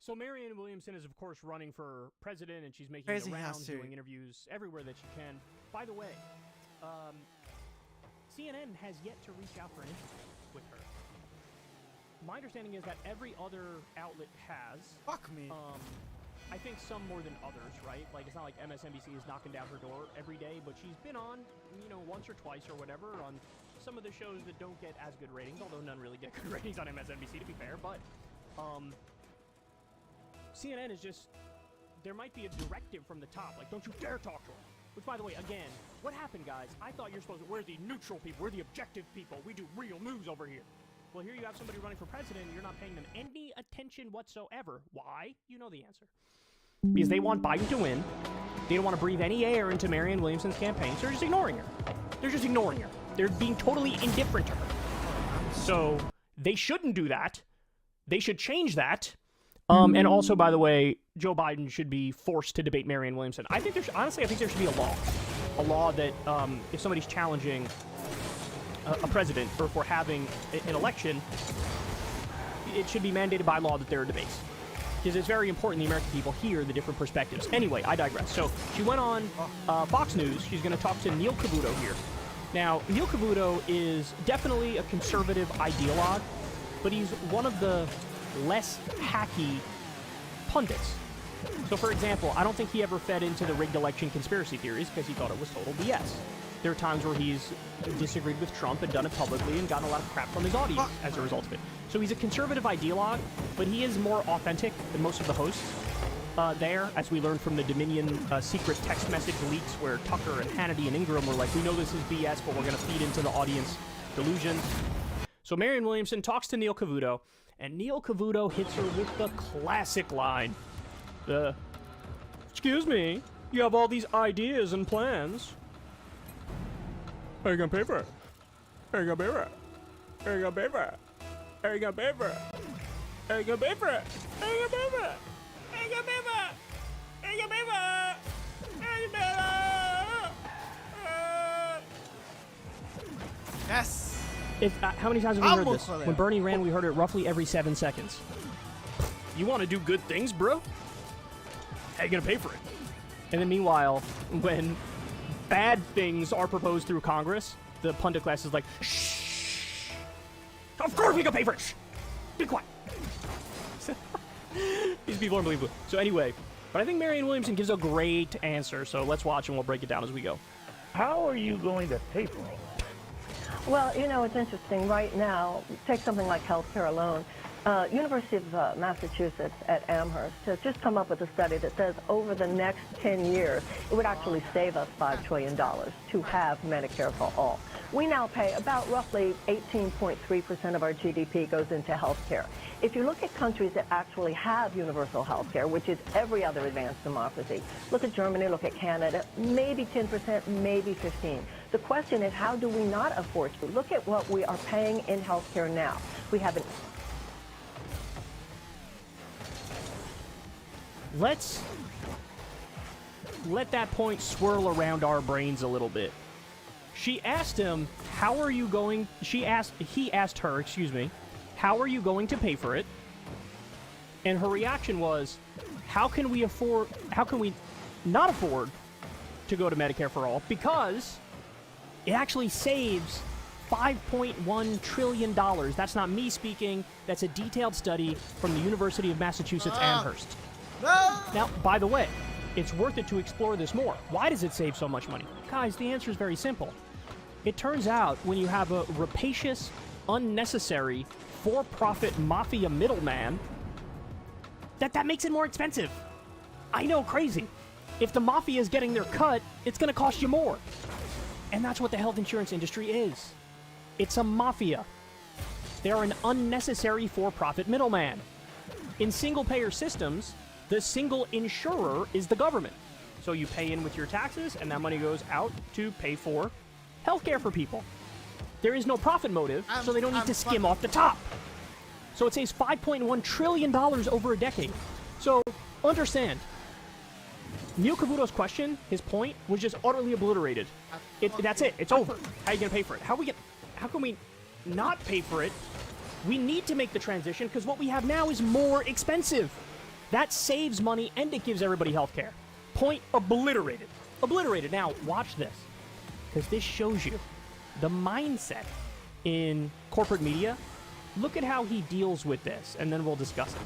So Marianne Williamson is, of course, running for president, and she's making Crazy the rounds, house too. doing interviews everywhere that she can. By the way, CNN has yet to reach out for an interview with her. My understanding is that every other outlet has. Fuck me. I think some more than others, right? Like, it's not like MSNBC is knocking down her door every day, but she's been on, you know, once or twice or whatever on some of the shows that don't get as good ratings, although none really get good ratings on MSNBC, to be fair, but, CNN is just, there might be a directive from the top, like, don't you dare talk to her. Which, by the way, again, what happened, guys? I thought you're supposed to, we're the neutral people, we're the objective people, we do real news over here. Well, here you have somebody running for president, and you're not paying them any attention whatsoever. Why? You know the answer. Because they want Biden to win. They don't want to breathe any air into Marianne Williamson's campaign, so they're just ignoring her. They're just ignoring her. They're being totally indifferent to her. So, they shouldn't do that. They should change that. And also, by the way, Joe Biden should be forced to debate Marianne Williamson. I think there should, honestly, I think there should be a law. A law that, if somebody's challenging a president, or if we're having an election, it should be mandated by law that there are debates. Because it's very important the American people hear the different perspectives. Anyway, I digress. So, she went on Fox News. She's going to talk to Neil Cavuto here. Now, Neil Cavuto is definitely a conservative ideologue, but he's one of the less hacky pundits. So, for example, I don't think he ever fed into the rigged election conspiracy theories because he thought it was total BS. There are times where he's disagreed with Trump and done it publicly and gotten a lot of crap from his audience as a result of it. So he's a conservative ideologue, but he is more authentic than most of the hosts there, as we learned from the Dominion secret text message leaks where Tucker and Hannity and Ingram were like, we know this is BS, but we're going to feed into the audience delusion. So Marianne Williamson talks to Neil Cavuto, and Neil Cavuto hits her with the classic line. Excuse me, you have all these ideas and plans. How are you gonna pay for it? How are you gonna pay for it? How are you gonna pay for it? How are you gonna pay for it? How are you gonna pay for it? How are you gonna pay for it? How are you gonna pay for it? How are you gonna pay for it? How are you gonna pay for it? Yes. How many times have we heard this? When Bernie ran, we heard it roughly every 7 seconds. You want to do good things, bro? How you gonna pay for it? And then meanwhile, when bad things are proposed through Congress, the pundit class is like, shh. Of course we can pay for it. Shh. Be quiet. These people are unbelievable. So anyway, but I think Marianne Williamson gives a great answer, so let's watch and we'll break it down as we go. How are you going to pay for all that? Well, you know, it's interesting. Right now, take something like healthcare alone. University of Massachusetts at Amherst has just come up with a study that says over the next 10 years, it would actually save us $5 trillion to have Medicare for all. We now pay about roughly 18.3% of our GDP goes into healthcare. If you look at countries that actually have universal healthcare, which is every other advanced democracy, look at Germany, look at Canada, maybe 10%, maybe 15%. The question is, how do we not afford to? Look at what we are paying in healthcare now. We have an Let's let that point swirl around our brains a little bit. She asked him, how are you going, he asked her, how are you going to pay for it? And her reaction was, how can we not afford to go to Medicare for all? Because it actually saves $5.1 trillion. That's not me speaking. That's a detailed study from the University of Massachusetts Amherst. No. Now, by the way, it's worth it to explore this more. Why does it save so much money? Guys, the answer is very simple. It turns out when you have a rapacious, unnecessary, for-profit mafia middleman, that makes it more expensive. I know, crazy. If the mafia is getting their cut, it's going to cost you more. And that's what the health insurance industry is. It's a mafia. They're an unnecessary for-profit middleman. In single-payer systems, the single insurer is the government. So you pay in with your taxes, and that money goes out to pay for healthcare for people. There is no profit motive, so they don't need to skim off the top. So it saves $5.1 trillion over a decade. So understand, Neil Cavuto's question, his point, was just utterly obliterated. That's it. It's over. How are you going to pay for it? How can we not pay for it? We need to make the transition because what we have now is more expensive. That saves money and it gives everybody health care. Point obliterated. Obliterated. Now, watch this. Because this shows you the mindset in corporate media. Look at how he deals with this, and then we'll discuss it.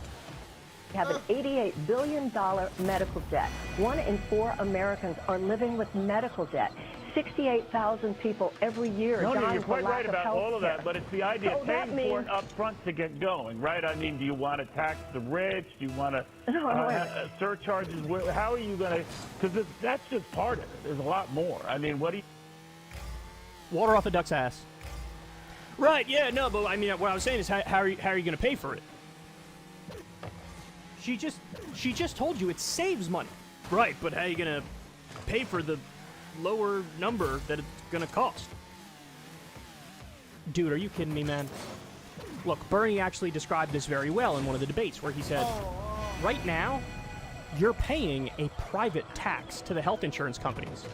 We have an $88 billion medical debt. 1 in 4 Americans are living with medical debt. 68,000 people every year No, dying you're for quite lack right of about health all of care. that, but it's the idea So of that paying for means- it up front to get going, right? I mean, do you want to tax the rich? Do you want to surcharges? How are you going to? Because that's just part of it. There's a lot more. I mean, what do you? Water off a duck's ass. Right, yeah, no, but I mean, what I was saying is how are you going to pay for it? She just told you it saves money. Right, but how are you going to pay for the lower number that it's going to cost? Dude, are you kidding me, man? Look, Bernie actually described this very well in one of the debates where he said, right now, you're paying a private tax to the health insurance companies.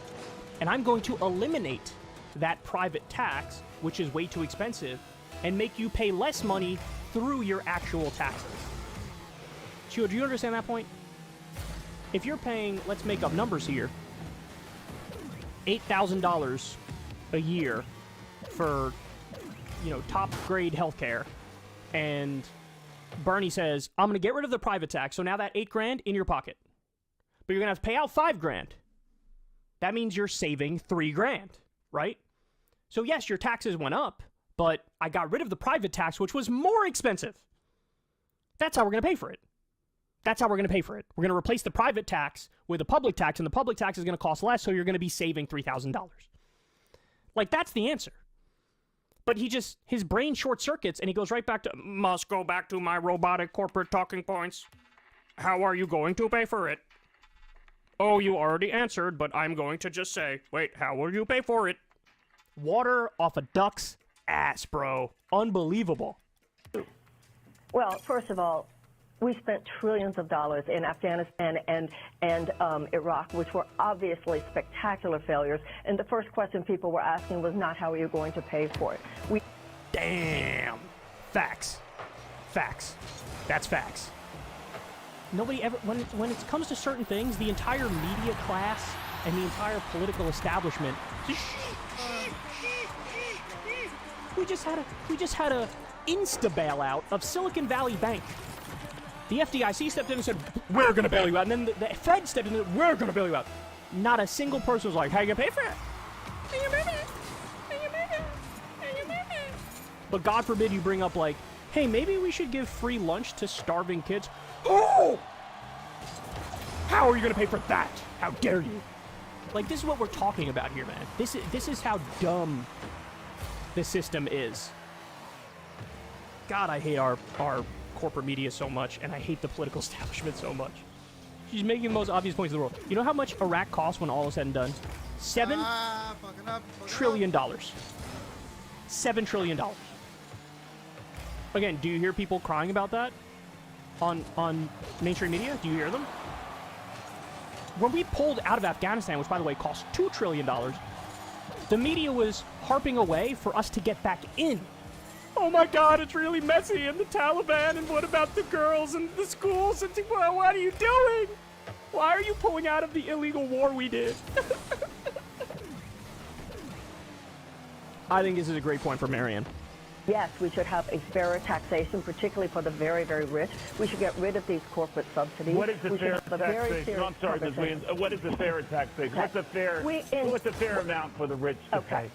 And I'm going to eliminate that private tax, which is way too expensive, and make you pay less money through your actual taxes. Chio, do you understand that point? If you're paying, let's make up numbers here, $8,000 a year for, top grade healthcare, and Bernie says, I'm going to get rid of the private tax, so now that $8,000 in your pocket. But you're going to have to pay out $5,000. That means you're saving $3,000, right? So yes, your taxes went up, but I got rid of the private tax, which was more expensive. That's how we're going to pay for it. That's how we're going to pay for it. We're going to replace the private tax with a public tax, and the public tax is going to cost less, so you're going to be saving $3,000. Like, that's the answer. But his brain short circuits, and he goes right back to, must go back to my robotic corporate talking points. How are you going to pay for it? Oh, you already answered, but I'm going to just say, wait, how will you pay for it? Water off a duck's ass, bro. Unbelievable. Well, first of all, we spent trillions of dollars in Afghanistan and Iraq, which were obviously spectacular failures. And the first question people were asking was not how are you going to pay for it. Damn. Facts. Facts. That's facts. Nobody ever, when it comes to certain things, the entire media class and the entire political establishment, we just had a insta bailout of Silicon Valley Bank. The FDIC stepped in and said, we're going to bail you out. And then the Fed stepped in and said, we're going to bail you out. Not a single person was like, how are you going to pay for it? How you gonna pay for it? How you gonna pay for it? How you gonna pay for it? But God forbid you bring up like, hey, maybe we should give free lunch to starving kids. Oh! How are you going to pay for that? How dare you? Like, this is what we're talking about here, man. This is how dumb the system is. God, I hate our corporate media so much, and I hate the political establishment so much. She's making the most obvious points in the world. You know how much Iraq costs when all is said and done? $7 trillion. $7 trillion. Again, do you hear people crying about that on mainstream media? Do you hear them? When we pulled out of Afghanistan, which by the way cost $2 trillion, the media was harping away for us to get back in. Oh my God, it's really messy, and the Taliban, and what about the girls and the schools, and well, what are you doing? Why are you pulling out of the illegal war we did? I think this is a great point for Marianne. Yes, we should have a fairer taxation, particularly for the very, very rich. We should get rid of these corporate subsidies. What is the we fair should have a very taxation? serious I'm sorry, Ms. Williams. What is the fair taxation? What's the fair? What's the fair amount for the rich to pay?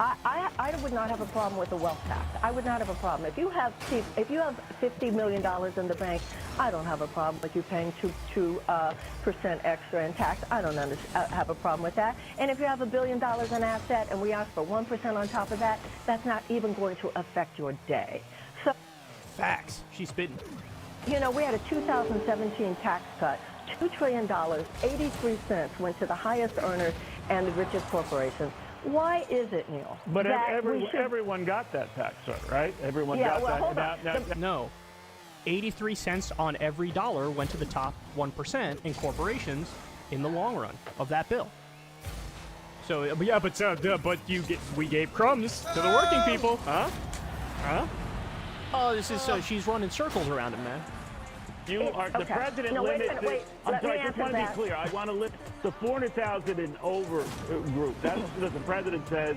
I would not have a problem with the wealth tax. I would not have a problem. If you have $50 million in the bank, I don't have a problem with you paying 2% extra in tax. I don't have a problem with that. And if you have $1 billion in asset and we ask for 1% on top of that, that's not even going to affect your day. So, facts. She's spitting. You know, we had a 2017 tax cut. $2 trillion, 83 cents went to the highest earners and the richest corporations. Why is it, Neil? But everyone got that tax cut, right? Everyone got that. No. 83 cents on every dollar went to the top 1% in corporations in the long run of that bill. So, yeah, but we gave crumbs to the working people, huh? Huh? Oh, this is she's running circles around him, man. The president no, limits wait a minute, wait. it. I'm Let sorry, me I just answer want to be that. clear. I want to limit the 400,000 and over group. That's what the president says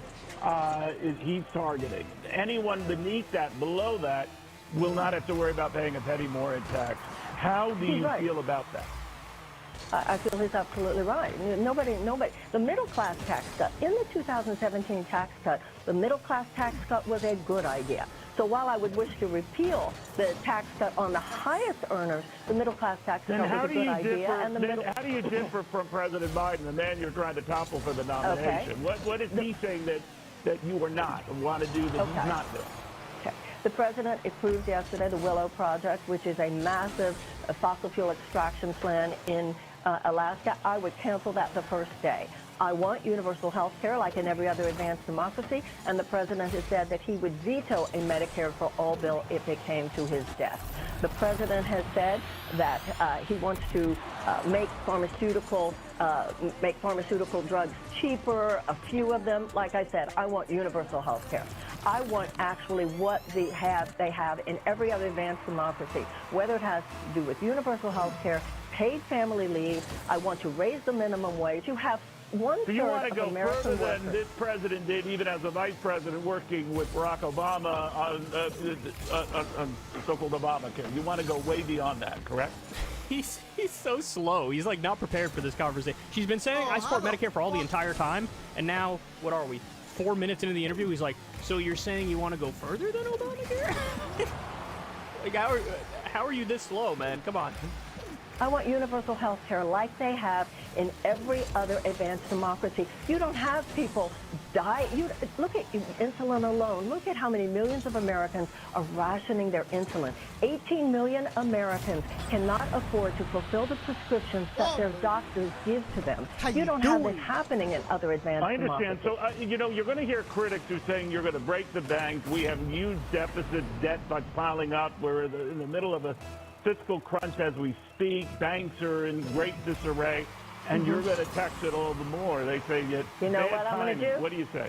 is he's targeting. Anyone beneath that, below that, will not have to worry about paying a penny more in tax. How do you feel about that? I feel he's absolutely right. Nobody, the middle class tax cut, in the 2017 tax cut, the middle class tax cut was a good idea. So while I would wish to repeal the tax cut on the highest earners, the middle class tax cut was a good idea. How do you differ from President Biden, the man you're trying to topple for the nomination? Okay. What is he saying that you are not and want to do that he's not doing? Okay. The president approved yesterday the Willow Project, which is a massive fossil fuel extraction plan in Alaska. I would cancel that the first day. I want universal health care like in every other advanced democracy, and the president has said that he would veto a Medicare for all bill if it came to his desk. The president has said that he wants to make pharmaceutical drugs cheaper, a few of them. Like I said, I want universal health care. I want actually what they have in every other advanced democracy, whether it has to do with universal health care, paid family leave. I want to raise the minimum wage. You have one-third So you want to go American further than this president did, even as a vice president working with Barack Obama on so-called Obamacare. You want to go way beyond that, correct? He's so slow. He's like not prepared for this conversation. She's been saying I support Medicare for all the entire time, and now what are we? 4 minutes into the interview, he's like, "So you're saying you want to go further than Obamacare?" Like, how are you this slow, man? Come on. I want universal health care like they have in every other advanced democracy. You don't have people die. Look at insulin alone. Look at how many millions of Americans are rationing their insulin. 18 million Americans cannot afford to fulfill the prescriptions that their doctors give to them. You don't have this happening in other advanced democracies. I understand. So, you're going to hear critics who are saying you're going to break the bank. We have huge deficits, debt that's piling up. We're in the middle of a fiscal crunch as we speak. Banks are in great disarray, and you're going to tax it all the more. They say you know what I'm going to do? What do you say?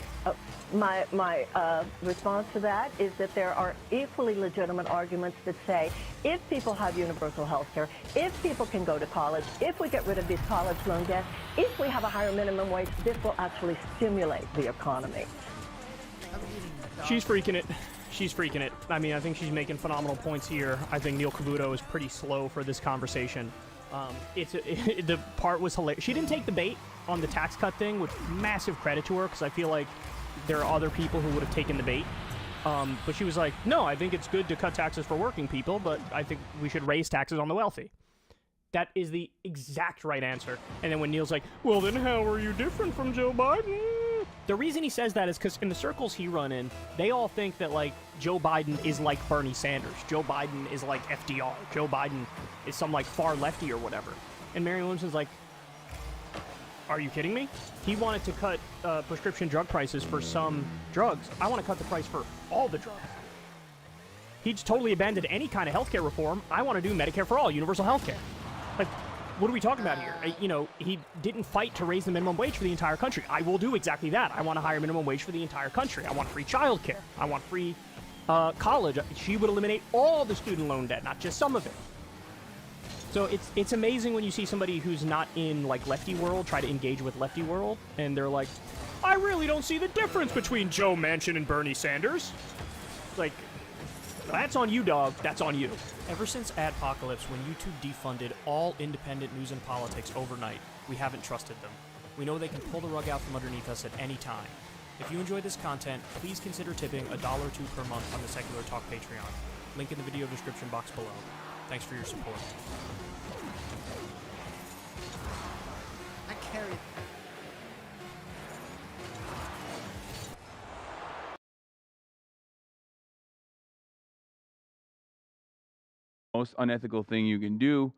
My response to that is that there are equally legitimate arguments that say if people have universal health care, if people can go to college, if we get rid of these college loan debts, if we have a higher minimum wage, this will actually stimulate the economy. She's freaking it. She's freaking it. I mean, I think she's making phenomenal points here. I think Neil Cavuto is pretty slow for this conversation. The part was hilarious. She didn't take the bait on the tax cut thing, which massive credit to her, because I feel like there are other people who would have taken the bait. But she was like, no, I think it's good to cut taxes for working people, but I think we should raise taxes on the wealthy. That is the exact right answer. And then when Neil's like, well, then how are you different from Joe Biden? The reason he says that is because in the circles he run in, they all think that, like, Joe Biden is like Bernie Sanders. Joe Biden is like FDR. Joe Biden is some, like, far lefty or whatever. And Marianne Williamson's like, are you kidding me? He wanted to cut prescription drug prices for some drugs. I want to cut the price for all the drugs. He's totally abandoned any kind of healthcare reform. I want to do Medicare for all, universal healthcare. Like, what are we talking about here? You know, he didn't fight to raise the minimum wage for the entire country. I will do exactly that. I want a higher minimum wage for the entire country. I want free childcare. I want free college. She would eliminate all the student loan debt, not just some of it. So it's amazing when you see somebody who's not in, like, lefty world try to engage with lefty world, and they're like, I really don't see the difference between Joe Manchin and Bernie Sanders. Like, that's on you, dog. That's on you. Ever since Adpocalypse, when YouTube defunded all independent news and politics overnight, we haven't trusted them. We know they can pull the rug out from underneath us at any time. If you enjoy this content, please consider tipping $1 or $2 per month on the Secular Talk Patreon. Link in the video description box below. Thanks for your support. I carried. Most unethical thing you can do.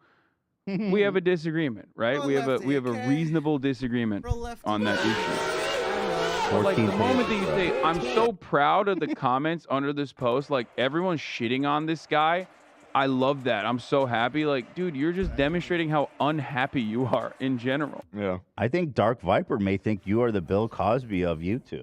We have a disagreement, right? We have a reasonable disagreement on that issue. But like the moment that you say, I'm so proud of the comments under this post, like everyone's shitting on this guy. I love that. I'm so happy. Like, dude, you're just demonstrating how unhappy you are in general. Yeah. I think Dark Viper may think you are the Bill Cosby of YouTube.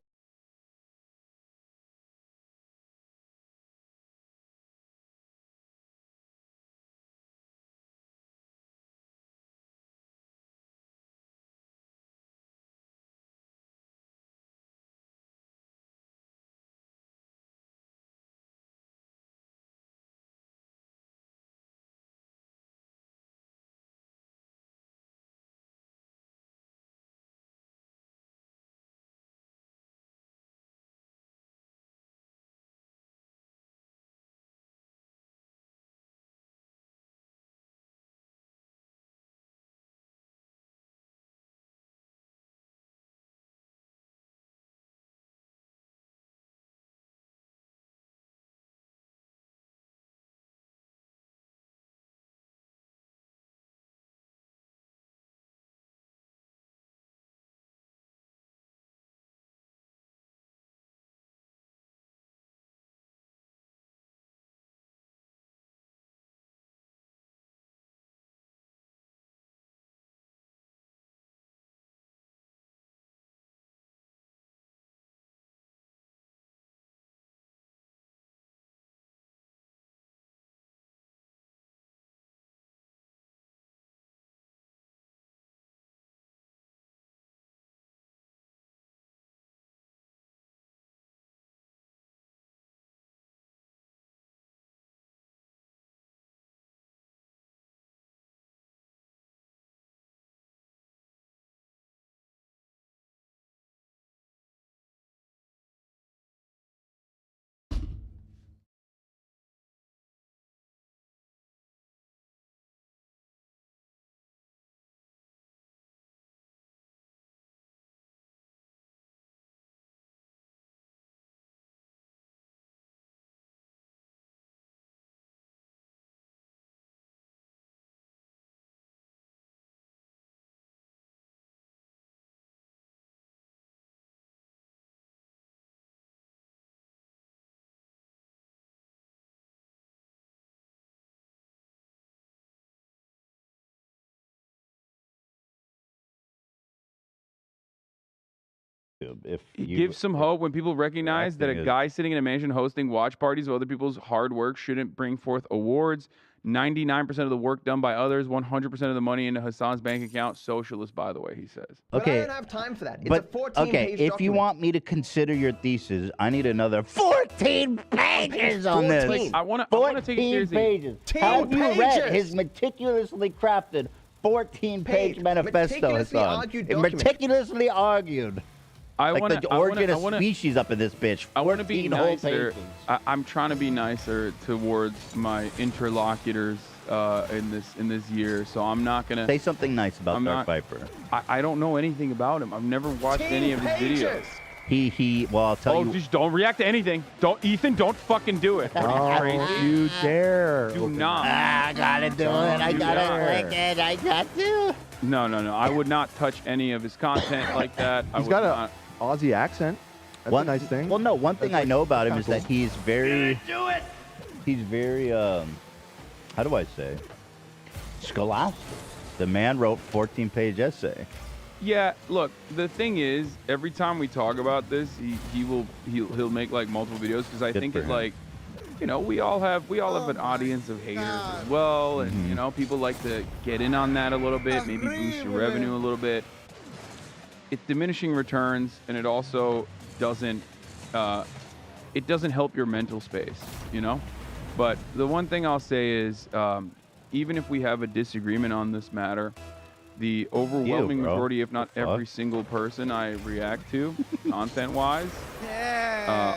If you Give some hope when people recognize that a acting is- guy sitting in a mansion hosting watch parties of other people's hard work shouldn't bring forth awards. 99% of the work done by others, 100% of the money into Hassan's bank account. Socialist, by the way, he says. But Okay. I don't have time for that. It's But a 14-page okay, if you want me to consider your thesis, I need another 14 pages on this. 14. I want to take it 14 seriously. pages. 10 Have you read pages. his meticulously crafted 14-page manifesto, meticulously Hassan? argued It document. meticulously argued. I Like want the origin of species up in this bitch. I want to be 14 whole nicer. pages. I'm trying to be nicer towards my interlocutors in this year, so I'm not gonna Say something nice about I'm Dark not- Viper. I don't know anything about him. I've never watched 10 any of his pages. videos. Well, I'll tell Oh, you. just don't react to anything. Ethan, don't fucking do it. Are you crazy? You dare. Do not. I gotta do it. I You gotta dare. click it. I got to. No. I would not touch any of his content like that. I He's would got not. a Aussie accent. That's a nice thing. Well, no, one thing I know about him is that he's very. Do it. He's very. How do I say? Scholastic. The man wrote 14-page essay. Yeah, look, the thing is, every time we talk about this, he'll make like multiple videos because I Good think for it him. like, you know, we all have an audience of haters as well, and Mm-hmm. you know, people like to get in on that a little bit, maybe boost your revenue a little bit. It's diminishing returns, and it also doesn't help your mental space, you know. But the one thing I'll say is, even if we have a disagreement on this matter, the overwhelming bro. majority, if not Fuck. every single person I react to, content-wise,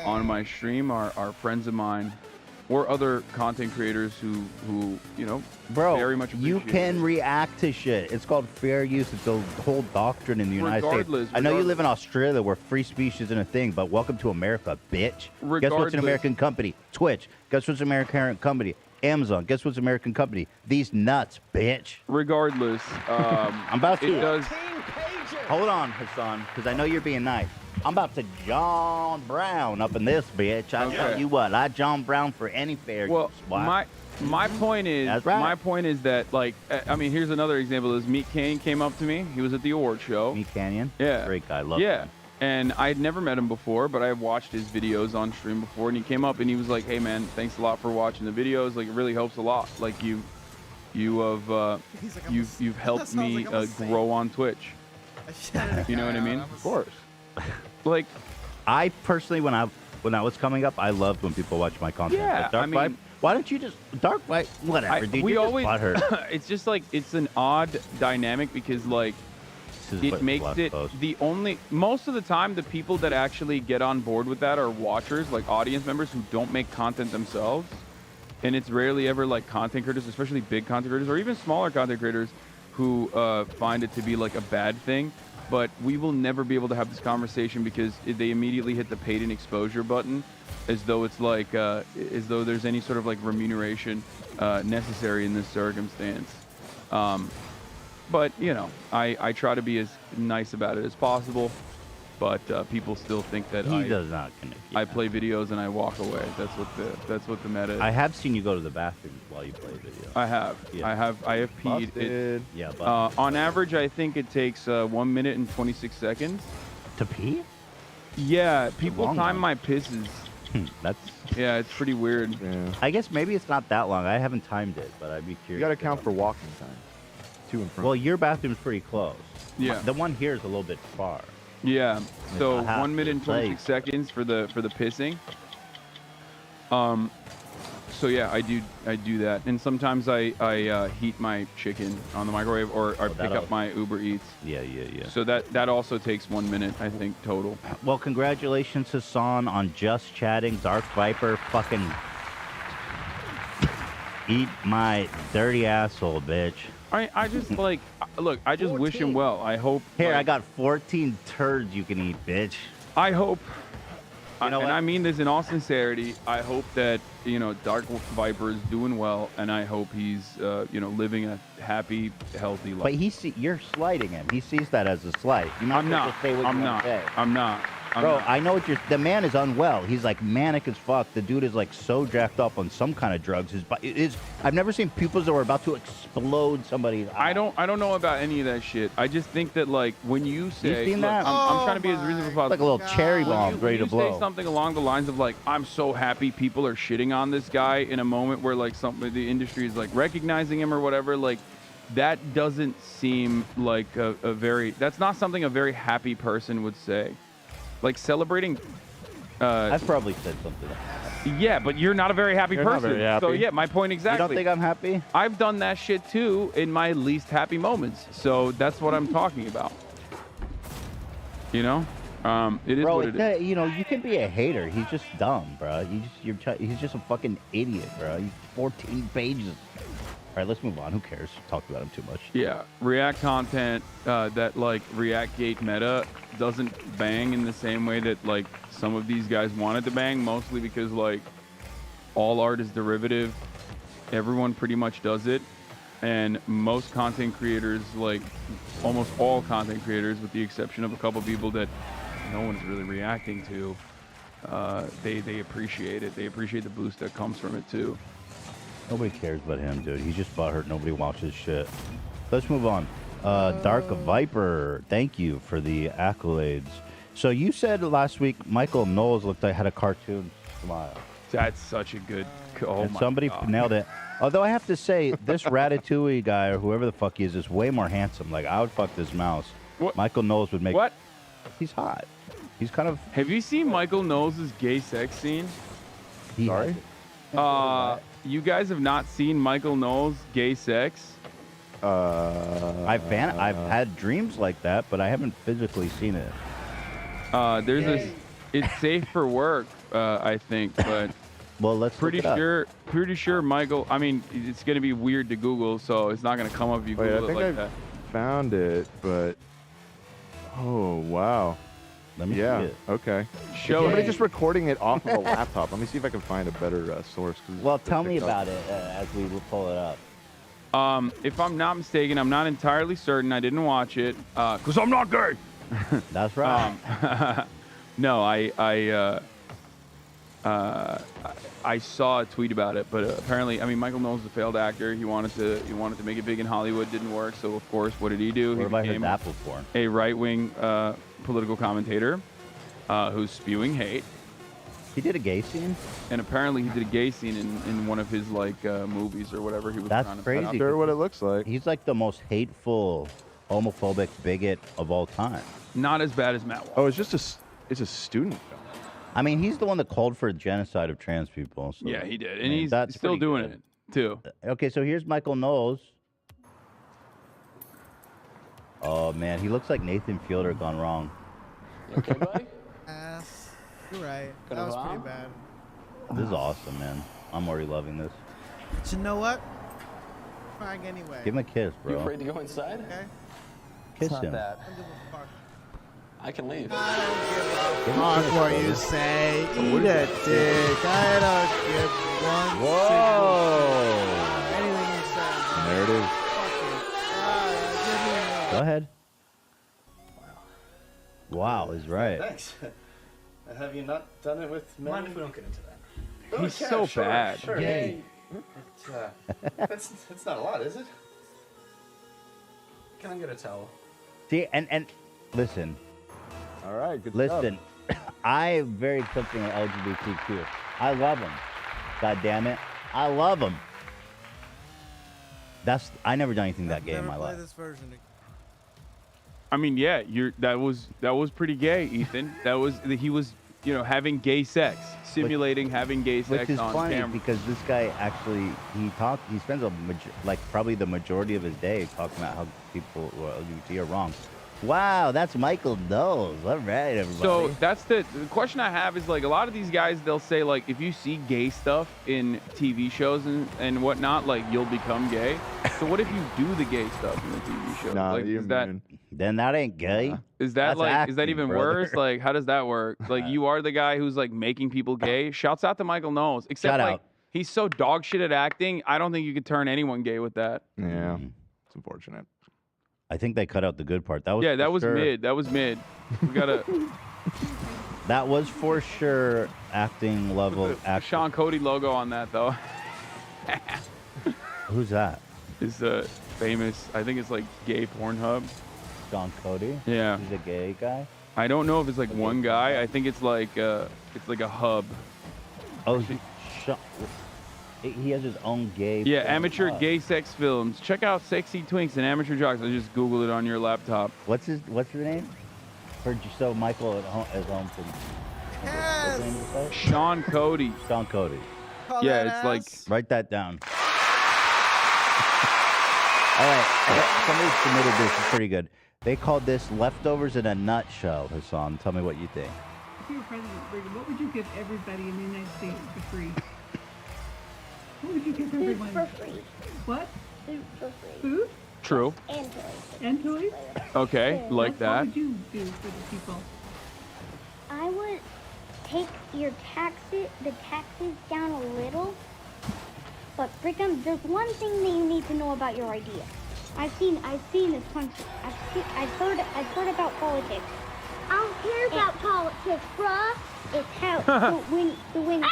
on my stream are friends of mine or other content creators who you know, Bro, very much you appreciate can it. react to shit. It's called fair use. It's a whole doctrine in the United States. Regardless, I know you live in regardless. Australia where free speech isn't a thing, but welcome to America, bitch. Guess what's Regardless. an American company? Twitch. Guess what's an American company? Amazon. Guess what's an American company? These nuts, bitch. Regardless, I'm about it to. does. Hold on, Hassan, because I know you're being nice. I'm about to John Brown up in this bitch. I tell Okay. you what, I John Brown for any fair Well, use. Why? my point is, That's right. my point is that, like, I mean, here's another example. This Meat Kane came up to me. He was at the award show. Meat Canyon? Yeah. Great guy. Love Yeah. him. And I had never met him before, but I have watched his videos on stream before, and he came up and he was like, "Hey man, thanks a lot for watching the videos. Like, it really helps a lot. Like, you've helped me grow on Twitch. You know what I mean? Of course. Like, I personally, when I was coming up, I loved when people watch my content. Yeah, Like Dark I mean- Vibe, why don't you just Dark Vibe? Whatever, dude. we You're always. just butthurt. It's just like it's an odd dynamic because like. This is It what makes last it post. most of the time the people that actually get on board with that are watchers, like audience members who don't make content themselves, and it's rarely ever like content creators, especially big content creators or even smaller content creators who find it to be like a bad thing. But we will never be able to have this conversation because they immediately hit the paid and exposure button as though it's like as though there's any sort of like remuneration necessary in this circumstance. But, you know, I try to be as nice about it as possible, but people still think that He does not connect. I play videos and I walk away. That's what the meta is. I have seen you go to the bathroom while you play video. I have. Yeah. I have peed. It, Busted. Yeah, but on average, I think it takes 1 minute and 26 seconds. to pee? Yeah, people long time one. my pisses. That's. Yeah, it's pretty weird. Yeah. I guess maybe it's not that long. I haven't timed it, but I'd be curious. You got to to count know. for walking time. To and from. Well, your bathroom's pretty close. Yeah. The one here is a little bit far. Yeah. So I have 1 minute and to say. 26 seconds for the pissing. So yeah, I do that, and sometimes I heat my chicken on the microwave, or I pick that'll- up my Uber Eats. Yeah. So that also takes 1 minute, I think, total. Well, congratulations, Hassan, on just chatting. Dark Viper, fucking eat my dirty asshole, bitch. I just like look. I just wish him well. I hope. Here, like, I got 14 turds you can eat, bitch. I hope. You know and what? I mean this in all sincerity. I hope that Dark Viper is doing well, and I hope he's living a happy, healthy life. But you're slighting him. He sees that as a slight. You're not I'm supposed not. to say what I'm you not. want to say. I'm not. Bro, I know what you're. The man is unwell. He's like manic as fuck. The dude is like so jacked up on some kind of drugs. I've never seen people that were about to explode somebody's eye. I don't know about any of that shit. I just think that like when you say, seen look, that? I'm trying to be as reasonable as possible. Like a little cherry bomb ready to blow. Say something along the lines of like, I'm so happy people are shitting on this guy in a moment where like the industry is like recognizing him or whatever. Like that doesn't seem like that's not something a very happy person would say. Like celebrating. I've probably said something like that. Yeah, but you're not a very happy person. Not very happy. So yeah, my point exactly. You don't think I'm happy? I've done that shit too in my least happy moments. So that's what I'm talking about. You know, it is bro, what it is. You know, you can be a hater. He's just dumb, bro. He's just a fucking idiot, bro. He's 14 pages. All right, let's move on. Who cares? Talked about him too much. Yeah, React content that like React-gate meta doesn't bang in the same way that like some of these guys wanted to bang, mostly because like all art is derivative. Everyone pretty much does it. And most content creators, like almost all content creators, with the exception of a couple people that no one's really reacting to, they appreciate it. They appreciate the boost that comes from it too. Nobody cares about him, dude. He's just butthurt. Nobody watches shit. Let's move on. Dark Viper, thank you for the accolades. So you said last week Michael Knowles looked like had a cartoon smile. That's such a good. Oh and my somebody God. nailed it. Although I have to say, this Ratatouille guy or whoever the fuck he is way more handsome. Like I would fuck this mouse. What? Michael Knowles would make. What? He's hot. He's kind of. Have you seen Michael Knowles' gay sex scene? Sorry. You guys have not seen Michael Knowles' gay sex? I've had dreams like that, but I haven't physically seen it. It's safe for work, I think, but well, let's pretty sure Michael. I mean, it's gonna be weird to Google, so it's not gonna come up if you Google I think it like I that. found it, but oh wow. Let me see it. Okay. Show Somebody it. just recording it off of a laptop. Let me see if I can find a better source. Well, tell me about it as we pull it up. If I'm not mistaken, I'm not entirely certain. I didn't watch it because I'm not gay. That's right. No, I saw a tweet about it, but apparently, I mean, Michael Knowles is a failed actor. He wanted to make it big in Hollywood, didn't work. So of course, what did he do? What He have I heard became that before? a right-wing political commentator who's spewing hate. He did a gay scene? And apparently he did a gay scene in one of his like movies or whatever he was That's trying to crazy. put out. Sure what it looks like. He's like the most hateful, homophobic bigot of all time. Not as bad as Matt Walsh. Oh, it's a student film. I mean, he's the one that called for a genocide of trans people. So, Yeah, he did. I And mean, he's that's still pretty doing good. it too. Okay, so here's Michael Knowles. Oh, man, he looks like Nathan Fielder gone wrong. You okay, buddy? You're right. Got That a was pretty bomb? bad. This is awesome, man. I'm already loving this. But you know what? Trying anyway. Give him a kiss, You bro. afraid to go inside? Okay? Kiss It's not him. that. I don't give a fuck. I can leave. I don't give a Give him a fuck kiss, what brother. you say. Eat a dick. I don't give one Whoa! single anything you say. And there it is. Fuck it. Give me Go ahead. Wow, he's right. Thanks. Have you not done it with men? Mind if we don't get into that? He's so bad. Sure. Yay. That's not a lot, is it? Can I get a towel? See, and listen, All right, good listen. I'm very accepting of LGBTQ. I love them. God damn it, I love them. I never done anything that gay in never my play life. this version. I mean, yeah, that was pretty gay, Ethan. He was having gay sex, simulating having gay sex Which is on funny camera. because this guy actually he spends probably the majority of his day talking about how people who are LGBT are wrong. Wow, that's Michael Knowles. All right, everybody. So that's the question I have is like a lot of these guys, they'll say like if you see gay stuff in TV shows and whatnot, like you'll become gay. So what if you do the gay stuff in the TV show? Nah, like, you is that mean- then that ain't gay. is that That's like is that acting, even brother. worse? Like how does that work? Like you are the guy who's like making people gay. Shouts out to Michael Knowles. Except Shout like out. he's so dog shit at acting. I don't think you could turn anyone gay with that. Yeah, it's unfortunate. I think they cut out the good part. That was Yeah, that for was sure. mid. That was mid. We gotta. That was for sure acting level. Sean Cody logo on that though. Who's that? Is famous. I think it's like gay Pornhub. Sean Cody. Yeah. He's a gay guy. I don't know if it's like one guy. I think it's like a hub. Oh, he has his own gay. Yeah, porn amateur hub. gay sex films. Check out Sexy Twinks and Amateur Jocks. I just Googled it on your laptop. What's your name? So Michael at home can. What's the name of the site? Sean Cody. Sean Cody. Yeah, it's like. Write that down. All right, somebody submitted this. It's pretty good. They called this "Leftovers in a Nutshell." Hassan, tell me what you think. If you were President Reagan, what would you give everybody in the United States for free? What would you give everybody? Food for free. What? Food for free. Food? True. And toys. And toys? Okay, like that. What would you do for the people? I would take the taxes down a little. But Brigham, there's one thing that you need to know about your idea. I've seen this country. I've heard about politics. I don't care about politics, bruh. It's how the win.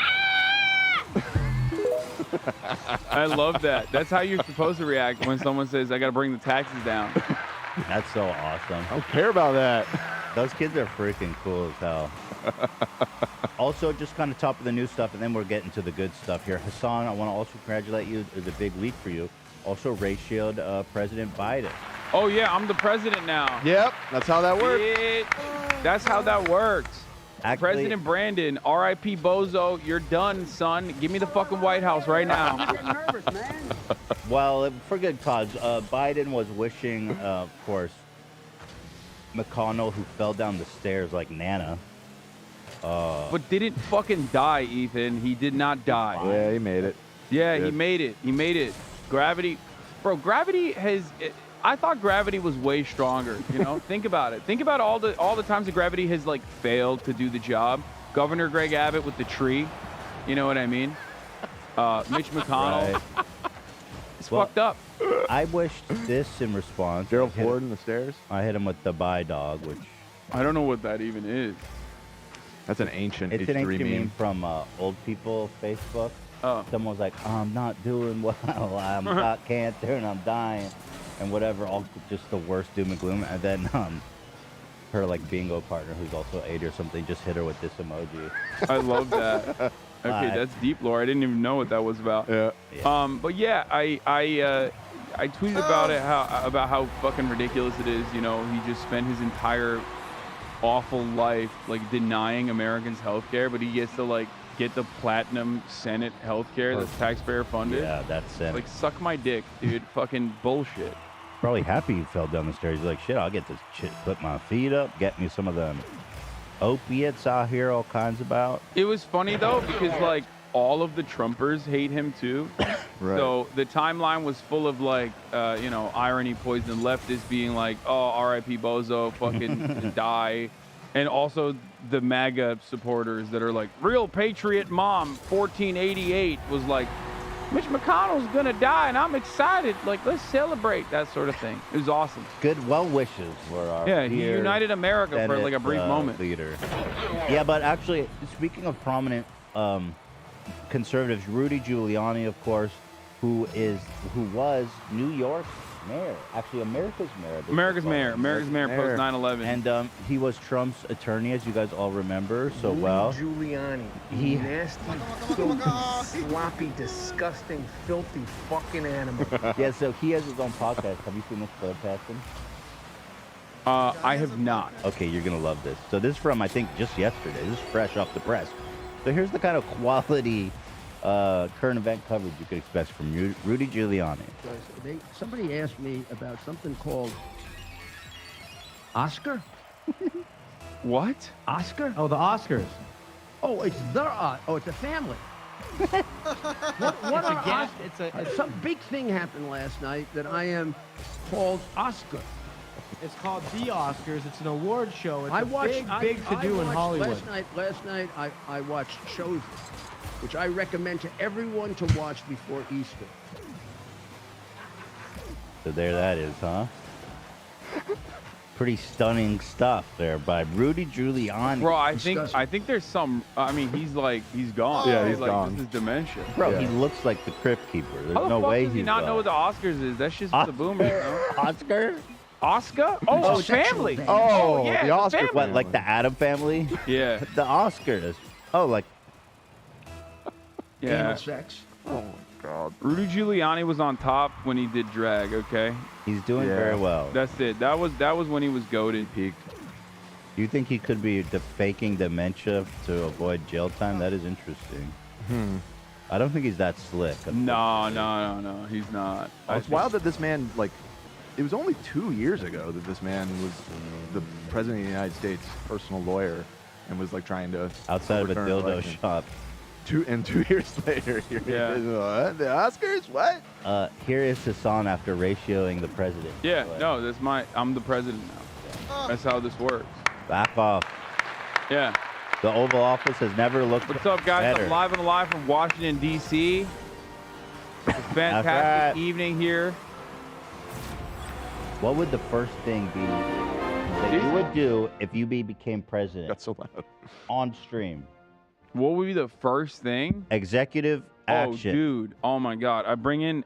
I love that. That's how you're supposed to react when someone says, "I got to bring the taxes down." That's so awesome. I don't care about that. Those kids are freaking cool as hell. Also, just kind of top of the new stuff, and then we're getting to the good stuff here. Hassan, I want to also congratulate you. It's a big week for you. Also ratioed President Biden. Oh yeah, I'm the president now. Yep, that's how that works. That's how that works. Actually, President Brandon, R.I.P. Bozo, you're done, son. Give me the fucking White House right now. I'm getting nervous, man. Well, for good cause. Biden was wishing, of course, McConnell, who fell down the stairs like Nana. But didn't fucking die, Ethan. He did not die. Yeah, he made it. Yeah, Good. he made it. He made it. Gravity, bro. Gravity has. I thought gravity was way stronger. You know, think about it. Think about all the times that gravity has like failed to do the job. Governor Greg Abbott with the tree. You know what I mean? Mitch McConnell. Right. It's fucked up. I wished this in response. Gerald Ford in the stairs. I hit him with the bye dog, which I don't know what that even is. That's an ancient it's an history ancient meme meme. from old people Facebook. Oh. Someone was like, "I'm not doing well. I'm got cancer and I'm dying, and whatever." All just the worst doom and gloom. And then her like bingo partner, who's also 80 or something, just hit her with this emoji. I love that. Okay, that's deep lore. I didn't even know what that was about. Yeah. But yeah, I tweeted about it, about how fucking ridiculous it is. You know, he just spent his entire awful life like denying Americans healthcare, but he gets to like get the platinum Senate healthcare that's taxpayer funded. Yeah, that's it. Like, suck my dick, dude. Fucking bullshit. Probably happy he fell down the stairs. He's like, "Shit, I'll get this shit. Put my feet up. Get me some of them opiates out here. All kinds about." It was funny though because like all of the Trumpers hate him too. Right. So the timeline was full of like, you know, irony, poison, leftists being like, "Oh, R.I.P. Bozo, fucking die," and also the MAGA supporters that are like, "Real patriot mom, 1488," was like, "Mitch McConnell's gonna die, and I'm excited. Like, let's celebrate," that sort of thing. It was awesome. Good well wishes were our Yeah, he dear united America for Senate, like a brief moment. Leader. Yeah, but actually, speaking of prominent conservatives, Rudy Giuliani, of course, who was New York's mayor, actually America's mayor. America's mayor post 9/11. And he was Trump's attorney, as you guys all remember so well. Giuliani. He Nasty, filthy, sloppy, disgusting, filthy fucking animal. Yeah, so he has his own podcast. Have you seen this clip, Paston? I have not. Okay, you're gonna love this. So this is from, I think, just yesterday. This is fresh off the press. So here's the kind of quality current event coverage you could expect from Rudy Giuliani. Somebody asked me about something called Oscar. What? Oscar? Oh, the Oscars. Oh, it's it's a family. What are Oscars? Some big thing happened last night that I am called Oscar. It's called the Oscars. It's an award show. It's I big to do in Hollywood. Last night I watched shows which I recommend to everyone to watch before Easter. So there that is, huh? pretty stunning stuff there by Rudy Giuliani. Bro, I think there's some. I mean, he's gone. Yeah, he's like, gone. This is dementia. Bro, he looks like the Crypt Keeper. There's How the no fuck way does he he's not know what the Oscars is? That's just for the boomers. No? Oscar? Oscar? Oh, family. Oh, yeah, the Oscar family. What, like the Adam family? Yeah. The Oscars. Oh, like. Yeah. Anal sex. Oh my God. Rudy Giuliani was on top when he did drag. Okay. He's doing very well. That's it. That was when he was goated. Peaked. Do you think he could be faking dementia to avoid jail time? That is interesting. I don't think he's that slick. No. He's not. It's wild that this man, like, it was only 2 years ago that this man was the president of the United States, personal lawyer, and was like trying to outside of a overturn dildo election. shop. 2 years later, here he is. What? The Oscars? What? Here is Hassan after ratioing the president. Yeah. No. I'm the president now. That's how this works. Back off. Yeah. The Oval Office has never looked What's up, guys? better. I'm live and live from Washington, D.C. It's a fantastic right. evening here. What would the first thing be that you would do if you became president? That's so loud. On stream. What would be the first thing? Executive action. Oh, dude. Oh my God. I bring in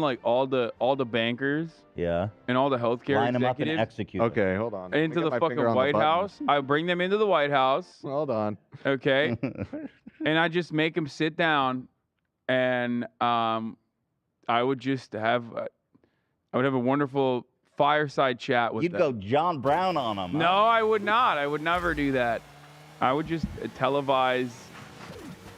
like all the bankers. Yeah. And all the healthcare Line them up and executives execute. Okay, hold on. into I the got my finger fucking on the White button. House. I bring them into the White House. Hold on. Okay. And I just make them sit down, and I would just have I would have a wonderful fireside chat with You'd them. go John Brown on them. No, I would not. I would never do that. I would just televise.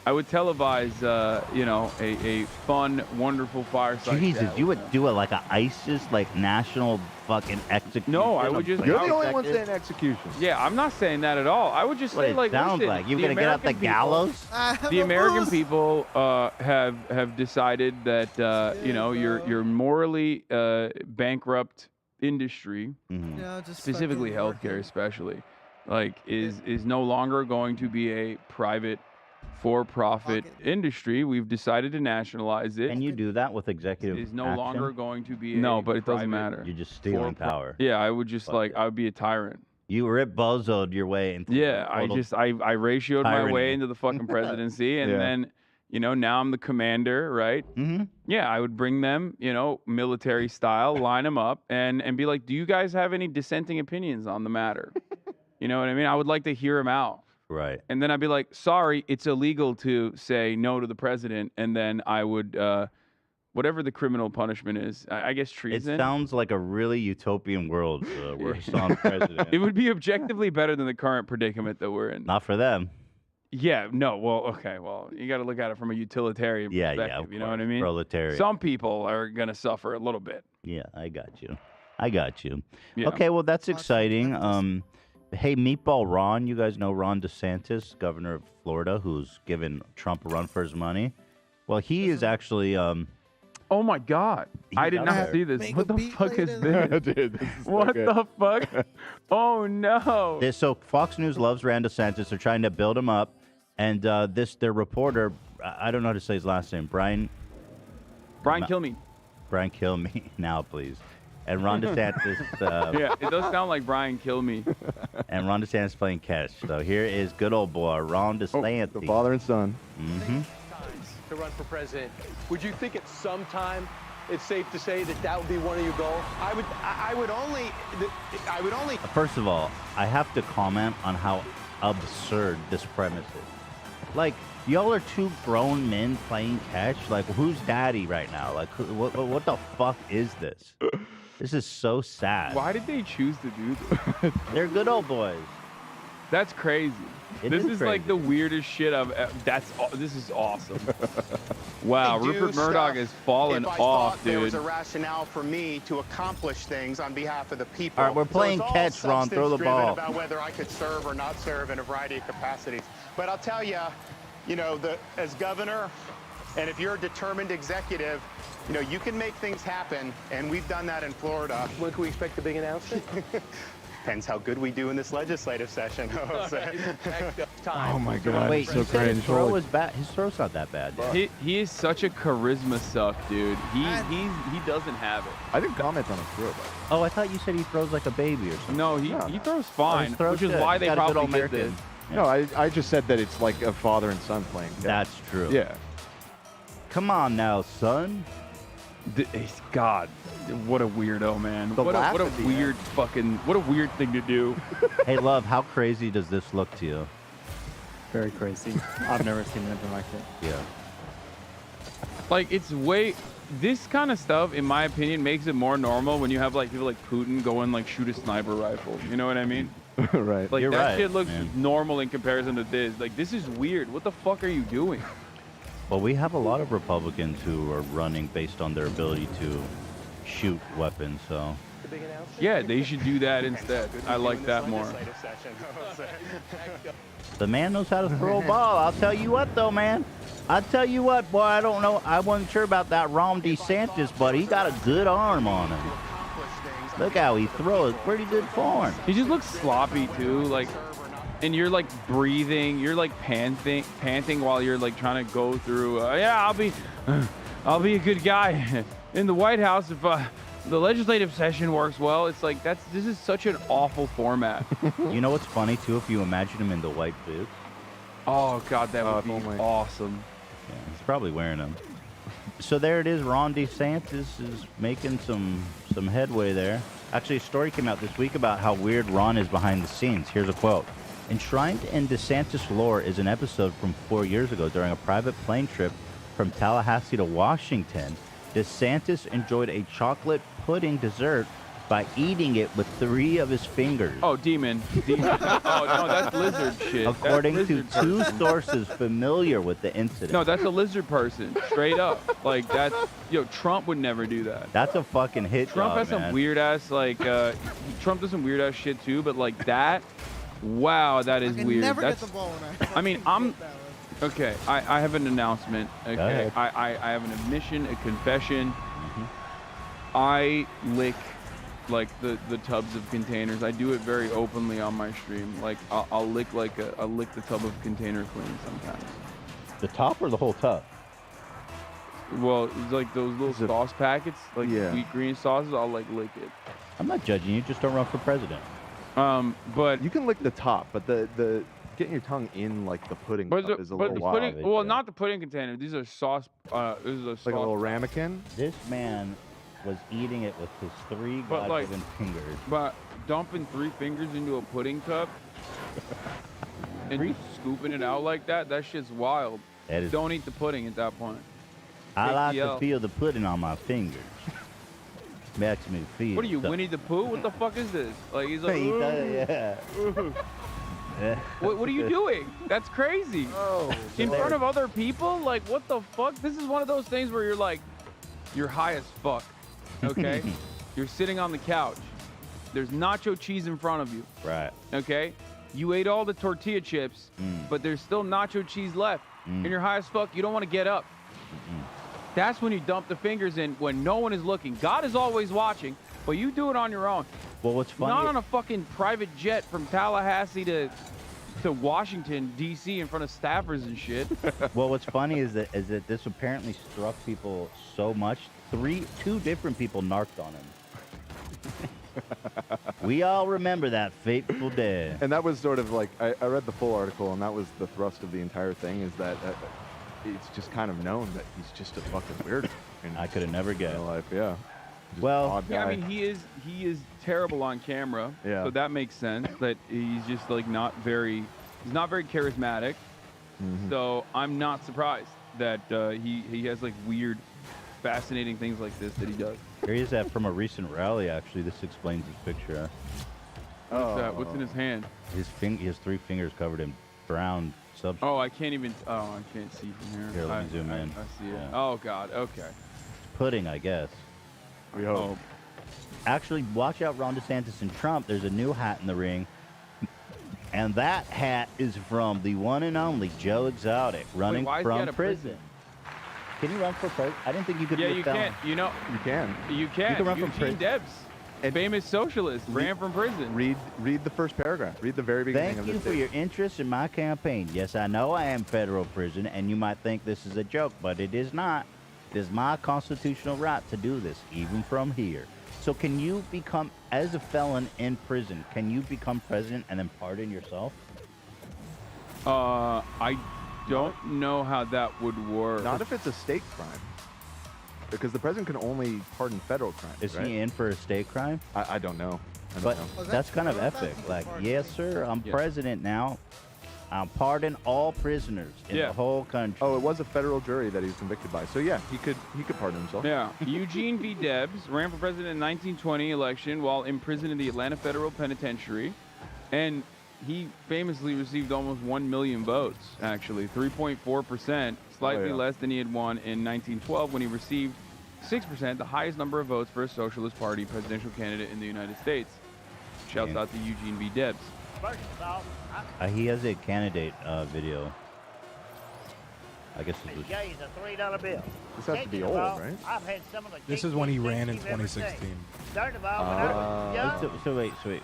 I would televise, a fun, wonderful fireside. Jesus, chat you with would them. do it like a ISIS, like national fucking execution. No, I would just. You're I the would- only one saying execution. Yeah, I'm not saying that at all. I would just What say, it like, sounds listen, like. You're the gonna get out the American people- gallows? The American people have decided that your morally bankrupt industry, specifically healthcare, especially, like is no longer going to be a private, for-profit industry. We've decided to nationalize it. Can you do that with executive It is no action? longer going to be No, a but it doesn't private matter. You're just stealing power. Yeah, I would just I would be a tyrant. You Rip Bozo'd your way into Yeah, I ratioed my tyranny. way into the fucking presidency, and Yeah. then now I'm the commander, right? Mm-hmm. Yeah, I would bring them, military style, line them up, and be like, do you guys have any dissenting opinions on the matter? You know what I mean? I would like to hear them out. Right. And then I'd be like, sorry, it's illegal to say no to the president, and then I would, whatever the criminal punishment is, I guess It treason. sounds like a really utopian world where Hassan's president. It would be objectively better than the current predicament that we're in. Not for them. Yeah, no, well, you got to look at it from a utilitarian Yeah, perspective, of you know what I course. mean? Proletariat. Some people are going to suffer a little bit. Yeah, I got you. Yeah. Okay, well, that's exciting. Hey, Meatball Ron, you guys know Ron DeSantis, governor of Florida, who's given Trump a run for his money? Well, he is actually... Oh, my God. I did not see this. What the fuck is this? Dude, this is so What good. the fuck? Oh, no. So Fox News loves Ron DeSantis. They're trying to build him up. And their reporter, I don't know how to say his last name, Brian Kilmeade. Brian Kilmeade, now please. And Ron DeSantis. Yeah, it does sound like Brian Kilmeade. And Ron DeSantis playing catch. So here is good old boy, Ron DeSantis. The father and son. Mm-hmm. To run for president, would you think at some time it's safe to say that would be one of your goals? I would only. First of all, I have to comment on how absurd this premise is. Like, y'all are two grown men playing catch. Like, who's daddy right now? Like, what the fuck is this? This is so sad. Why did they choose to do this? They're good old boys. That's crazy. This is like crazy. the weirdest shit I've. This is awesome. Wow, Rupert Murdoch has fallen if I off, thought there was dude. a rationale for me to accomplish things on behalf of the people. All right, we're So playing it's all catch, Ron. Throw the substance-driven ball. About whether I could serve or not serve in a variety of capacities. But I'll tell you, as governor, and if you're a determined executive, you can make things happen, and we've done that in Florida. When can we expect the big announcement? Depends how good we do in this legislative session. Oh my God! Wait, so he said his cringe. throw Holy- was bad. His throw's not that bad. Dude. He is such a charisma suck, dude. He doesn't have it. I didn't comment on his throw, but Oh, I thought you said he throws like a baby or something. No, he throws fine, his throw's which is good. why He's they got a good probably old did this. American. no, I just said that it's like a father and son playing. That's true. Yeah. Come on now, son. God, what a weirdo, man. The What laugh a at the weird what a weird thing to do. Hey, love, how crazy does this look to you? Very crazy. I've never seen anything like it. Yeah. Like, it's this kind of stuff, in my opinion, makes it more normal when you have like people like Putin go and like shoot a sniper rifle. You know what I mean? Right. Like You're that right, shit looks man. normal in comparison to this. Like, this is weird. What the fuck are you doing? Well, we have a lot of Republicans who are running based on their ability to shoot weapons, so. Yeah, they should do that instead. I like that more. The man knows how to throw a ball. I'll tell you what, though, man. I'll tell you what, boy, I don't know. I wasn't sure about that Ron DeSantis, but he got a good arm on him. Look how he throws. Pretty good form. He just looks sloppy too, like, and you're like breathing, you're like panting while you're like trying to go through. Yeah, I'll be a good guy in the White House if the legislative session works well. It's like this is such an awful format. You know what's funny too? If you imagine him in the white boots. Oh God, that would be awesome. Yeah, he's probably wearing them. So there it is. Ron DeSantis is making some headway there. Actually, a story came out this week about how weird Ron is behind the scenes. Here's a quote. Enshrined in DeSantis lore is an episode from 4 years ago during a private plane trip from Tallahassee to Washington. DeSantis enjoyed a chocolate pudding dessert by eating it with 3 of his fingers. Oh, demon. Oh no, that's lizard shit. According That's to lizard 2 person. sources familiar with the incident. No, that's a lizard person, straight up. Like that's Trump would never do that. That's a fucking hit Trump job, has some man. weird ass Trump does some weird ass shit too, but like that, wow, that is I can weird. never That's, get the ball when I mean, okay. I have an announcement. Okay, ahead. I have an admission, a confession. Mm-hmm. I lick like the tubs of containers. I do it very openly on my stream. Like I'll lick I'll lick the tub of container clean sometimes. The top or the whole tub? Well, it's like those little sauce packets, like sweet green sauces. I'll like lick it. I'm not judging you. Just don't run for president. But you can lick the top, but the getting your tongue in like the pudding cup is a little wild. Pudding, well, not the pudding container. These are sauce. This is a sauce. Like a little ramekin. This man was eating it with his 3 But, like, God-given fingers. But dumping 3 fingers into a pudding cup and scooping it out like that shit's wild. That is- Don't eat the pudding at that point. I Take like the to L. feel the pudding on my fingers. Makes me feel. What are you, the- Winnie the Pooh? What the fuck is this? Like he's like, He does, "Ooh." yeah. What are you doing? That's crazy. Oh, in front of other people? Like, what the fuck? This is one of those things where you're like, you're high as fuck, okay? You're sitting on the couch. There's nacho cheese in front of you. Right. Okay? You ate all the tortilla chips, but there's still nacho cheese left. And you're high as fuck. You don't want to get up. That's when you dump the fingers in when no one is looking. God is always watching, but you do it on your own. Well, what's funny? Not on a fucking private jet from Tallahassee to Washington, D.C. in front of staffers and shit. Well, what's funny is that this apparently struck people so much. 2 different people narked on him. We all remember that fateful day. And that was sort of like I read the full article, and that was the thrust of the entire thing. Is that it's just kind of known that he's just a fucking weirdo. I could have never guessed. In life, yeah. Just Well, odd Yeah, I guy. mean he is terrible on camera. Yeah. So that makes sense that he's just like he's not very charismatic. Mm-hmm. So I'm not surprised that he has like weird, fascinating things like this that he does. Here he is from a recent rally, actually. This explains his picture. What's that? What's in his hand? He has 3 fingers covered in brown substance. Oh, I can't see from here. Here, let me zoom in. I see it. Yeah. Oh God. Okay. Pudding, I guess. We hope. Actually, watch out, Ron DeSantis and Trump. There's a new hat in the ring. And that hat is from the one and only Joe Exotic, running why is he from out of prison. Can you run for president? I didn't think you could. Yeah, be a you felon. can't. You know. You can. You can. You can run from Eugene prison. Debs. famous socialist, ran from prison. Read the first paragraph. Read the very beginning Thank of you this for your interest in my campaign. Yes, I know I am federal prison, and you might think this is a joke, but it is not. It is my constitutional right to do this, even from here. So can you become, as a felon in prison, can you become president and then pardon yourself? I don't know how that would work. Not if it's a state crime. Because the president can only pardon federal crimes. Is right? he in for a state crime? I don't know. But that's kind of epic. Like, yes, sir, I'm president now. I'll pardon all prisoners in the whole country. Oh, it was a federal jury that he was convicted by. So yeah, he could pardon himself. Yeah. Eugene V. Debs ran for president in the 1920 election while imprisoned in the Atlanta Federal Penitentiary, and he famously received almost 1 million votes. Actually, 3.4%, slightly less than he had won in 1912 when he received 6%, the highest number of votes for a Socialist Party presidential candidate in the United States. Shouts out to Eugene V. Debs. First of all, He has a candidate video. I guess it was. Gay is a $3 bill. This has to be Second of old, all, right? I've had some of the This is when he kinkiest ran in sex you've ever seen. 2016. Third of all, when I was young, So wait.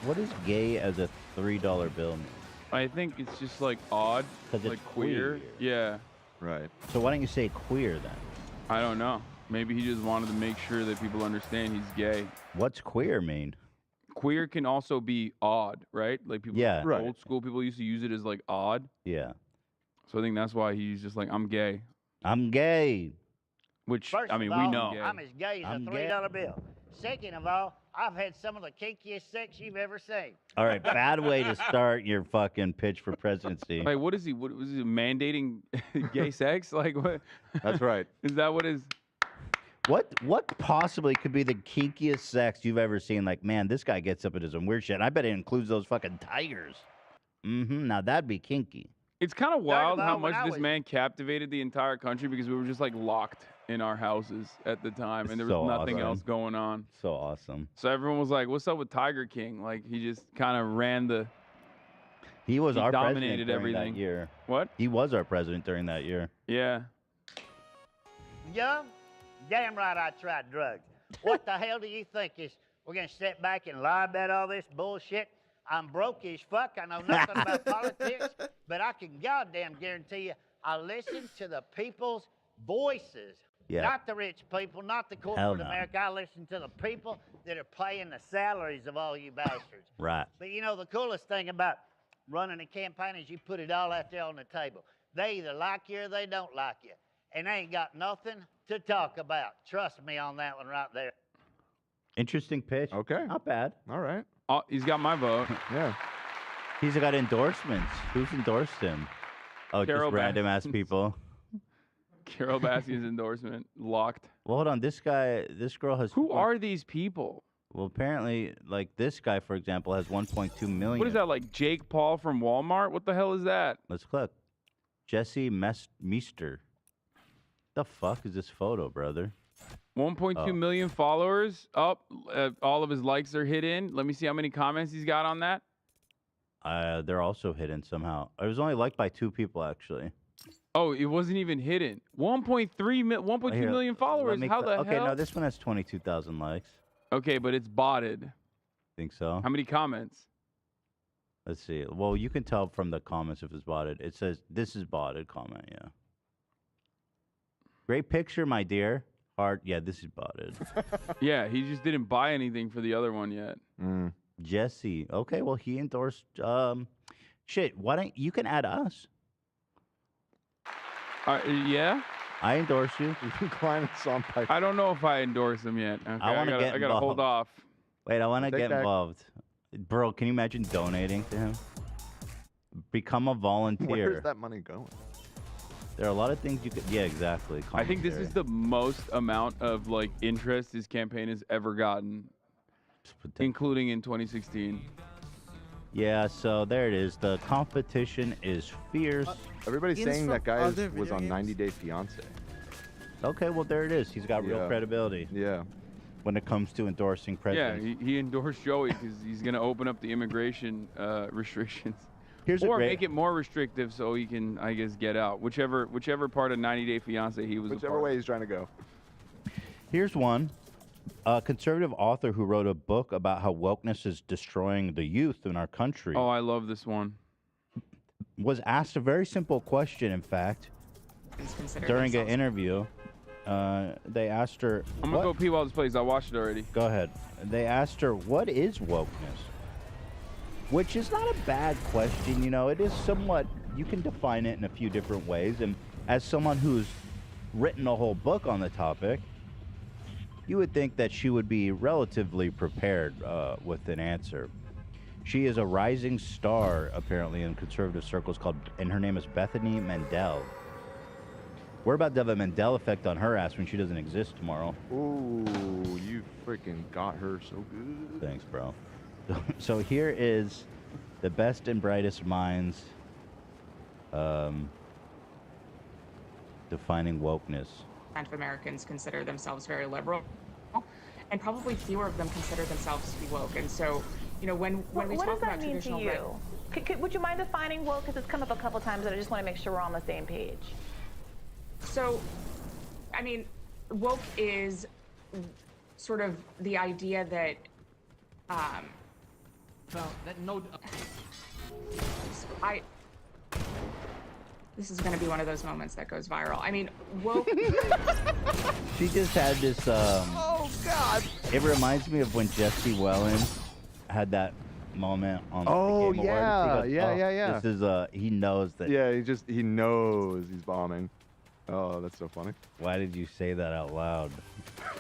What is gay as a $3 bill mean? I think it's just like odd, 'Cause it's like queer. queer. Yeah. Right. So why don't you say queer then? I don't know. Maybe he just wanted to make sure that people understand he's gay. What's queer mean? Queer can also be odd, right? Like people, old school people used to use it as like odd. Yeah. So I think that's why he's just like, I'm gay. I'm gay. Which, first I mean, of we all, know. I'm as gay as I'm a gay. $3 bill. Second of all, I've had some of the kinkiest sex you've ever seen. All right, bad way to start your fucking pitch for presidency. Like, what is he? What was he mandating gay sex? Like, what? That's right. Is that what is? What possibly could be the kinkiest sex you've ever seen? Like, man, this guy gets up into some weird shit. I bet it includes those fucking tigers. Now that'd be kinky. It's kind of wild how all, when much I this was- man captivated the entire country because we were just like locked in our houses at the time, and there was So nothing awesome. else going on. So awesome. So everyone was like, "What's up with Tiger King?" Like he just kind of ran the. He was our president dominated during everything. that year. What? He was our president during that year. Yeah. Young? Damn right I tried drugs. What the hell do you think is we're going to sit back and lie about all this bullshit? I'm broke as fuck. I know nothing about politics, but I can goddamn guarantee you I listen to the people's voices. Yeah. Not the rich people, not the Hell corporate no. America. I listen to the people that are paying the salaries of all you bastards. Right. But you know, the coolest thing about running a campaign is you put it all out there on the table. They either like you or they don't like you. And they ain't got nothing to talk about. Trust me on that one right there. Interesting pitch. Okay. Not bad. All right. Oh, he's got my vote. Yeah. He's got endorsements. Who's endorsed him? Oh, Carol just random ass Baskins. people. Carol Baskin's endorsement locked. Well, hold on. This girl has. Who are these people? Well, apparently, like this guy, for example, has 1.2 million. What is that, like Jake Paul from Walmart? What the hell is that? Let's click. Jesse Meester. The fuck is this photo, brother? 1.2 million followers. Up. All of his likes are hidden. Let me see how many comments he's got on that. They're also hidden somehow. It was only liked by 2 people, actually. Oh, it wasn't even hidden. 1.2 Here, million followers. let me How the Okay, hell? no, this one has 22,000 likes. Okay, but it's botted. Think so? How many comments? Let's see. Well, you can tell from the comments if it's botted. It says, this is botted comment, yeah. Great picture, my dear. Heart, yeah, this is botted. Yeah, he just didn't buy anything for the other one yet. Jesse. Okay, well, he endorsed, shit, why don't, you can add us. Yeah? I endorse you. You can climb the song pipe. I don't know if I endorse him yet. Okay, I want to get I gotta hold involved. off. Wait, I want to Take get back. involved. Bro, can you imagine donating to him? Become a volunteer. Where's that money going? There are a lot of things you could. Yeah, exactly. I think this Commentary. is the most amount of like interest his campaign has ever gotten, including in 2016. Yeah, so there it is. The competition is fierce. Everybody's Ian's saying from that guy other was video on games? 90 Day Fiance. Okay, well there it is. He's got real Yeah. credibility Yeah. when it comes to endorsing Yeah, presidents. he endorsed Joey because he's gonna open up the immigration restrictions, Here's a or great- make it more restrictive so he can, I guess, get out. Whichever part of 90 Day Fiance he was. a Whichever part way of. he's trying to go. Here's one. A conservative author who wrote a book about how wokeness is destroying the youth in our country Oh, I love this one. was asked a very simple question, in fact, during an interview. They asked her... I'm going to go pee while this plays. I watched it already. Go ahead. They asked her, what is wokeness? Which is not a bad question, you know. It is somewhat... You can define it in a few different ways. And as someone who's written a whole book on the topic, you would think that she would be relatively prepared with an answer. She is a rising star, apparently, in conservative circles, and her name is Bethany Mandel. We're about to have a Mandela effect on her ass when she doesn't exist tomorrow. Ooh, you freaking got her so good. Thanks, bro. So here is the best and brightest minds defining wokeness. Of Americans consider themselves very liberal, and probably fewer of them consider themselves to be woke. And so, you know, when we what talk does that about mean to traditional you? Would you mind defining woke? Because it's come up a couple times, and I just want to make sure we're on the same page. So, I mean, woke is sort of the idea that, this is going to be one of those moments that goes viral. I mean, woke. She just had this. Oh God! It reminds me of when Jesse Wellens had that moment on. Oh, the Game yeah, Awards. He goes, yeah. This is he knows that. Yeah, he knows he's bombing. Oh, that's so funny. Why did you say that out loud?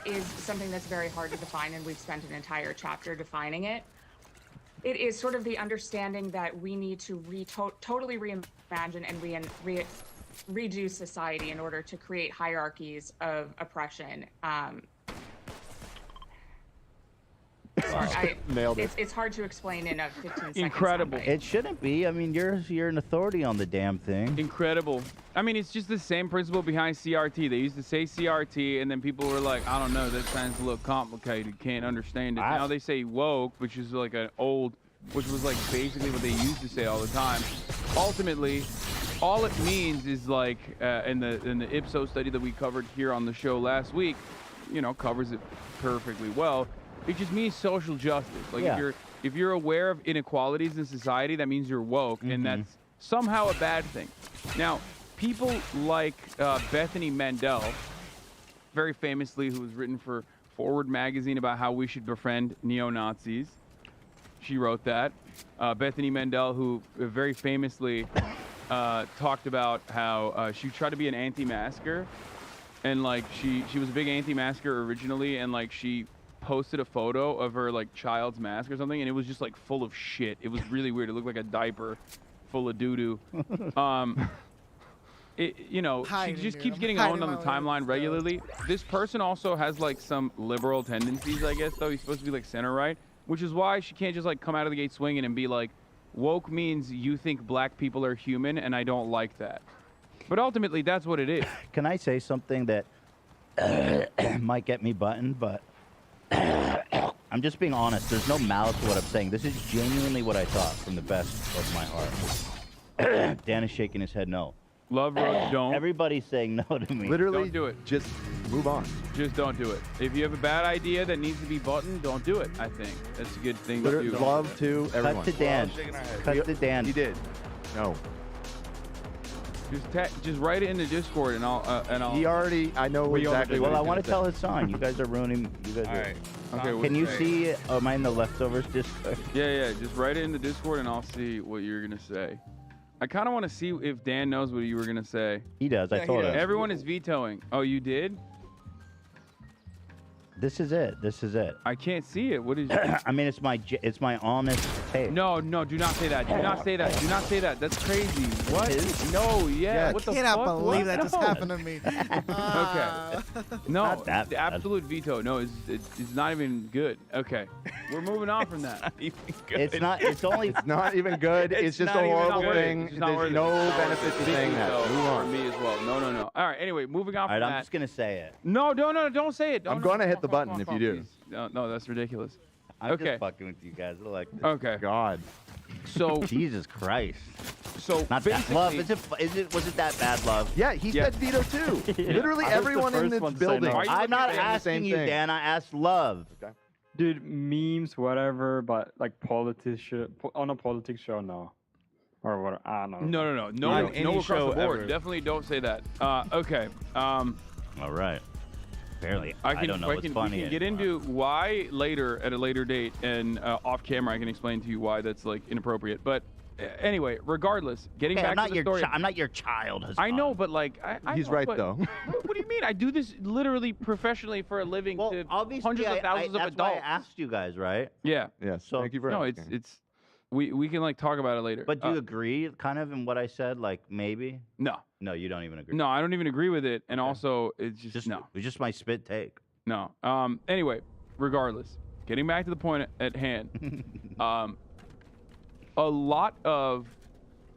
Is something that's very hard to define, and we've spent an entire chapter defining it. It is sort of the understanding that we need to totally reimagine and redo society in order to create hierarchies of oppression. Nailed it. It's hard to explain in a 15 seconds. Incredible. It shouldn't be. I mean, you're an authority on the damn thing. Incredible. I mean, it's just the same principle behind CRT. They used to say CRT, and then people were like, I don't know, that sounds a little complicated, can't understand it. Now they say woke, which is like which was like basically what they used to say all the time. Ultimately, all it means is like, in the Ipsos study that we covered here on the show last week, you know, covers it perfectly well. It just means social justice. Like if you're aware of inequalities in society, that means you're woke, and that's somehow a bad thing. Now, people like Bethany Mandel, very famously, who has written for Forward magazine about how we should befriend neo-Nazis. She wrote that. Bethany Mandel, who very famously talked about how she tried to be an anti-masker, and like she was a big anti-masker originally, and like she posted a photo of her like child's mask or something, and it was just like full of shit. It was really weird. It looked like a diaper full of doo-doo. You know, she just keeps getting owned on the timeline regularly. This person also has like some liberal tendencies, I guess, though. He's supposed to be like center right, which is why she can't just like come out of the gate swinging and be like, woke means you think black people are human, and I don't like that. But ultimately, that's what it is. Can I say something that might get me buttoned, but I'm just being honest. There's no malice to what I'm saying. This is genuinely what I thought from the best of my heart. Dan is shaking his head no. Love Road, don't. Everybody's saying no to me. Literally, don't do it. Just move on. Just don't do it. If you have a bad idea that needs to be buttoned, don't do it, I think. That's a good thing to do. Love to everyone. Cut to Dan. Cut to Dan. He did. No. Just write it in the Discord, and I'll. He already. I know exactly. Well, I want to tell his sign. You guys are ruining. You guys All are. right. Okay. Can you see? Am I in the leftovers Discord? Yeah. Just write it in the Discord, and I'll see what you're gonna say. I kind of want to see if Dan knows what you were gonna say. He does. I told him. Everyone is vetoing. Oh, you did? This is it. This is it. I can't see it. What is? I mean, it's my honest take. No. Do not say that. Do not say that. Do not say that. That's crazy. What? No. Yeah. What the fuck? I cannot believe that just No. happened to me. Okay. No. Not that the bad. absolute veto. No, it's not even good. Okay. We're moving on from that. It's not. It's only. It's not even good. It's just a not even horrible good. thing. It's not There's worth it. no It's not worth benefit it. to Big saying that. veto Move for on. me as well. No. All right. Anyway, moving on All right. from I'm that. just gonna say it. No, don't say it. I'm gonna hit the button if you do. No, that's ridiculous. I'm Okay. just fucking with you guys. I like this. Okay. God. So Jesus Christ. So not that love. Was it that bad love? Yeah, he said veto too. Literally everyone in this building. I'm not asking you, Dan. I asked love. Okay. Dude, memes, whatever, but like on a politics show, no. Or what? I don't know. No across the board. Definitely don't say that. Okay. All right. Barely. I don't know what's funny. We can get into why later at a later date, and off camera I can explain to you why that's like inappropriate. But anyway, regardless, getting back to the story. I'm not your child, Hassan. I know, but like he's know, right but, though. What do you mean? I do this literally professionally for a living to hundreds of thousands of that's adults. why I asked you guys, right? Yeah. Yes. So, thank you for asking. it's we can like talk about it later. But do you agree kind of in what I said? Like maybe? No. No, you don't even agree. No, I don't even agree with it. And also it's just no. It's just my spit take. No. Anyway, regardless, getting back to the point at hand, a lot of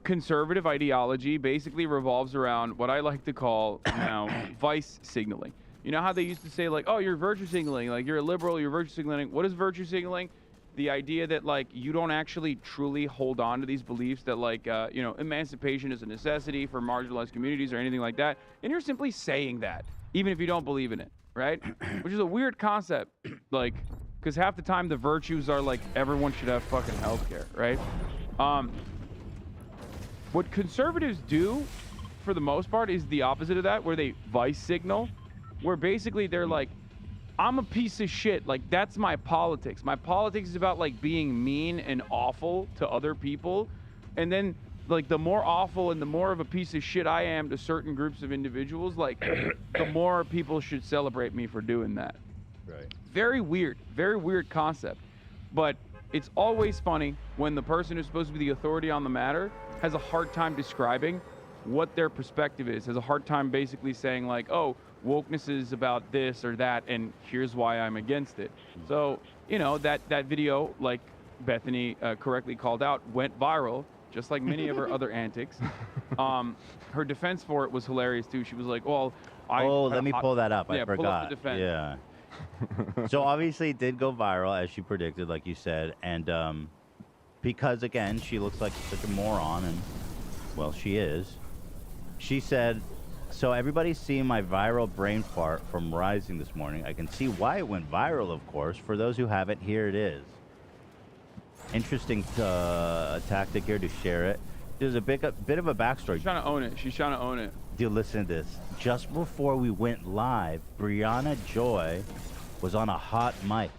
conservative ideology basically revolves around what I like to call now vice signaling. You know how they used to say like, oh, you're virtue signaling, like you're a liberal, you're virtue signaling. What is virtue signaling? The idea that like you don't actually truly hold on to these beliefs that like emancipation is a necessity for marginalized communities or anything like that, and you're simply saying that even if you don't believe in it, right? Which is a weird concept, like because half the time the virtues are like everyone should have fucking healthcare, right? What conservatives do, for the most part, is the opposite of that, where they vice signal, where basically they're like, I'm a piece of shit. Like, that's my politics. My politics is about, like, being mean and awful to other people. And then, like, the more awful and the more of a piece of shit I am to certain groups of individuals, like, the more people should celebrate me for doing that. Right. Very weird concept. But it's always funny when the person who's supposed to be the authority on the matter has a hard time describing what their perspective is, has a hard time basically saying like, oh, wokeness is about this or that, and here's why I'm against it. So, you know, that video, like Bethany correctly called out, went viral, just like many of her other antics. Her defense for it was hilarious too. She was like, well, let me pull that up. I Pull forgot. up the defense. Yeah. So obviously it did go viral, as she predicted, like you said, and because again she looks like such a moron, and well, she is. She said, so everybody's seeing my viral brain fart from Rising this morning. I can see why it went viral, of course. For those who haven't, here it is. Interesting tactic here to share it. There's a bit of a backstory. She's trying to own it. Dude, listen to this. Just before we went live, Brianna Joy was on a hot mic.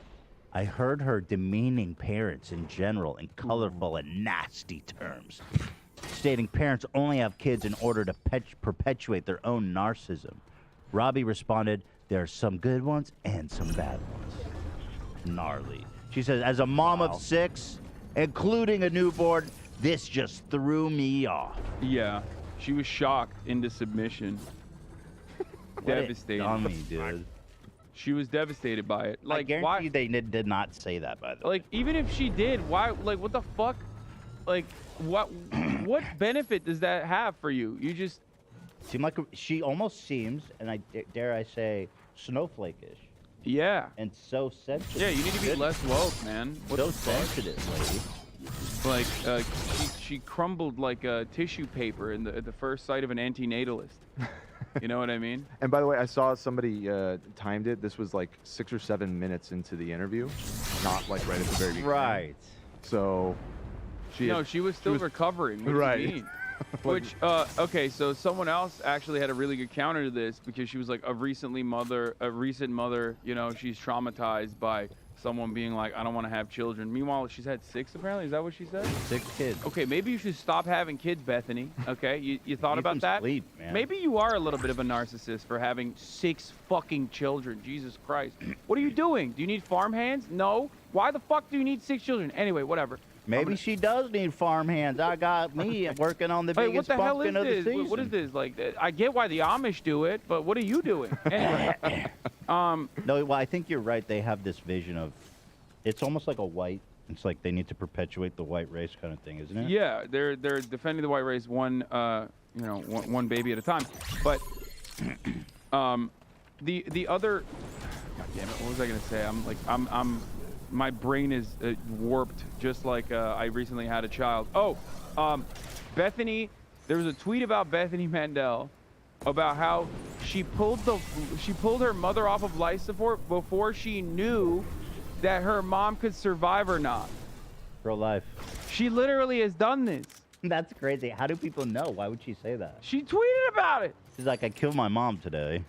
I heard her demeaning parents in general in colorful and nasty terms, stating parents only have kids in order to perpetuate their own narcissism. Robbie responded, there are some good ones and some bad ones. Gnarly. She says, as a mom of 6, including a newborn, this just threw me off. Yeah, she was shocked into submission. Devastated. Dummy, dude. She was devastated by it. Like, I guarantee why? they did not say that, by the way. Like, even if she did, why? Like, what the fuck? Like, what benefit does that have for you? You just seem like she almost seems, and I dare I say, snowflake-ish. Yeah. And so sensitive. Yeah, you need to be less woke, man. What so the fuck? sensitive, lady. Like, she crumbled like a tissue paper at the first sight of an antinatalist. You know what I mean? And by the way, I saw somebody timed it. This was like 6 or 7 minutes into the interview, not like right at the very beginning. Right. So she was still recovering. What right. do you mean? Which, okay, so someone else actually had a really good counter to this because she was like a recent mother, you know, she's traumatized by someone being like, I don't want to have children. Meanwhile, she's had 6 apparently. Is that what she said? 6 kids. Okay, maybe you should stop having kids, Bethany. Okay, you thought about that? Sleep, man. Maybe you are a little bit of a narcissist for having 6 fucking children. Jesus Christ. What are you doing? Do you need farm hands? No. Why the fuck do you need 6 children? Anyway, whatever. Maybe she does need farm hands. I got me working on the Hey, biggest what the hell pumpkin is of the this? season. What is this? Like, I get why the Amish do it, but what are you doing? Anyway, No, well, I think you're right. They have this vision of, it's almost like a white. It's like they need to perpetuate the white race kind of thing, isn't it? yeah, they're defending the white race one baby at a time. But the other, God damn it, what was I gonna say? my brain is warped, just like I recently had a child. Oh, Bethany, there was a tweet about Bethany Mandel about how she pulled her mother off of life support before she knew that her mom could survive or not. Pro life. She literally has done this. That's crazy. How do people know? Why would she say that? She tweeted about it. She's like, I killed my mom today.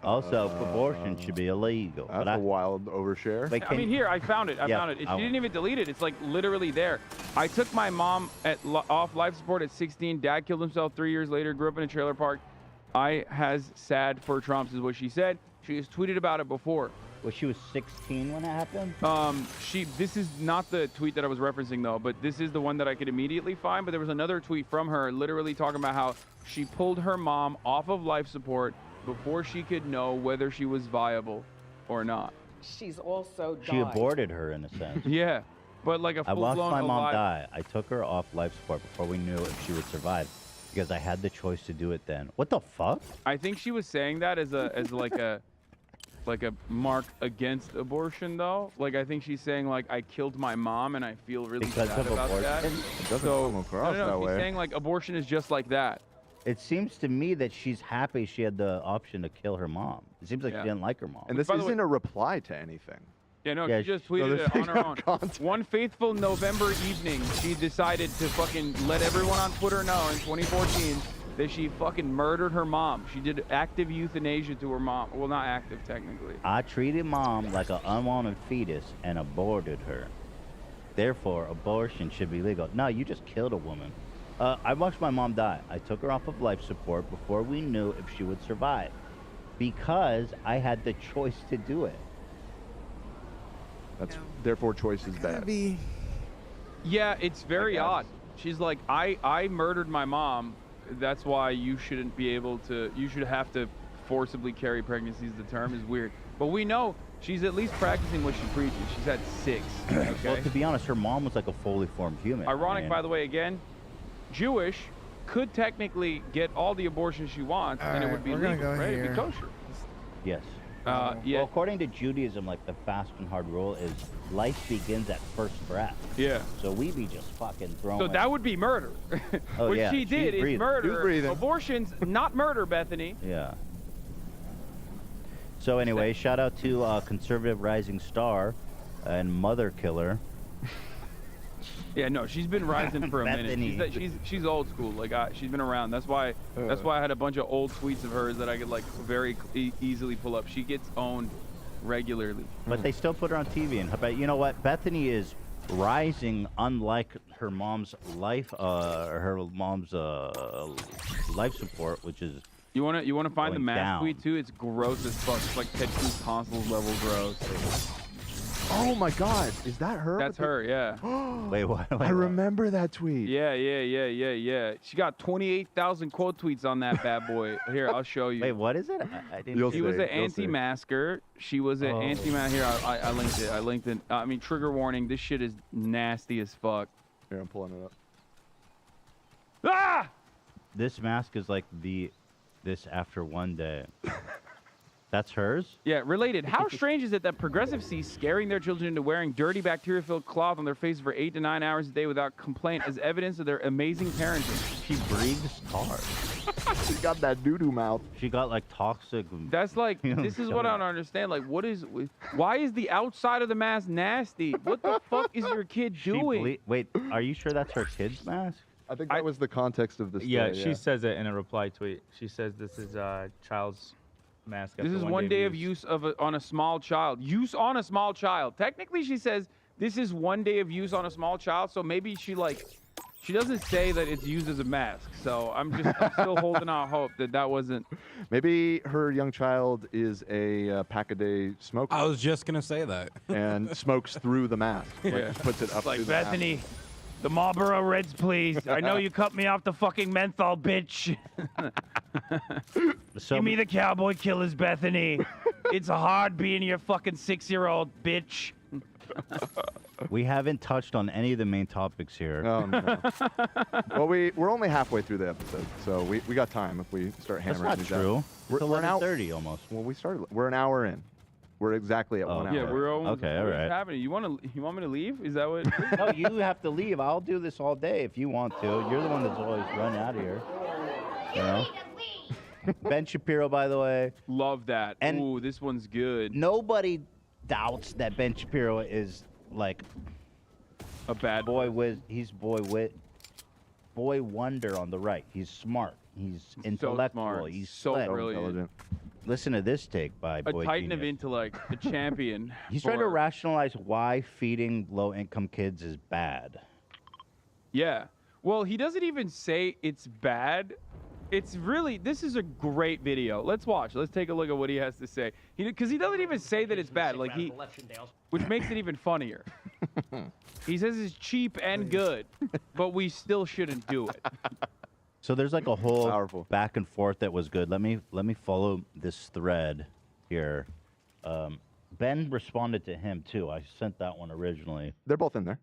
Also, abortion should be illegal. That's a wild overshare. Wait, I mean, here, I found it. I found it. She didn't even delete it. It's like literally there. I took my mom off life support at 16. Dad killed himself 3 years later. Grew up in a trailer park. I has sad for Trumps is what she said. She has tweeted about it before. Well, she was 16 when it happened? This is not the tweet that I was referencing though, but this is the one that I could immediately find. But there was another tweet from her literally talking about how she pulled her mom off of life support before she could know whether she was viable or not. She's also died. She aborted her in a sense. Yeah, but like a I watched full-blown my mom alive. die. I took her off life support before we knew if she would survive because I had the choice to do it then. What the fuck? I think she was saying that as like a mark against abortion though. Like I think she's saying like I killed my mom and I feel really Because sad of about that. abortion? It doesn't come across no, that she's way. saying like abortion is just like that. It seems to me that she's happy she had the option to kill her mom. It seems like Yeah. she didn't like her mom. And this isn't a reply to anything. Yeah, no, Yeah, she just no, tweeted this it on is her not own. content. One fateful November evening, she decided to fucking let everyone on Twitter know in 2014 that she fucking murdered her mom. She did active euthanasia to her mom. Well, not active technically. I treated mom like an unwanted fetus and aborted her. Therefore, abortion should be legal. No, you just killed a woman. I watched my mom die. I took her off of life support before we knew if she would survive because I had the choice to do it. That's therefore choice is bad. Yeah, it's very odd. She's like, I murdered my mom. That's why you shouldn't be able to. You should have to forcibly carry pregnancies. The term is weird, but we know she's at least practicing what she preaches. She's had 6. Okay. Well, to be honest, her mom was like a fully formed human. Ironic, I mean, by the way, again, Jewish could technically get all the abortions she wants, and it would be legal, right? It'd be kosher. Yes. Yeah. Well, according to Judaism, like the fast and hard rule is life begins at first breath. Yeah. So we be just fucking throwing. So that would be murder. Oh, What yeah. she She's did is breathing. murder. She's breathing. Abortion's not murder, Bethany. Yeah. So anyway, shout out to conservative rising star and mother killer. Yeah, no, she's been rising for a Bethany. minute. She's old school. Like she's been around. That's why I had a bunch of old tweets of hers that I could like very easily pull up. She gets owned regularly. But they still put her on TV. And but you know what? Bethany is rising, unlike her mom's life life support, which is. You wanna find the going mass down. tweet too? It's gross as fuck. It's like Ted Cruz consoles level gross. Oh my God, is that her? That's her, yeah. Wait, what? I remember that tweet. Yeah. She got 28,000 quote tweets on that bad boy. Here, I'll show you. Wait, what is it? I didn't. You'll She was see, an you'll see. anti-masker. She was an anti-masker. Here, I linked it. I linked it. I mean, trigger warning. This shit is nasty as fuck. Here, I'm pulling it up. Ah! This mask is like this after one day. That's hers? Yeah, related. How strange is it that progressives see scaring their children into wearing dirty bacteria-filled cloth on their face for 8 to 9 hours a day without complaint as evidence of their amazing parenting? She breathes tar. She got that doo-doo mouth. She got like toxic. That's like, this is what I don't understand. Like, why is the outside of the mask nasty? What the fuck is your kid doing? Wait, are you sure that's her kid's mask? I think that was the context of this. Yeah, story, she says it in a reply tweet. She says this is child's mask. This after is one day of use on a small child. Use on a small child. Technically, she says this is 1 day of use on a small child. So maybe she doesn't say that it's used as a mask. So I'm still holding out hope that wasn't. Maybe her young child is a pack-a-day smoker. I was just gonna say that. And smokes through the mask. Like, Yeah. puts it up Like to the Bethany. The Marlboro Reds, please. I know you cut me off the fucking menthol, bitch. Give me the Cowboy Killers, Bethany. It's hard being your fucking 6-year-old, bitch. We haven't touched on any of the main topics here. Oh, no. Well, we're only halfway through the episode, so we got time if we start That's hammering not these true. out. It's We're an hour 11:30 almost. We're an hour in. We're exactly at 1 hour. Yeah, we're almost. Okay, all what's right. happening? You want me to leave? Is that what? No, you have to leave. I'll do this all day if you want to. You're the one that's always running out of here. You know? Ben Shapiro, by the way. Love that. And ooh, this one's good. Nobody doubts that Ben Shapiro is like a bad boy. He's boy wonder on the right. He's smart. He's intellectual. smart. He's So slick. brilliant. Listen to this take by A Boy titan of Genius. intellect, a champion. He's trying to for- rationalize why feeding low-income kids is bad. Yeah. Well, he doesn't even say it's bad. It's really, this is a great video. Let's watch. Let's take a look at what he has to say. Because he doesn't even say that it's bad. Like which makes it even funnier. He says it's cheap and good, but we still shouldn't do it. So there's like a whole back and forth that was good. Let me follow this thread here. Ben responded to him too. I sent that one originally. They're both in there.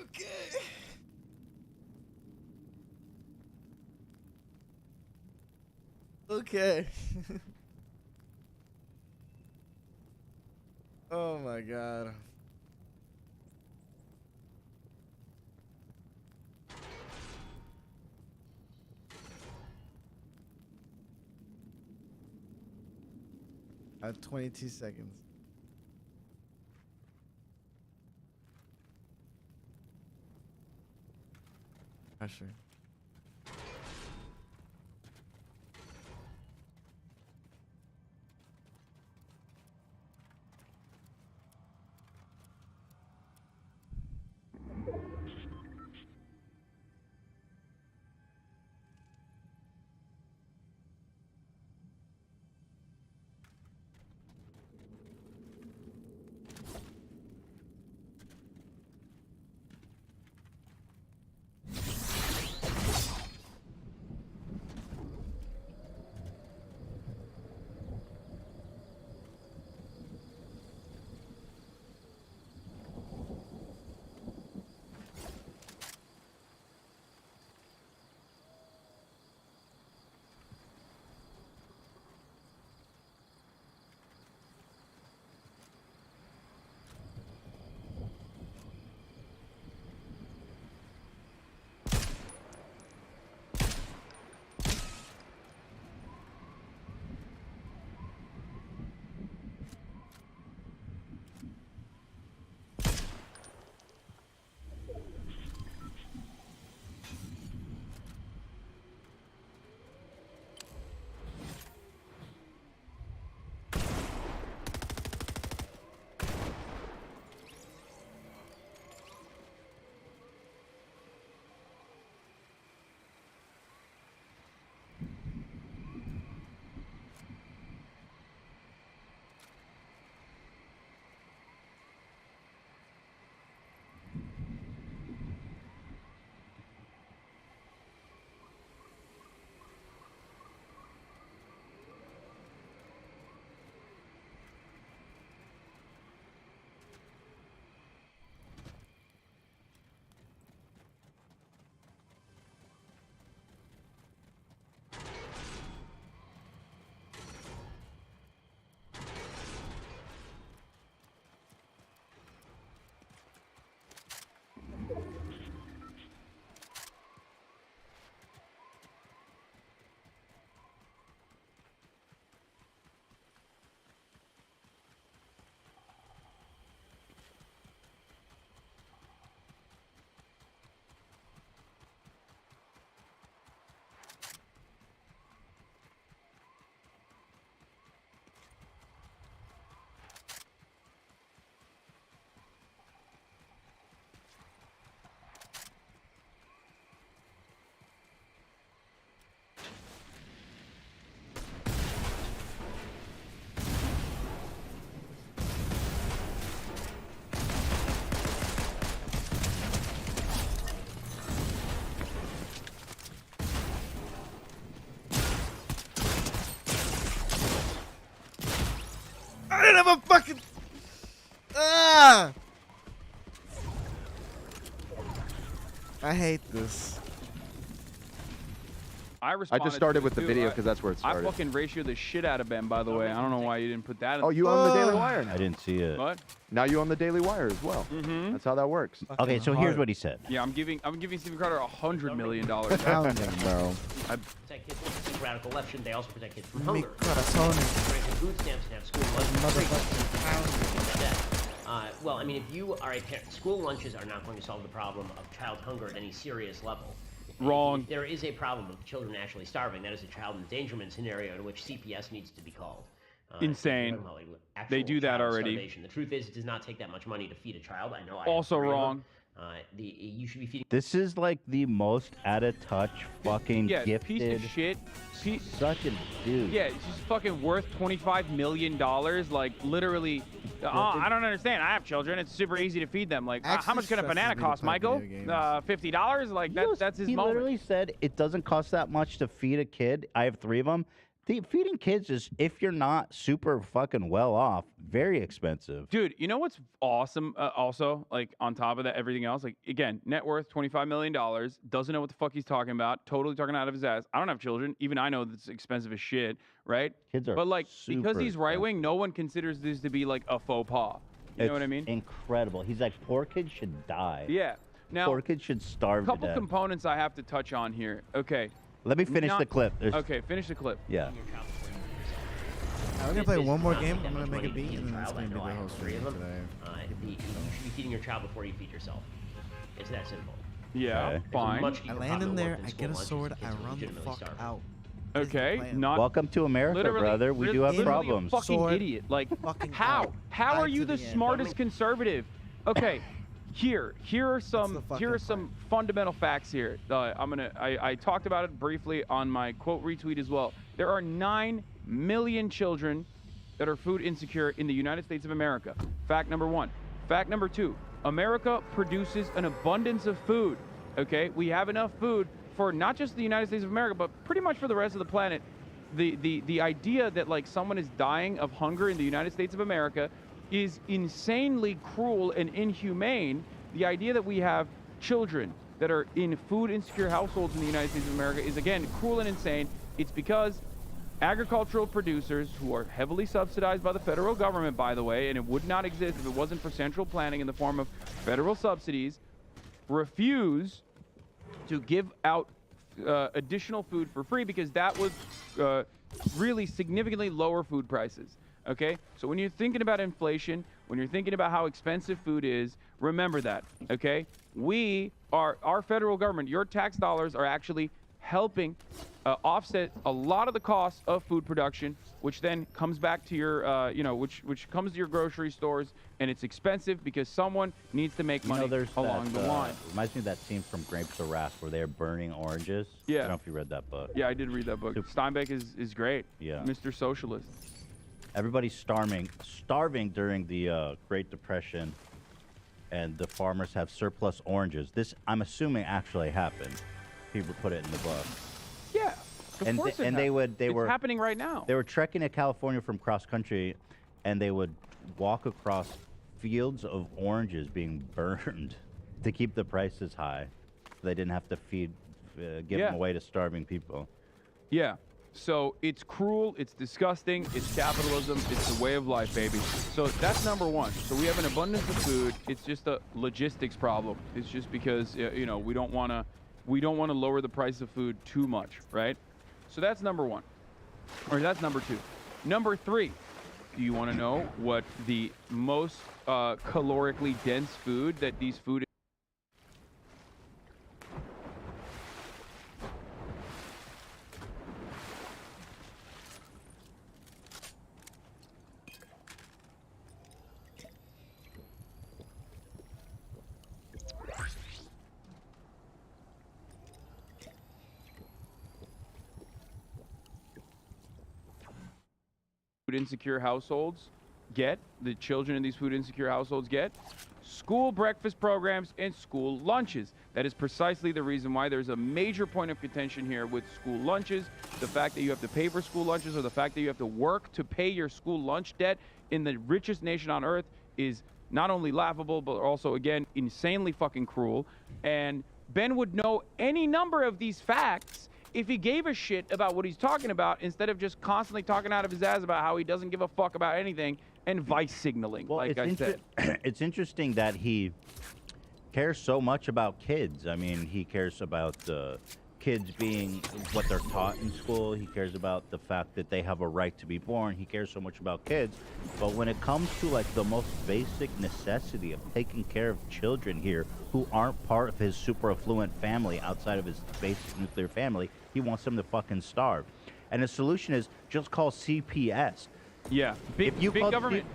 Okay. Okay. Oh my god. I have 22 seconds. Pressure. I didn't have a fucking. Ah! I hate this. I just started with the too. video because that's where it started. I fucking ratioed the shit out of Ben, by the way. I don't know why you didn't put that in. Oh, you own the Daily Wire now. I didn't see it. What? Now you own the Daily Wire as well. Mm-hmm. That's how that works. Okay, so here's what he said. Yeah, I'm giving Stephen Carter $100 million. Pounding, bro. Protect kids from radical left, shouldn't they also protect kids from Mi hunger? corazones. Granted food stamps and have school lunches. Well, I mean, if you are a parent, school lunches are not going to solve the problem of child hunger at any serious level. Wrong. If there is a problem of children actually starving, that is a child endangerment scenario in which CPS needs to be called. Insane. They do that already. Starvation. The truth is, it does not take that much money to feed a child. I know. Also wrong. You should be feeding. This is like the most out of touch fucking gifted. Piece of shit. Such a dude. Yeah, it's just fucking worth $25 million. Like, literally. I don't understand. I have children. It's super easy to feed them. Like, how much can a banana cost, Michael? $50? Like, that's his He moment. literally said it doesn't cost that much to feed a kid. I have 3 of them. Feeding kids is, if you're not super fucking well off, very expensive. Dude, you know what's awesome? Also, like on top of that, everything else, like again, net worth $25 million, doesn't know what the fuck he's talking about, totally talking out of his ass. I don't have children, even I know that's expensive as shit, right? Kids are but like because super he's right wing, no one considers this to be like a faux pas. You know what I mean? Incredible. He's like, poor kids should die. Yeah. Now, poor kids should starve a to couple death. components I have to touch on here. Okay. Let me finish the clip. Okay, finish the clip. Yeah. We're gonna play one more game. I'm gonna make a beat, and then it's gonna be the whole Three stream of them. today. You should be feeding your child before you feed yourself. It's that simple. Yeah, Okay. fine. I land in there, I get a sword, I run the fuck out. Okay, not Welcome to America, literally, brother. We do have literally problems. A fucking idiot. Like, how? How are you the smartest conservative? Okay, here are some fundamental facts here. I talked about it briefly on my quote retweet as well. There are 9 million children that are food insecure in the United States of America. Fact number 1. Fact number 2. America produces an abundance of food. Okay, we have enough food for not just the United States of America, but pretty much for the rest of the planet. The idea that like someone is dying of hunger in the United States of America is insanely cruel and inhumane. The idea that we have children that are in food insecure households in the United States of America is again cruel and insane. It's because agricultural producers, who are heavily subsidized by the federal government, by the way, and it would not exist if it wasn't for central planning in the form of federal subsidies, refuse to give out additional food for free because that would really significantly lower food prices. Okay, so when you're thinking about inflation, when you're thinking about how expensive food is, remember that. Okay, our federal government, your tax dollars are actually helping offset a lot of the costs of food production, which then comes back to your, which comes to your grocery stores, and it's expensive because someone needs to make money along the line. Reminds me of that scene from Grapes of Wrath where they're burning oranges. Yeah. I don't know if you read that book. Yeah, I did read that book. Steinbeck is great. Yeah. Mr. Socialist. Everybody's starving during the Great Depression, and the farmers have surplus oranges. This, I'm assuming, actually happened. People put it in the book. Yeah, of course it happened. It's happening right now. They were trekking to California from cross country, and they would walk across fields of oranges being burned to keep the prices high. So they didn't have to give them away to starving people. Yeah. So it's cruel, it's disgusting, it's capitalism, it's the way of life, baby. So that's number 1. So we have an abundance of food. It's just a logistics problem. It's just because we don't want to lower the price of food too much, right? So that's number 1, or that's number 2. Number 3. Do you want to know what the most calorically dense food that these food? Food insecure households get, the children in these food insecure households get, school breakfast programs and school lunches. That is precisely the reason why there's a major point of contention here with school lunches. The fact that you have to pay for school lunches, or the fact that you have to work to pay your school lunch debt in the richest nation on earth, is not only laughable, but also, again, insanely fucking cruel. And Ben would know any number of these facts if he gave a shit about what he's talking about, instead of just constantly talking out of his ass about how he doesn't give a fuck about anything and vice signaling, like I said. It's interesting that he cares so much about kids. I mean, he cares about kids being what they're taught in school. He cares about the fact that they have a right to be born. He cares so much about kids. But when it comes to like the most basic necessity of taking care of children here who aren't part of his super affluent family outside of his basic nuclear family, he wants them to fucking starve. And the solution is just call CPS. Yeah, big government,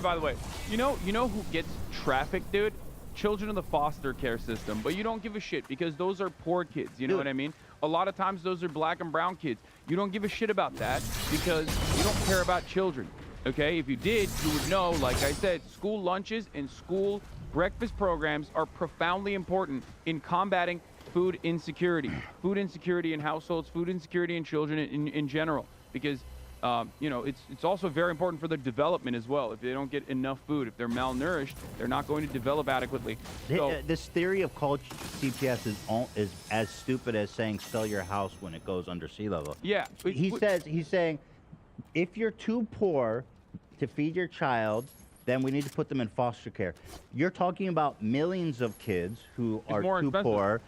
by the way. You know who gets trafficked, dude? Children in the foster care system. But you don't give a shit because those are poor kids. You know what I mean? A lot of times those are black and brown kids. You don't give a shit about that because you don't care about children. Okay? If you did, you would know, like I said, school lunches and school breakfast programs are profoundly important in combating food insecurity in households, food insecurity in children in general. because it's also very important for their development as well. If they don't get enough food, if they're malnourished, they're not going to develop adequately. So, This theory of college CPS is as stupid as saying sell your house when it goes under sea level. Yeah. He's saying if you're too poor to feed your child, then we need to put them in foster care. You're talking about millions of kids who are too poor.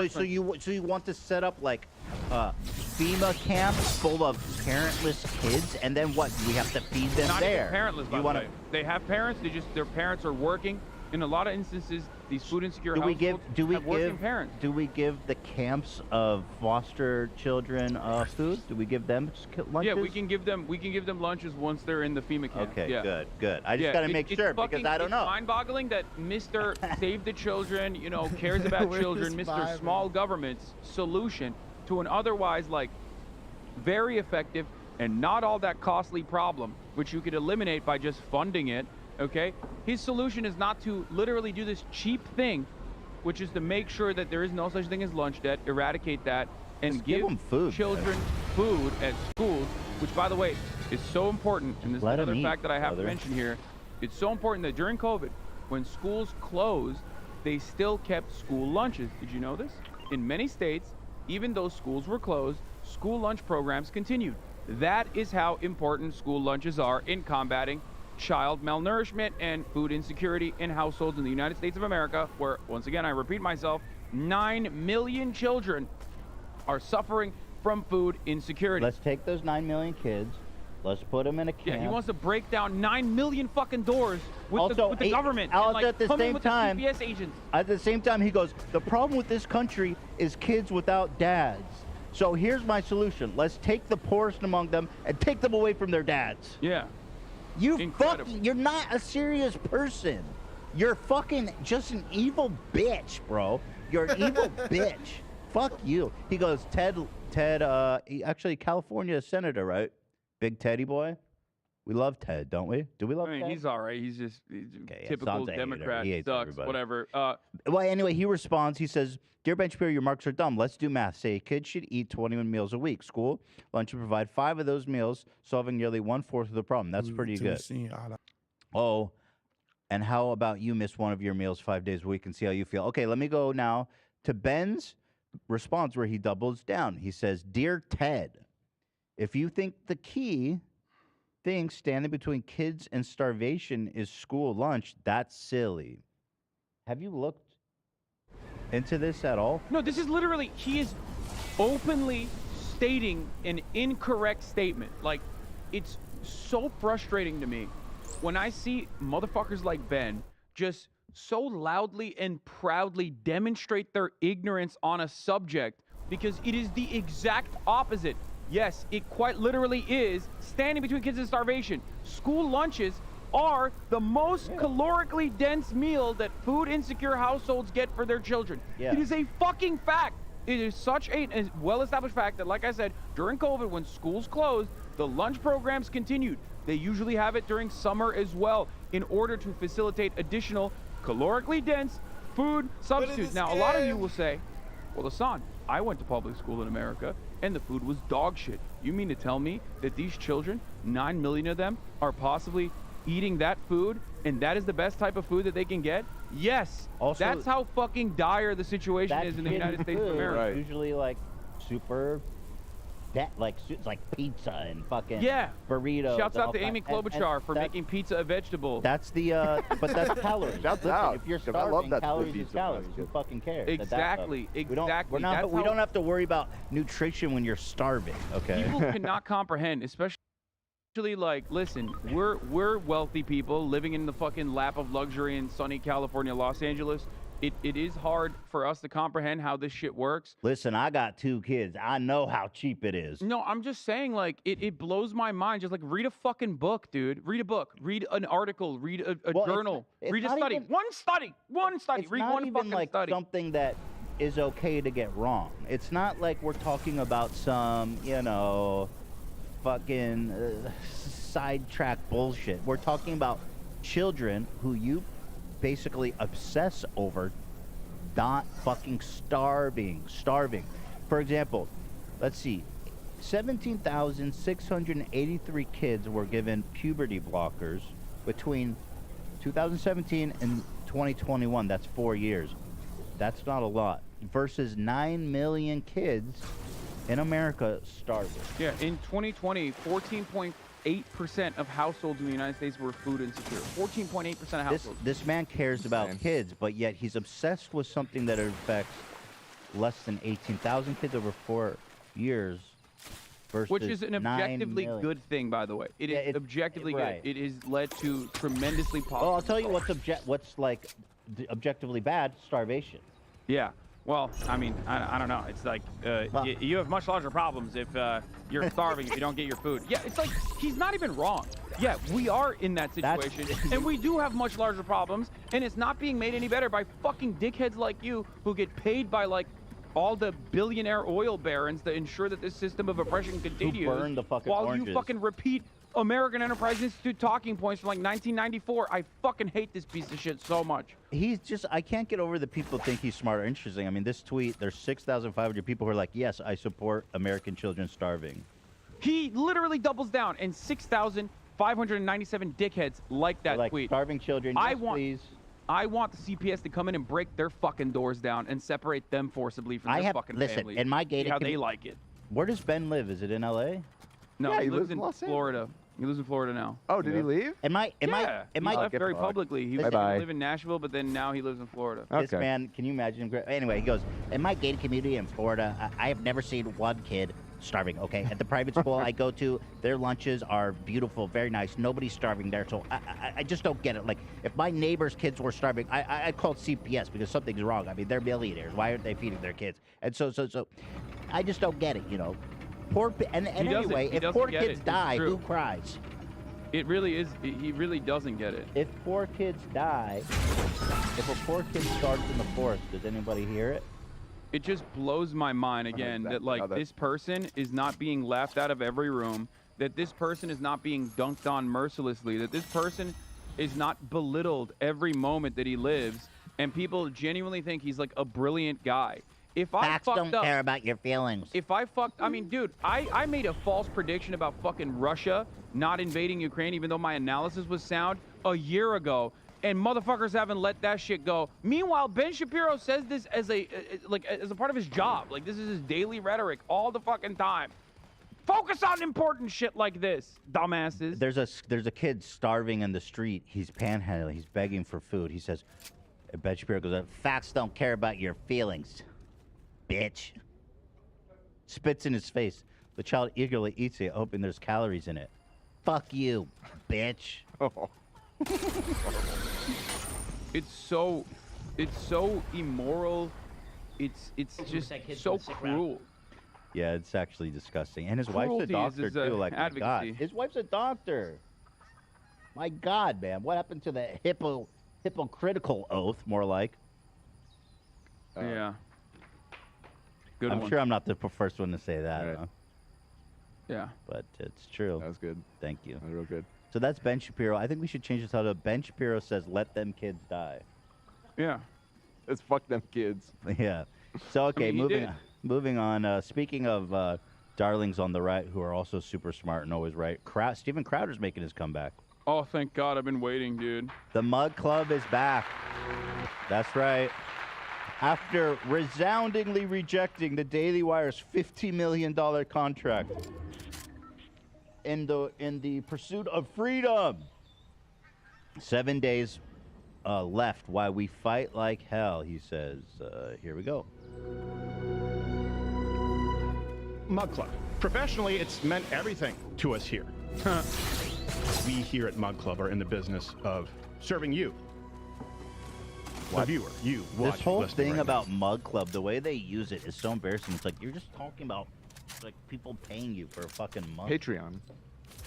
So you want to set up like FEMA camps full of parentless kids, and then what? We have to feed them not there. Even parentless, by the way. They have parents. Their parents are working. In a lot of instances, these food insecure households have working parents. Do we give the camps of foster children food? Do we give them lunches? Yeah, we can give them lunches once they're in the FEMA camp. Okay, yeah. good. I just gotta make sure because I don't know. It's mind-boggling that Mr. Save the Children, cares about children, Mr. Small Government's solution to an otherwise very effective and not all that costly problem, which you could eliminate by just funding it. Okay, his solution is not to literally do this cheap thing, which is to make sure that there is no such thing as lunch debt, eradicate that, and give them food, children food at schools, which, by the way, is so important. And this is another fact that I have to mention here. It's so important that during COVID, when schools closed, they still kept school lunches. Did you know this? In many states, even though schools were closed, school lunch programs continued. That is how important school lunches are in combating child malnourishment and food insecurity in households in the United States of America, where, once again, I repeat myself, 9 million children are suffering from food insecurity. Let's take those 9 million kids. Let's put them in a camp. Yeah, he wants to break down 9 million fucking doors with the government. Also, and, at the same time, the CPS agents. At the same time, he goes, the problem with this country is kids without dads. So here's my solution. Let's take the poorest among them and take them away from their dads. Yeah. You're not a serious person. You're fucking just an evil bitch, bro. You're an evil bitch. Fuck you. He goes, Ted, actually California senator, right? Big Teddy boy. We love Ted, don't we? Do we love Ted? He's all right. He's just typical Democrat. He sucks, whatever. Well, anyway, he responds. He says, Dear Ben Shapiro, your marks are dumb. Let's do math. Say a kid should eat 21 meals a week. School lunch should provide 5 of those meals, solving nearly 1/4 of the problem. That's pretty good. Oh, and how about you miss one of your meals 5 days a week and see how you feel? Okay, let me go now to Ben's response where he doubles down. He says, Dear Ted, if you think the key thing standing between kids and starvation is school lunch, that's silly. Have you looked into this at all? No, this is literally, he is openly stating an incorrect statement. It's so frustrating to me when I see motherfuckers like Ben just so loudly and proudly demonstrate their ignorance on a subject, because it is the exact opposite. Yes, it quite literally is standing between kids and starvation. School lunches are the most calorically dense meal that food insecure households get for their children. Yeah. It is a fucking fact. It is such a well-established fact that, like I said, during COVID, when schools closed, the lunch programs continued. They usually have it during summer as well in order to facilitate additional calorically dense food substitutes. Now, a lot of you will say, well, Hassan, I went to public school in America, and the food was dog shit. You mean to tell me that these children, 9 million of them, are possibly eating that food, and that is the best type of food that they can get? Yes. Also, that's how fucking dire the situation is in the United States of America. Right. Usually super, it's like pizza and fucking burritos. Shouts out to Amy Klobuchar for making pizza a vegetable. That's the, but that's calories. Shouts Listen, out. if you're 'Cause I love starving, that calories pizza is calories. Who fucking cares? Exactly. We don't have to worry about nutrition when you're starving. Okay. People cannot comprehend, especially. Listen, we're wealthy people living in the fucking lap of luxury in sunny California, Los Angeles. It is hard for us to comprehend how this shit works. Listen, I got 2 kids. I know how cheap it is. No, I'm just saying, it blows my mind. Just read a fucking book, dude. Read a book. Read an article. Read a journal. Read a study. One study. It's read not one even fucking study. Something that is okay to get wrong. It's not like we're talking about some, fucking sidetrack bullshit. We're talking about children who you basically obsess over not fucking starving. For example, let's see, 17,683 kids were given puberty blockers between 2017 and 2021. That's 4 years. That's not a lot. Versus 9 million kids in America starving. Yeah, in 2020, 14.8% of households in the United States were food insecure. 14.8% of households. This man cares about kids, but yet he's obsessed with something that affects less than 18,000 kids over 4 years. Which is an objectively good thing, by the way. It is objectively right. good. It has led to tremendously positive. Well, I'll tell you what's like objectively bad: starvation. Yeah. Well, I mean, I don't know. It's like you have much larger problems if you're starving if you don't get your food. Yeah, it's like he's not even wrong. Yeah, we are in that situation, and we do have much larger problems, and it's not being made any better by fucking dickheads like you who get paid by like all the billionaire oil barons to ensure that this system of oppression continues. Who burn the fucking while oranges. you fucking repeat American Enterprise Institute talking points from like 1994. I fucking hate this piece of shit so much. He's just, I can't get over the people think he's smart or interesting. I mean, this tweet, there's 6,500 people who are like, yes, I support American children starving. He literally doubles down, and 6,597 dickheads like that tweet. Starving children, yes, please. I want the CPS to come in and break their fucking doors down and separate them forcibly from their fucking family. In my gated how they like it. Where does Ben live? Is it in LA? No, Yeah, he lives in Florida. He lives in Florida now. Oh, did he leave? Am I? He left very publicly. He was going to live in Nashville, but then now he lives in Florida. This man, can you imagine him? Anyway, he goes, in my gated community in Florida, I have never seen one kid starving, okay? At the private school I go to, their lunches are beautiful, very nice. Nobody's starving there, so I just don't get it. Like, if my neighbor's kids were starving, I'd call CPS because something's wrong. I mean, they're millionaires. Why aren't they feeding their kids? And so I just don't get it, you know? And anyway, if poor kids die, who cries? It really is. He really doesn't get it. If poor kids die, if a poor kid starves in the forest, does anybody hear it? It just blows my mind again that like this person is not being laughed out of every room, that this person is not being dunked on mercilessly, that this person is not belittled every moment that he lives, and people genuinely think he's like a brilliant guy. If Facts I don't fucked up, care about your feelings. If I fucked, I mean, dude, I made a false prediction about fucking Russia not invading Ukraine, even though my analysis was sound a year ago, and motherfuckers haven't let that shit go. Meanwhile, Ben Shapiro says this as a part of his job. Like, this is his daily rhetoric all the fucking time. Focus on important shit like this, dumbasses. There's a kid starving in the street. He's panhandling. He's begging for food. He says, Ben Shapiro goes, facts don't care about your feelings, bitch. Spits in his face. The child eagerly eats it, hoping there's calories in it. Fuck you, bitch. Oh. It's so immoral. It's just so cruel. Yeah, it's actually disgusting. And his wife's a doctor too. Like, my God. His wife's a doctor. My God, man, what happened to the hypocritical oath? More like. Yeah. Good I'm one. sure I'm not the first one to say that. Right. Huh? Yeah. But it's true. That was good. Thank you. That was real good. So that's Ben Shapiro. I think we should change the title to Ben Shapiro says, let them kids die. Yeah. Let's fuck them kids. Yeah. So, okay, I mean, moving on. Speaking of darlings on the right who are also super smart and always right, Steven Crowder's making his comeback. Oh, thank God. I've been waiting, dude. The Mug Club is back. That's right. After resoundingly rejecting the Daily Wire's $50 million contract in the pursuit of freedom. 7 days left while we fight like hell, he says. Here we go. Mug Club. Professionally, it's meant everything to us here. We here at Mug Club are in the business of serving you. The viewer, you watching, This whole listening thing right about Mug Club, the way they use it is so embarrassing. It's like you're just talking about like people paying you for a fucking mug. Patreon.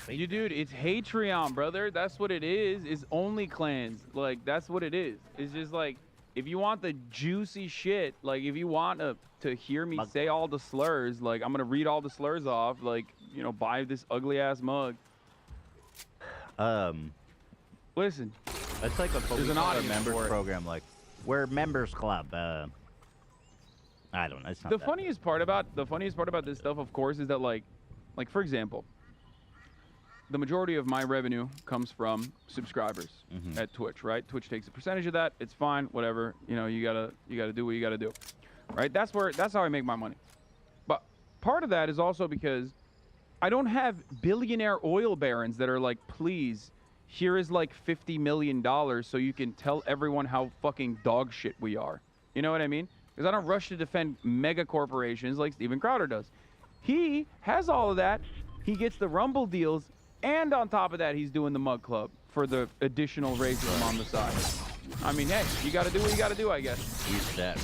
You dude, it's Hatreon, brother. That's what it is. It's only clans. Like, that's what it is. It's just like, if you want the juicy shit, like if you want to hear me say all the slurs, like I'm gonna read all the slurs off, like, you know, buy this ugly ass mug. Listen. It's like There's an audience members for it. program, like we're members club. I don't know. It's not The that funniest part about this stuff, of course, is that like Like, for example, the majority of my revenue comes from subscribers at Twitch, right? Twitch takes a percentage of that. It's fine, whatever. You know, you gotta do what you gotta do, right? That's how I make my money. But part of that is also because I don't have billionaire oil barons that are like, please, here is like $50 million so you can tell everyone how fucking dog shit we are. You know what I mean? Because I don't rush to defend mega corporations like Steven Crowder does. He has all of that. He gets the Rumble deals, and on top of that, he's doing the Mug Club for the additional racism on the side. I mean, hey, you got to do what you got to do, I guess. He's dead.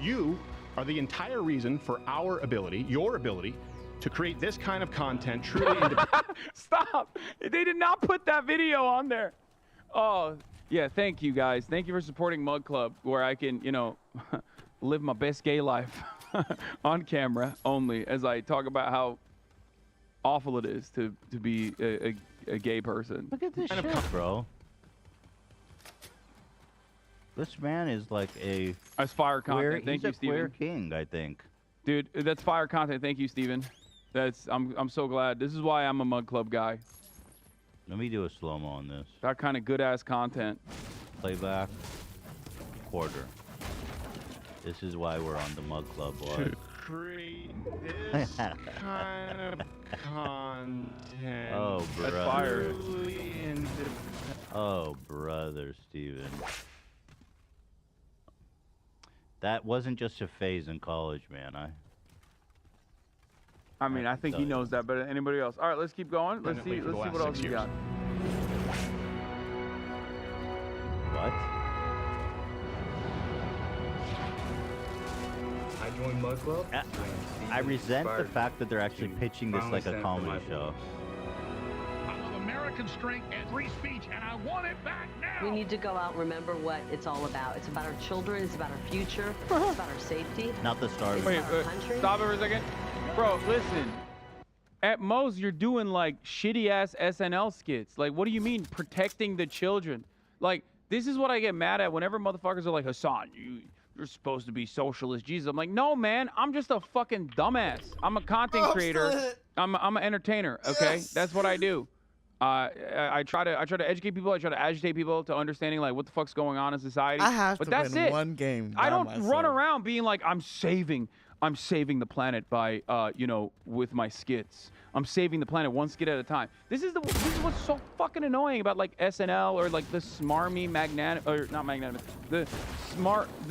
You are the entire reason for your ability, to create this kind of content truly independent. Stop! They did not put that video on there. Oh, yeah, thank you, guys. Thank you for supporting Mug Club, where I can, you know, live my best gay life on camera only as I talk about how awful it is to be a gay person. Look at this shit, bro. This man is like a... That's fire content. Thank you, Steven. He's a queer king, I think. Dude, that's fire content. Thank you, Steven. I'm so glad. This is why I'm a Mug Club guy. Let me do a slow-mo on this. That kind of good-ass content. Playback. Quarter. This is why we're on the Mug Club, boy. To create this kind of content. Oh, brother. That's fire. Oh, brother, Steven. That wasn't just a phase in college, man. I mean, I think he knows that better than anybody else. All right, let's keep going. Let's see what else you got. What? I joined Mug Club. I resent the fact that they're actually pitching this like a comedy show. I love American strength and free speech, and I want it back now. We need to go out and remember what it's all about. It's about our children. It's about our future. It's about our safety. Not the stars. Wait, stop it for a second. Bro, listen. At most, you're doing like shitty-ass SNL skits. Like, what do you mean protecting the children? Like, this is what I get mad at whenever motherfuckers are like, Hassan, you're supposed to be socialist Jesus. I'm like, no, man, I'm just a fucking dumbass. I'm a content creator. I'm an entertainer, okay? Yes. That's what I do. I try to educate people. I try to agitate people to understanding like what the fuck's going on in society. I have but to that's win it. one game. I don't myself. run around being like I'm saving the planet by with my skits. I'm saving the planet one skit at a time. This is what's so fucking annoying about like SNL or like the smarmy the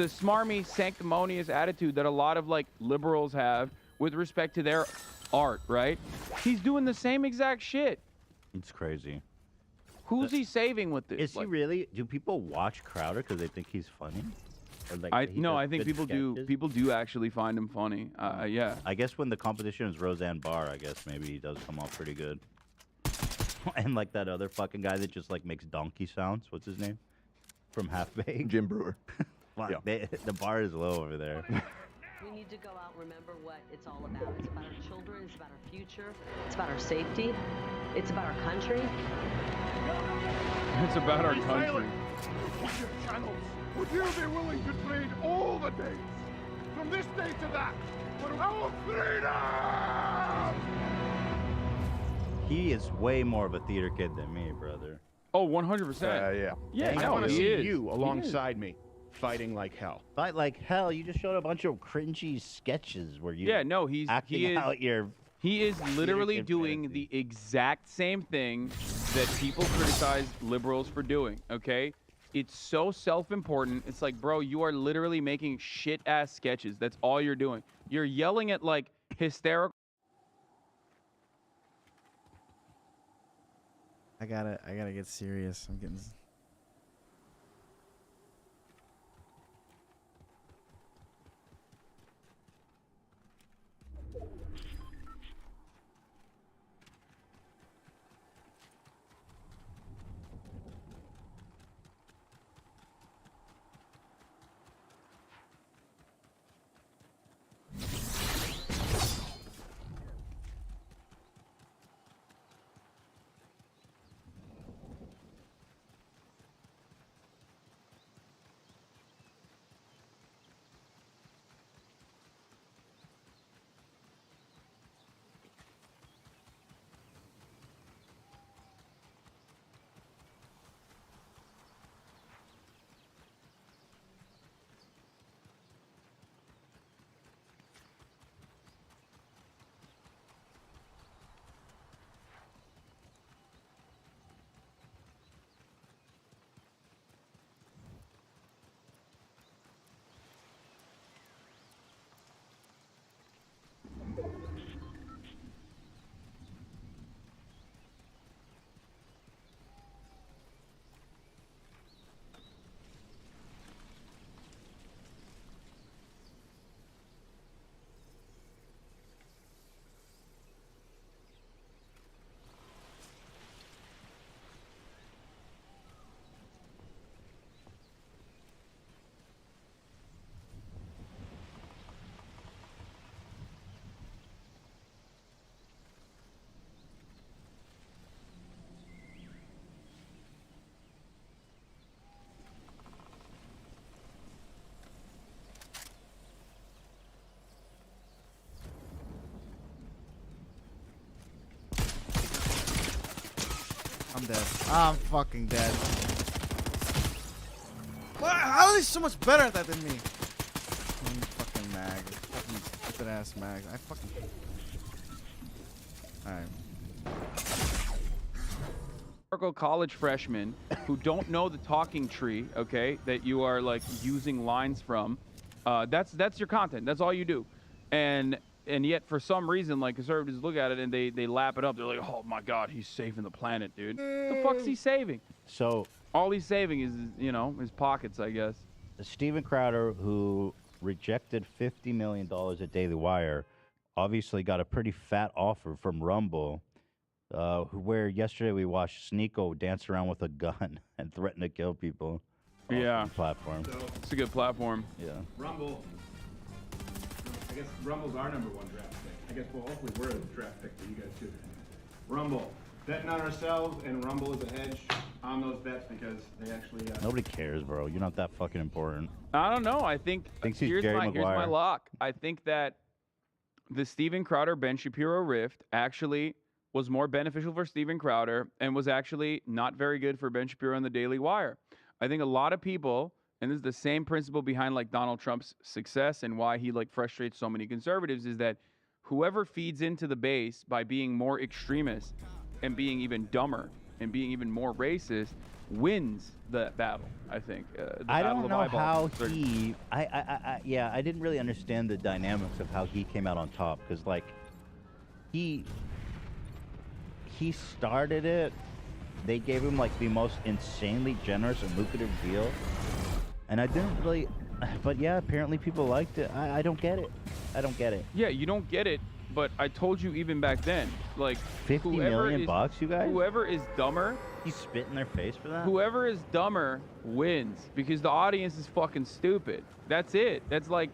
smarmy sanctimonious attitude that a lot of like liberals have with respect to their art, right? He's doing the same exact shit. It's crazy. Who's he saving with this? Is he really? Do people watch Crowder because they think he's funny? Or like I think people do. People do actually find him funny. Yeah. I guess when the competition is Roseanne Barr, I guess maybe he does come off pretty good. And like that other fucking guy that just like makes donkey sounds. What's his name? From Half Baked. Jim Brewer. Fuck, the bar is low over there. We need to go out and remember what it's all about. It's about our children. It's about our future. It's about our safety. It's about our country. It's about our country. Would you be willing to trade all the dates from this day to that for our freedom? He is way more of a theater kid than me, brother. Oh, 100%. Yeah. Yeah, I want to he see is. you alongside me, fighting like hell. Fight like hell. You just showed a bunch of cringy sketches where you he's acting out your. He is literally doing the exact same thing that people criticize liberals for doing, okay? It's so self-important. It's like, bro, you are literally making shit-ass sketches. That's all you're doing. You're yelling at, like, hysterical... I gotta get serious. I'm getting... dead. I'm fucking dead. What? How are they so much better at that than me? Fucking mag. Fucking stupid ass mag. I fucking. Alright. College freshmen who don't know the talking tree, okay, that you are like using lines from. That's your content. That's all you do. And yet for some reason, like, conservatives look at it and they lap it up. They're like, oh my God, he's saving the planet, dude. The fuck's he saving? So all he's saving is, you know, his pockets, I guess. Steven Crowder, who rejected $50 million at Daily Wire, obviously got a pretty fat offer from Rumble, where yesterday we watched Nico dance around with a gun and threaten to kill people. Yeah. Platform. It's a good platform. Yeah. Rumble. I guess Rumble's our #1 draft pick. I guess, well, hopefully we're the draft pick for you guys too. Rumble. Betting on ourselves, and Rumble is a hedge on those bets because they actually... Nobody cares, bro. You're not that fucking important. I don't know. I think Thinks he's here's Jerry my Maguire. lock. I think that the Steven Crowder Ben Shapiro rift actually was more beneficial for Steven Crowder and was actually not very good for Ben Shapiro and the Daily Wire. I think a lot of people, and this is the same principle behind like Donald Trump's success and why he like frustrates so many conservatives, is that whoever feeds into the base by being more extremist and being even dumber and being even more racist wins the battle. I think. I don't know how he. I didn't really understand the dynamics of how he came out on top, because like he started it. They gave him like the most insanely generous and lucrative deal, and I didn't really. But yeah, apparently people liked it. I don't get it. I don't get it. Yeah, you don't get it. But I told you even back then, like $50 million bucks, you guys. Whoever is dumber, you spit in their face for that. Whoever is dumber wins because the audience is fucking stupid. That's it. That's like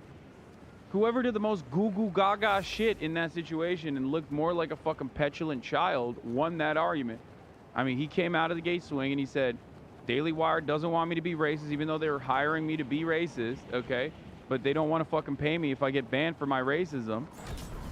whoever did the most goo goo gaga shit in that situation and looked more like a fucking petulant child won that argument. I mean, he came out of the gate swing and he said, Daily Wire doesn't want me to be racist, even though they were hiring me to be racist, okay? But they don't want to fucking pay me if I get banned for my racism.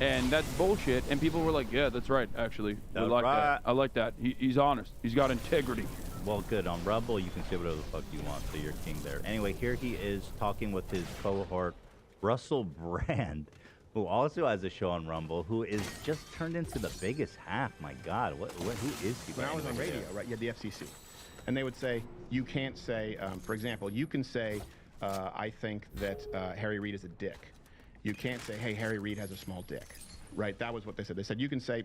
And that's bullshit. And people were like, yeah, that's right, actually. I like that. I like that. He's honest. He's got integrity. Well, good. On Rumble, you can say whatever the fuck you want, so you're king there. Anyway, here he is talking with his cohort, Russell Brand, who also has a show on Rumble, who is just turned into the biggest hack. My God, who is he? When I was on radio, right, you had the FCC. And they would say, you can't say, for example, you can say, I think that Harry Reid is a dick. You can't say, hey, Harry Reid has a small dick, right? That was what they said. They said, you can say,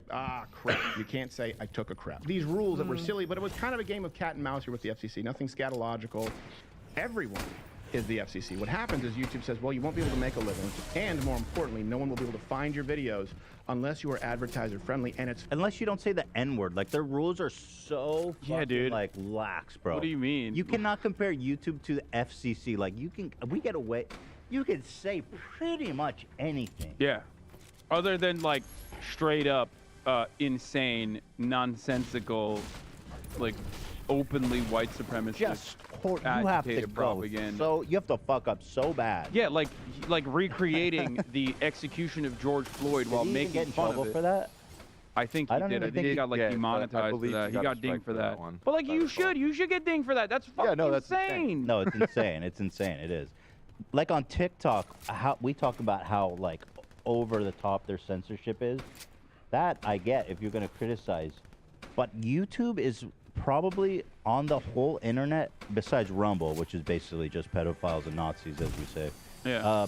crap. You can't say, I took a crap. These rules that were silly, but it was kind of a game of cat and mouse here with the FCC. Nothing scatological. Everyone is the FCC. What happens is YouTube says, well, you won't be able to make a living, and more importantly, no one will be able to find your videos unless you are advertiser friendly, and it's unless you don't say the N-word. Like, their rules are so fucking, like, lax, bro. What do you mean? You cannot compare YouTube to the FCC. Like, we get away. You can say pretty much anything. Yeah. Other than like straight up insane, nonsensical, like openly white supremacist just you have to go. propaganda. So you have to fuck up so bad. Yeah, like recreating the execution of George Floyd while Did he even making get in fun trouble of it. for that? I think he did. I think he got like demonetized for that. He got dinged for that. But like you should get dinged for that. That's fucking insane. No, it's insane. It's insane. It is. Like on TikTok, how we talk about how like over the top their censorship is. That I get if you're going to criticize, but YouTube is probably on the whole internet, besides Rumble, which is basically just pedophiles and Nazis, as we say. Yeah.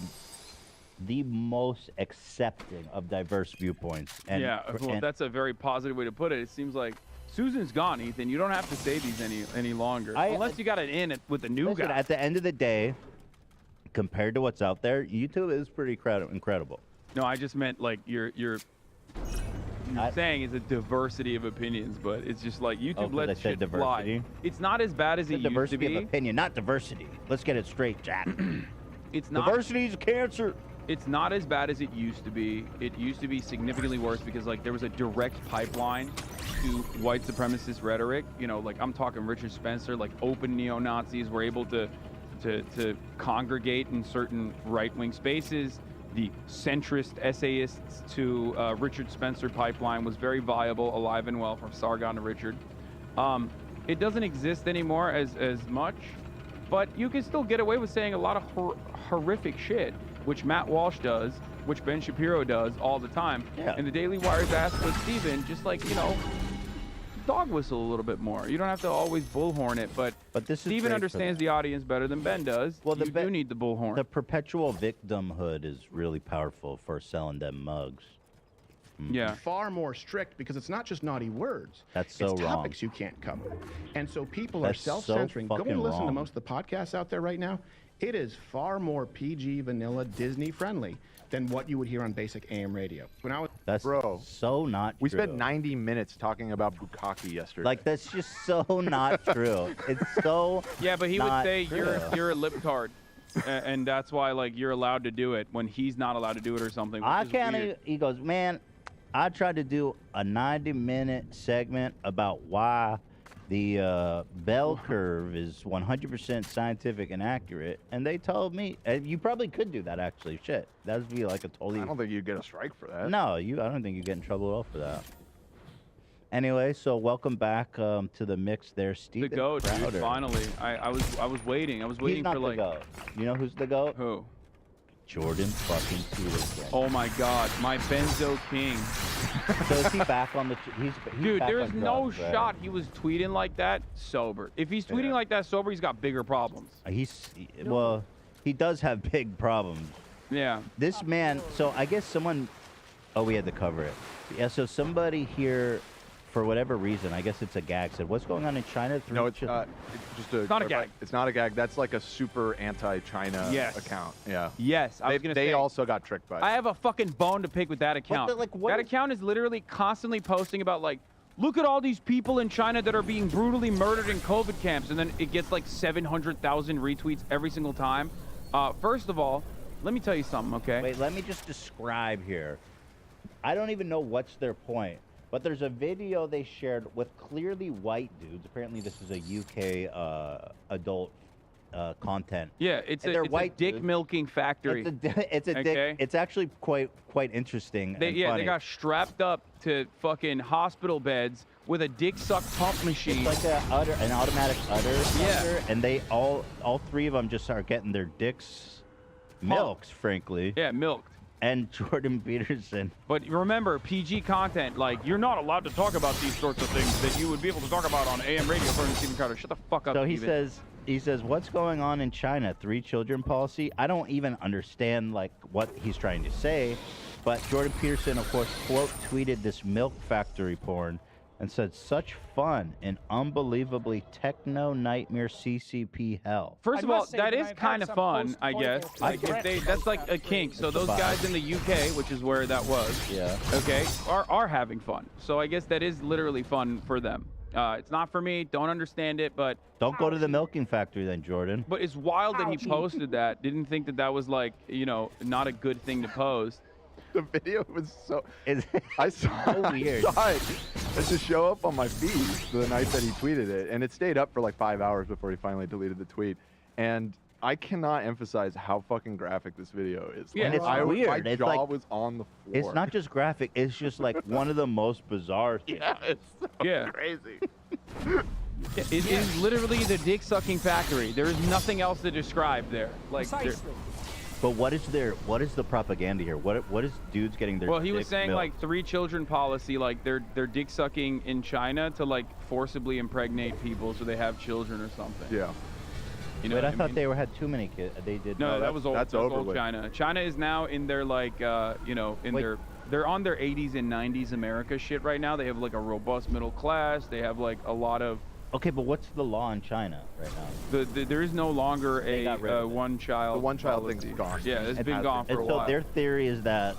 The most accepting of diverse viewpoints. And, yeah, well, that's a very positive way to put it. It seems like Susan's gone, Ethan. You don't have to say these any longer, unless you got it in with the new guy. At the end of the day, compared to what's out there, YouTube is pretty incredible. No, I just meant like you're saying is a diversity of opinions, but it's just like YouTube lets shit fly. It's not as bad as it used to be. Diversity of opinion, not diversity. Let's get it straight, Jack. It's not. Diversity is cancer. It's not as bad as it used to be. It used to be significantly worse because like there was a direct pipeline to white supremacist rhetoric. You know, like I'm talking Richard Spencer, like open neo-Nazis were able to congregate in certain right-wing spaces. The centrist essayists to Richard Spencer pipeline was very viable, alive and well from Sargon to Richard. It doesn't exist anymore as much, but you can still get away with saying a lot of horrific shit, which Matt Walsh does, which Ben Shapiro does all the time. Yeah. And the Daily Wire's asked with Steven, just like, dog whistle a little bit more. You don't have to always bullhorn it, but this is Steven great for understands them. the audience better than Ben does. Well, You do need the bullhorn. The perpetual victimhood is really powerful for selling them mugs. Yeah. Far more strict because it's not just naughty words. That's so it's wrong. topics you can't cover. And so people That's are so self-censoring. Go fucking and listen to wrong. most of the podcasts out there right now. It is far more PG, vanilla, Disney friendly than what you would hear on basic AM radio. When I was That's so not We true. spent 90 minutes talking about bukkake yesterday. Like, that's just so not true. It's so Yeah, but he would not say true. you're a libtard, and that's why like you're allowed to do it when he's not allowed to do it or something. Which I is can't weird. even, he goes, man, I tried to do a 90-minute segment about why the bell curve is 100% scientific and accurate, and they told me, you probably could do that actually, shit. That would be like a totally... I don't think you'd get a strike for that. No, I don't think you get in trouble at all for that. Anyway, so welcome back to the mix there, Steve. The goat, dude. Finally, I was waiting. I was waiting He's not for the like. goat. You know who's the goat? Who? Jordan fucking Peterson. Oh my God, my Benzo King. So is he back on the? He's Dude, back there's on no drugs, right? shot he was tweeting like that sober. If he's tweeting like that sober, he's got bigger problems. Well, he does have big problems. Yeah. This man. So I guess someone. Oh, we had to cover it. Yeah. So somebody here, for whatever reason, I guess it's a gag, said, "What's going on in China?" No, it's just a. It's not a gag. It's not a gag. That's like a super anti-China Yes. account. Yeah. Yes, I was gonna They say. also got tricked by. I have a fucking bone to pick with that account. what that is- account is literally constantly posting about like, look at all these people in China that are being brutally murdered in COVID camps, and then it gets like 700,000 retweets every single time. First of all, let me tell you something, okay? Wait, let me just describe here. I don't even know what's their point, but there's a video they shared with clearly white dudes. Apparently, this is a UK adult content. Yeah, it's And a, they're it's white a dick dudes. milking factory. It's a dick. Okay? It's actually quite interesting. They, and yeah, funny. they got strapped up to fucking hospital beds with a dick suck pump machine. It's like an automatic udder. Yeah. sucker, and they all three of them just start getting their dicks milked, frankly. Yeah, milked. And Jordan Peterson. But remember, PG content, like, you're not allowed to talk about these sorts of things that you would be able to talk about on AM radio according to Steven Crowder. Shut the fuck up, So Steven. he says, what's going on in China? 3 children policy? I don't even understand, like, what he's trying to say. But Jordan Peterson, of course, quote tweeted this milk factory porn and said, such fun and unbelievably techno nightmare CCP hell. First of all, that is kind of fun, I guess. Like, that's like a kink. So those guys in the UK, which is where that was, okay, are having fun. So I guess that is literally fun for them. It's not for me. Don't understand it, but Don't go to the milking factory then, Jordan. but it's wild that he Ouchie. posted that. Didn't think that was like, not a good thing to post. The video was so. I saw weird. saw it just show up on my feed the night that he tweeted it, and it stayed up for like 5 hours before he finally deleted the tweet. And I cannot emphasize how fucking graphic this video is. Yeah, Like, it's my weird. It's jaw like- was on the floor. It's not just graphic. It's just like one of the most bizarre things. Yeah, it's so Yeah. crazy. It is literally the dick sucking factory. There is nothing else to describe there. Like, there- But what is the propaganda here? What is dudes getting their well, he was dicks saying milked? like 3 children policy, like they're dick sucking in China to like forcibly impregnate people so they have children or something. Yeah. You know Wait, what I thought mean? they had too many kids. They did. No, that was old. that's That's over old with. China. China is now in their like, they're on their 80s and 90s America shit right now. They have like a robust middle class. They have like a lot of. Okay, but what's the law in China right now? There is no longer They got rid a of it. one-child. The one-child policy. thing's gone. Yeah, it's And- been gone for and a so while. their theory is that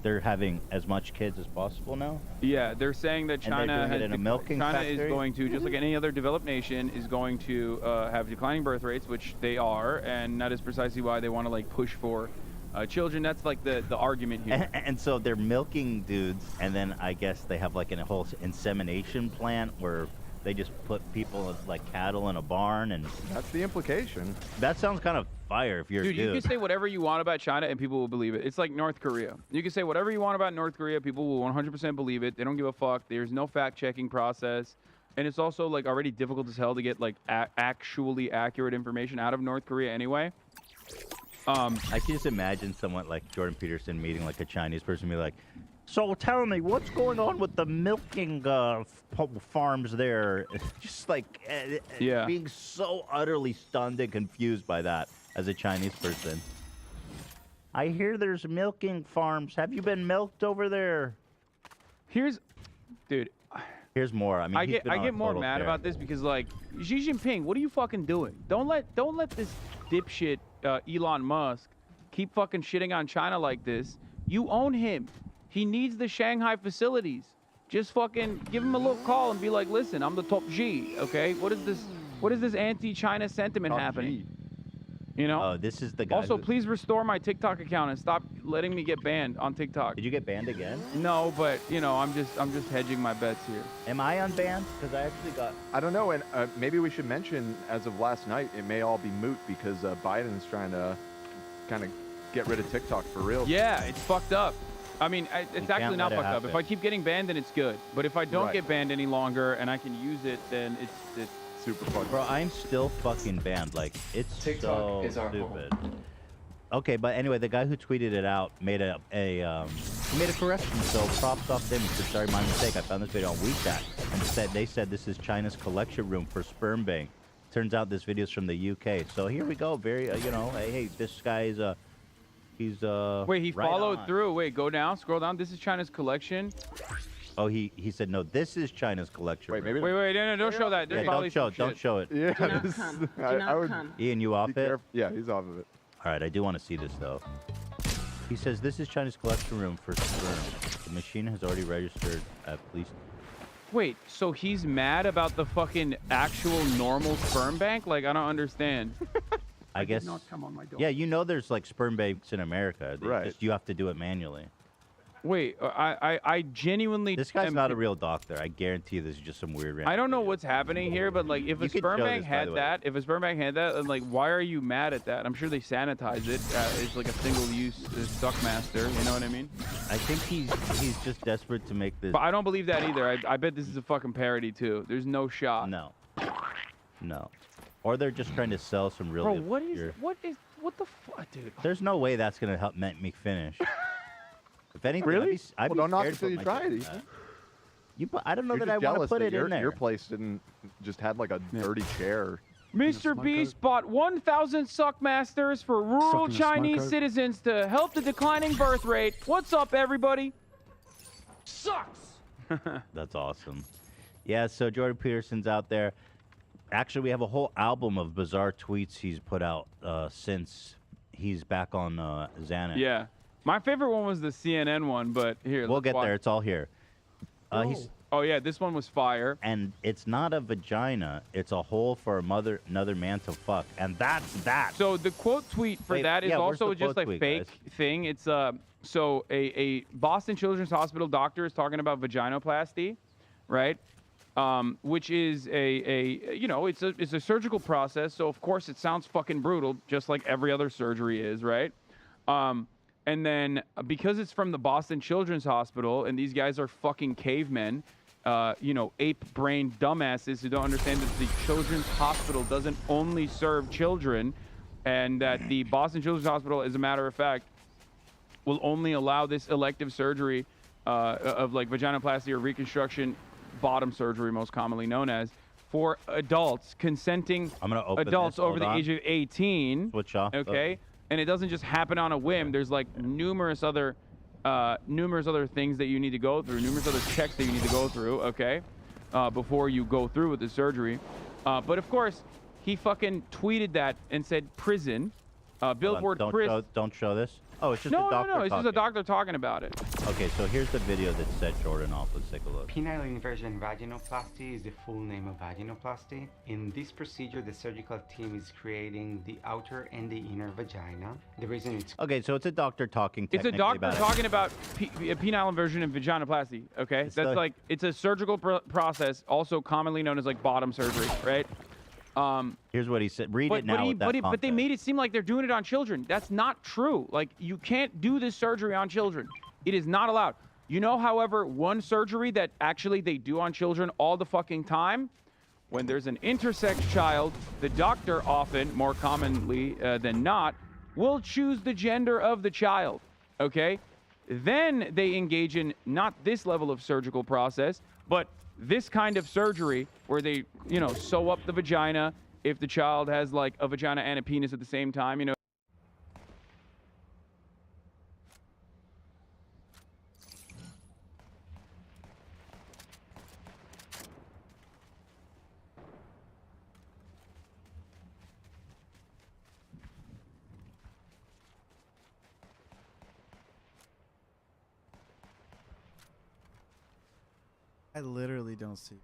they're having as much kids as possible now. Yeah, they're saying that And they're China doing it in a milking China factory? is going to, just like any other developed nation, is going to have declining birth rates, which they are, and that is precisely why they want to like push for children. That's like the argument here. And so they're milking dudes, and then I guess they have like a whole insemination plant where they just put people like cattle in a barn, and that's the implication. That sounds kind of fire if you're Dude, a dude. you can say whatever you want about China and people will believe it. It's like North Korea. You can say whatever you want about North Korea, people will 100% believe it. They don't give a fuck. There's no fact-checking process. and it's also like already difficult as hell to get like actually accurate information out of North Korea anyway. I can just imagine someone like Jordan Peterson meeting like a Chinese person and be like, so tell me, what's going on with the milking farms there? Just like being so utterly stunned and confused by that as a Chinese person. I hear there's milking farms. Have you been milked over there? Dude. Here's more. I mean, I get more mad about this because like Xi Jinping, what are you fucking doing? Don't let this dipshit Elon Musk keep fucking shitting on China like this. You own him. He needs the Shanghai facilities. Just fucking give him a little call and be like, listen, I'm the top G, okay? What is this anti-China sentiment happening? You know? Oh, this is the guy. Also, please restore my TikTok account and stop letting me get banned on TikTok. Did you get banned again? No, but you know, I'm just hedging my bets here. Am I unbanned? Because I actually got. I don't know, and maybe we should mention, as of last night, it may all be moot because Biden's trying to kind of get rid of TikTok for real. Yeah, it's fucked up. I mean, it's actually not fucked up. happen. If I keep getting banned, then it's good. But if I don't get banned any longer and I can use it, then it's super fucked. Bro, I'm still fucking banned. Like, it's TikTok so is our stupid. Okay, but anyway, the guy who tweeted it out made he made a correction. So props off to him. He said, sorry, my mistake. I found this video on WeChat and they said this is China's collection room for sperm bank. Turns out this video is from the UK. So here we go. Very, you know, hey, this guy's he's Wait, he right followed on. through. Wait, go down, scroll down. This is China's collection. Oh, he said no. This is China's collection. Wait, room. maybe. Wait, no, don't show that. There's Yeah, probably don't some show it. Yeah, Do not this, come. Do I not would, come. Ian, you off be it? careful. Yeah, he's off of it. All right, I do want to see this though. He says this is China's collection room for sperm. The machine has already registered at police. Wait, so he's mad about the fucking actual normal sperm bank? Like, I don't understand. I guess. not come on my door. Yeah, you know there's like sperm banks in America. Right. Just, you have to do it manually. Wait, I genuinely. This guy's not a real doctor. I guarantee this is just some weird. I don't know what's happening here, but like, if You a could sperm show bank this, by had the way. that, then like, why are you mad at that? I'm sure they sanitize it. It's like a single-use Suckmaster. You know what I mean? I think he's just desperate to make this. But I don't believe that either. I bet this is a fucking parody too. There's no shot. No. Or they're just trying to sell some really. Bro, what obscure- the fuck, dude? There's no way that's gonna help make me finish. If anything, Really? I'd be Well, don't knock scared it till to you put try it, myself in Ethan. that. I don't know You're that I just want to jealous put that it in there. Your place didn't just had like a dirty chair. Mr. Beast bought 1,000 Suckmasters for rural Sucking a Chinese smoker. citizens to help the declining birth rate. What's up, everybody? Sucks. That's awesome. Yeah, so Jordan Peterson's out there. Actually, we have a whole album of bizarre tweets he's put out since he's back on Xanax. Yeah. My favorite one was the CNN one, but here. We'll let's get watch. there. It's all here. Oh, yeah, this one was fire. And it's not a vagina. It's a hole for another man to fuck. And that's that. So the quote tweet for Wait, that is yeah, where's also the just quote a tweet, fake guys? thing. It's so a Boston Children's Hospital doctor is talking about vaginoplasty, right? Which is it's a surgical process. So of course it sounds fucking brutal, just like every other surgery is, right? And then because it's from the Boston Children's Hospital and these guys are fucking cavemen, ape-brained dumbasses who don't understand that the Children's Hospital doesn't only serve children, and that the Boston Children's Hospital, as a matter of fact, will only allow this elective surgery of like vaginoplasty or reconstruction, bottom surgery most commonly known as, for adults, consenting I'm gonna open adults this. over Hold the on. age of 18. Switch off. Okay, and it doesn't just happen on a whim. There's like numerous other things that you need to go through, numerous other checks that you need to go through. Okay, before you go through with the surgery. But of course, he fucking tweeted that and said prison. Billboard prison. Don't show this. Oh, it's just No, a doctor it's just a talking. doctor talking about it. Okay, so here's the video that set Jordan off. Let's take a look. Penile inversion vaginoplasty is the full name of vaginoplasty. In this procedure, the surgical team is creating the outer and the inner vagina. The reason it's Okay, so it's a doctor talking. It's a technically doctor about it. talking about penile inversion and vaginoplasty. Okay, It's that's the- like it's a surgical process, also commonly known as like bottom surgery, right? Here's what he said. Read it now. with that but they context. made it seem like they're doing it on children. That's not true. Like, you can't do this surgery on children. It is not allowed. You know, however, one surgery that actually they do on children all the fucking time? When there's an intersex child, the doctor often, more commonly than not, will choose the gender of the child, okay? Then they engage in not this level of surgical process, but this kind of surgery where they, you know, sew up the vagina if the child has like a vagina and a penis at the same time, you know. I literally don't see.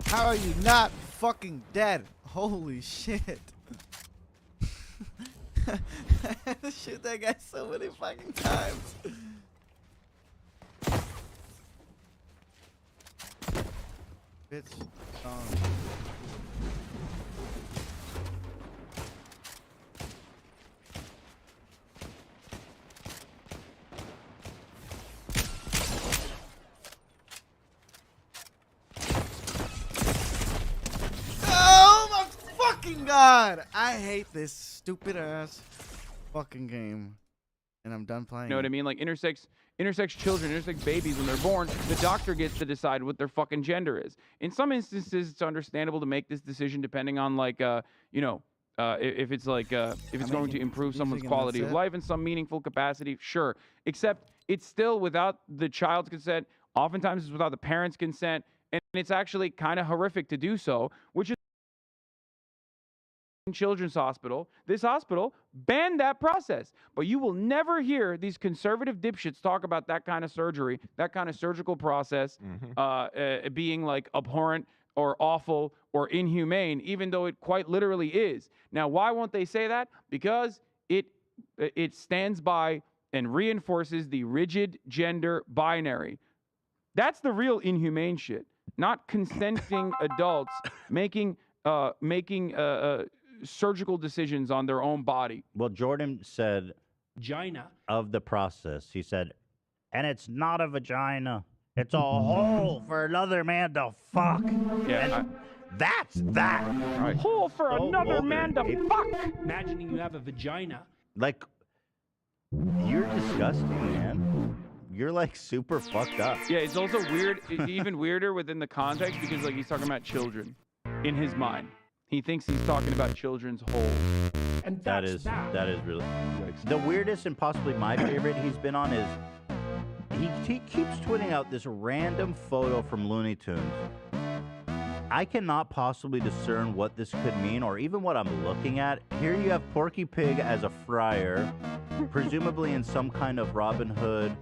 How are you not fucking dead? Holy shit. I had to shoot that guy so many fucking times. Bitch. Oh my fucking god! I hate this stupid ass fucking game. And I'm done playing. You know what I mean? Like intersex children, intersex babies, when they're born, the doctor gets to decide what their fucking gender is. In some instances, it's understandable to make this decision depending on like, you know, if it's like, if it's going to improve someone's quality of life in some meaningful capacity, sure. Except it's still without the child's consent. Oftentimes it's without the parents' consent. And it's actually kind of horrific to do so, which is Children's Hospital. This hospital banned that process, but you will never hear these conservative dipshits talk about that kind of surgery, that kind of surgical process being like abhorrent or awful or inhumane, even though it quite literally is. Now, why won't they say that? Because it stands by and reinforces the rigid gender binary. That's the real inhumane shit, not consenting adults making surgical decisions on their own body. Well, Jordan said vagina of the process. He said, and it's not a vagina. It's a hole for another man to fuck. Yeah, that's that. Right. Hole for another man to fuck. Imagining you have a vagina. Like, you're disgusting, man. You're like super fucked up. Yeah, it's also weird, even weirder within the context because like he's talking about children in his mind. He thinks he's talking about children's holes. And that is really the weirdest and possibly my favorite he's been on is he keeps tweeting out this random photo from Looney Tunes. I cannot possibly discern what this could mean or even what I'm looking at. Here you have Porky Pig as a friar, presumably in some kind of Robin Hood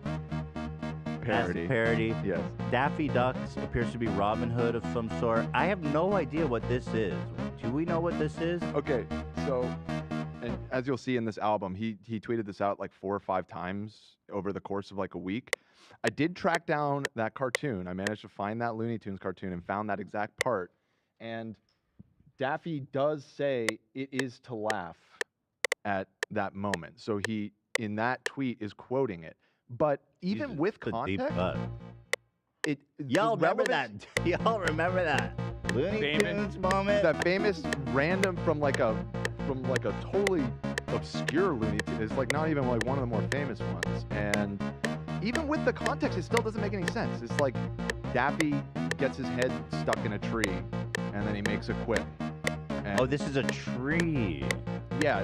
parody. Yes. Daffy Duck appears to be Robin Hood of some sort. I have no idea what this is. Do we know what this is? Okay, so, and as you'll see in this album, he tweeted this out like 4 or 5 times over the course of like a week. I did track down that cartoon. I managed to find that Looney Tunes cartoon and found that exact part. And Daffy does say it is to laugh at that moment. So he, in that tweet, is quoting it. But even with context, y'all remember that? Y'all remember that? Looney Tunes moment. That famous random from like a totally obscure Looney Tunes. It's like not even like one of the more famous ones. And even with the context, it still doesn't make any sense. It's like Daffy gets his head stuck in a tree, and then he makes a quip. And oh, this is a tree. Yeah,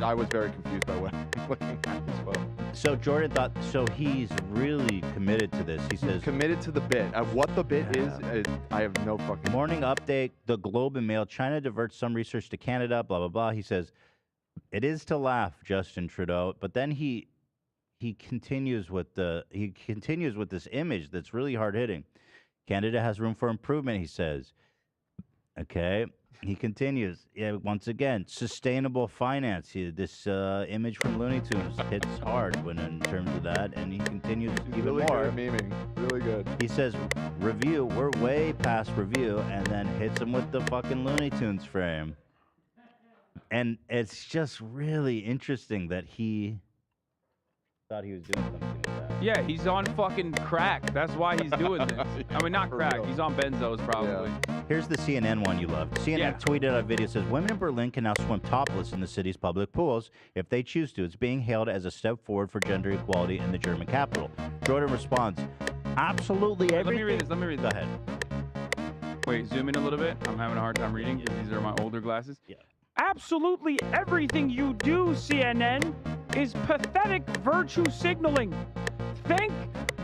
I was very confused by what I'm looking at as well. So Jordan thought, so he's really committed to this. He says, committed to the bit. What the bit is, I have no fucking... Morning update, the Globe and Mail, China diverts some research to Canada, blah, blah, blah. He says, it is to laugh, Justin Trudeau. But then he continues with this image that's really hard-hitting. Canada has room for improvement, he says. Okay. He continues. Yeah, once again, sustainable finance. This image from Looney Tunes hits hard when in terms of that, and he continues even really more. good at memeing. Really good. He says, "Review. We're way past review," and then hits him with the fucking Looney Tunes frame. And it's just really interesting that he thought he was doing something with that. Yeah, he's on fucking crack. That's why he's doing this. I mean, not crack. He's on benzos probably. Here's the CNN one you loved. CNN tweeted out a video that says, women in Berlin can now swim topless in the city's public pools if they choose to. It's being hailed as a step forward for gender equality in the German capital. Jordan responds, absolutely everything. Let me read this. Go ahead. Wait, zoom in a little bit. I'm having a hard time reading because these are my older glasses. Yeah. Absolutely everything you do, CNN, is pathetic virtue signaling. Thank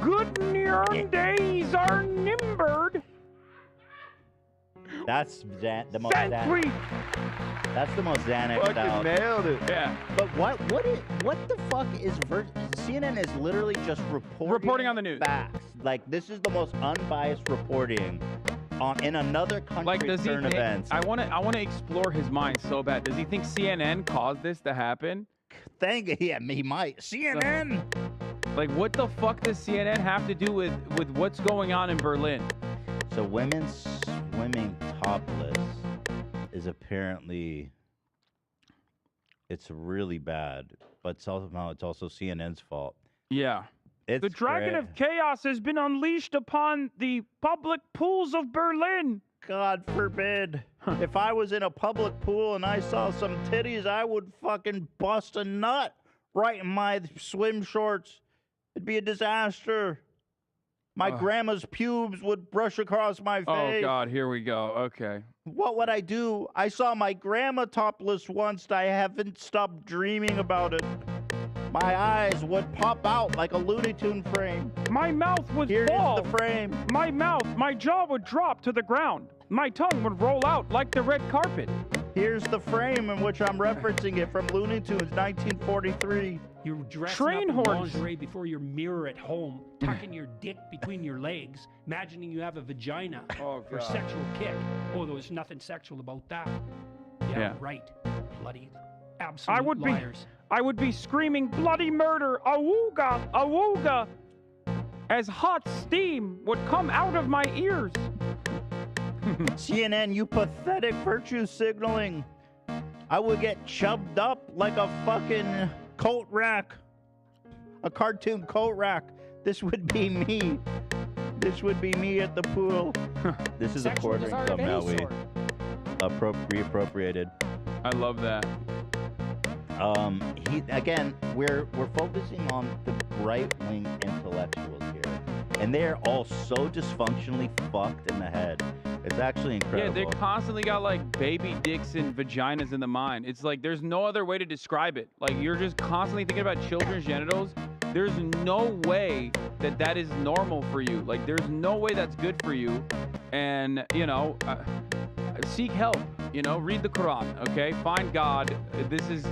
good neon days are nimbered. That's the most Xanax. That's the most Xanax out. Nailed it. Yeah. But what the fuck is CNN is literally just reporting on the news. Facts. Like this is the most unbiased reporting in another country. Like, does he current think, events. I want to explore his mind so bad. Does he think CNN caused this to happen? He might. CNN. Like, what the fuck does CNN have to do with what's going on in Berlin? So women swimming topless is apparently it's really bad, but somehow it's also CNN's fault. Yeah. The dragon of chaos has been unleashed upon the public pools of Berlin. God forbid. If I was in a public pool and I saw some titties, I would fucking bust a nut right in my swim shorts. It'd be a disaster. My grandma's pubes would brush across my face. Oh, God, here we go. Okay. What would I do? I saw my grandma topless once. I haven't stopped dreaming about it. My eyes would pop out like a Looney Tune frame. My mouth would Here fall. is the frame. My jaw would drop to the ground. My tongue would roll out like the red carpet. Here's the frame in which I'm referencing it from Looney Tunes, 1943. You're dressing Train up in horse. lingerie before your mirror at home, tucking your dick between your legs, imagining you have a vagina for a God. sexual kick. Oh, there was nothing sexual about that. Yeah. Right. Bloody absolute liars. I would be screaming bloody murder, awooga, awooga, as hot steam would come out of my ears. CNN, you pathetic virtue signaling. I would get chubbed up like a fucking coat rack. A cartoon coat rack. This would be me. This would be me at the pool. This is a quartering thumbnail we reappropriated. I love that. We're focusing on the right-wing intellectuals here, and they're all so dysfunctionally fucked in the head. It's actually incredible. Yeah, they constantly got like baby dicks and vaginas in the mind. It's like there's no other way to describe it. Like you're just constantly thinking about children's genitals. There's no way that is normal for you. Like there's no way that's good for you. And seek help. Read the Quran. Okay, find God. This is,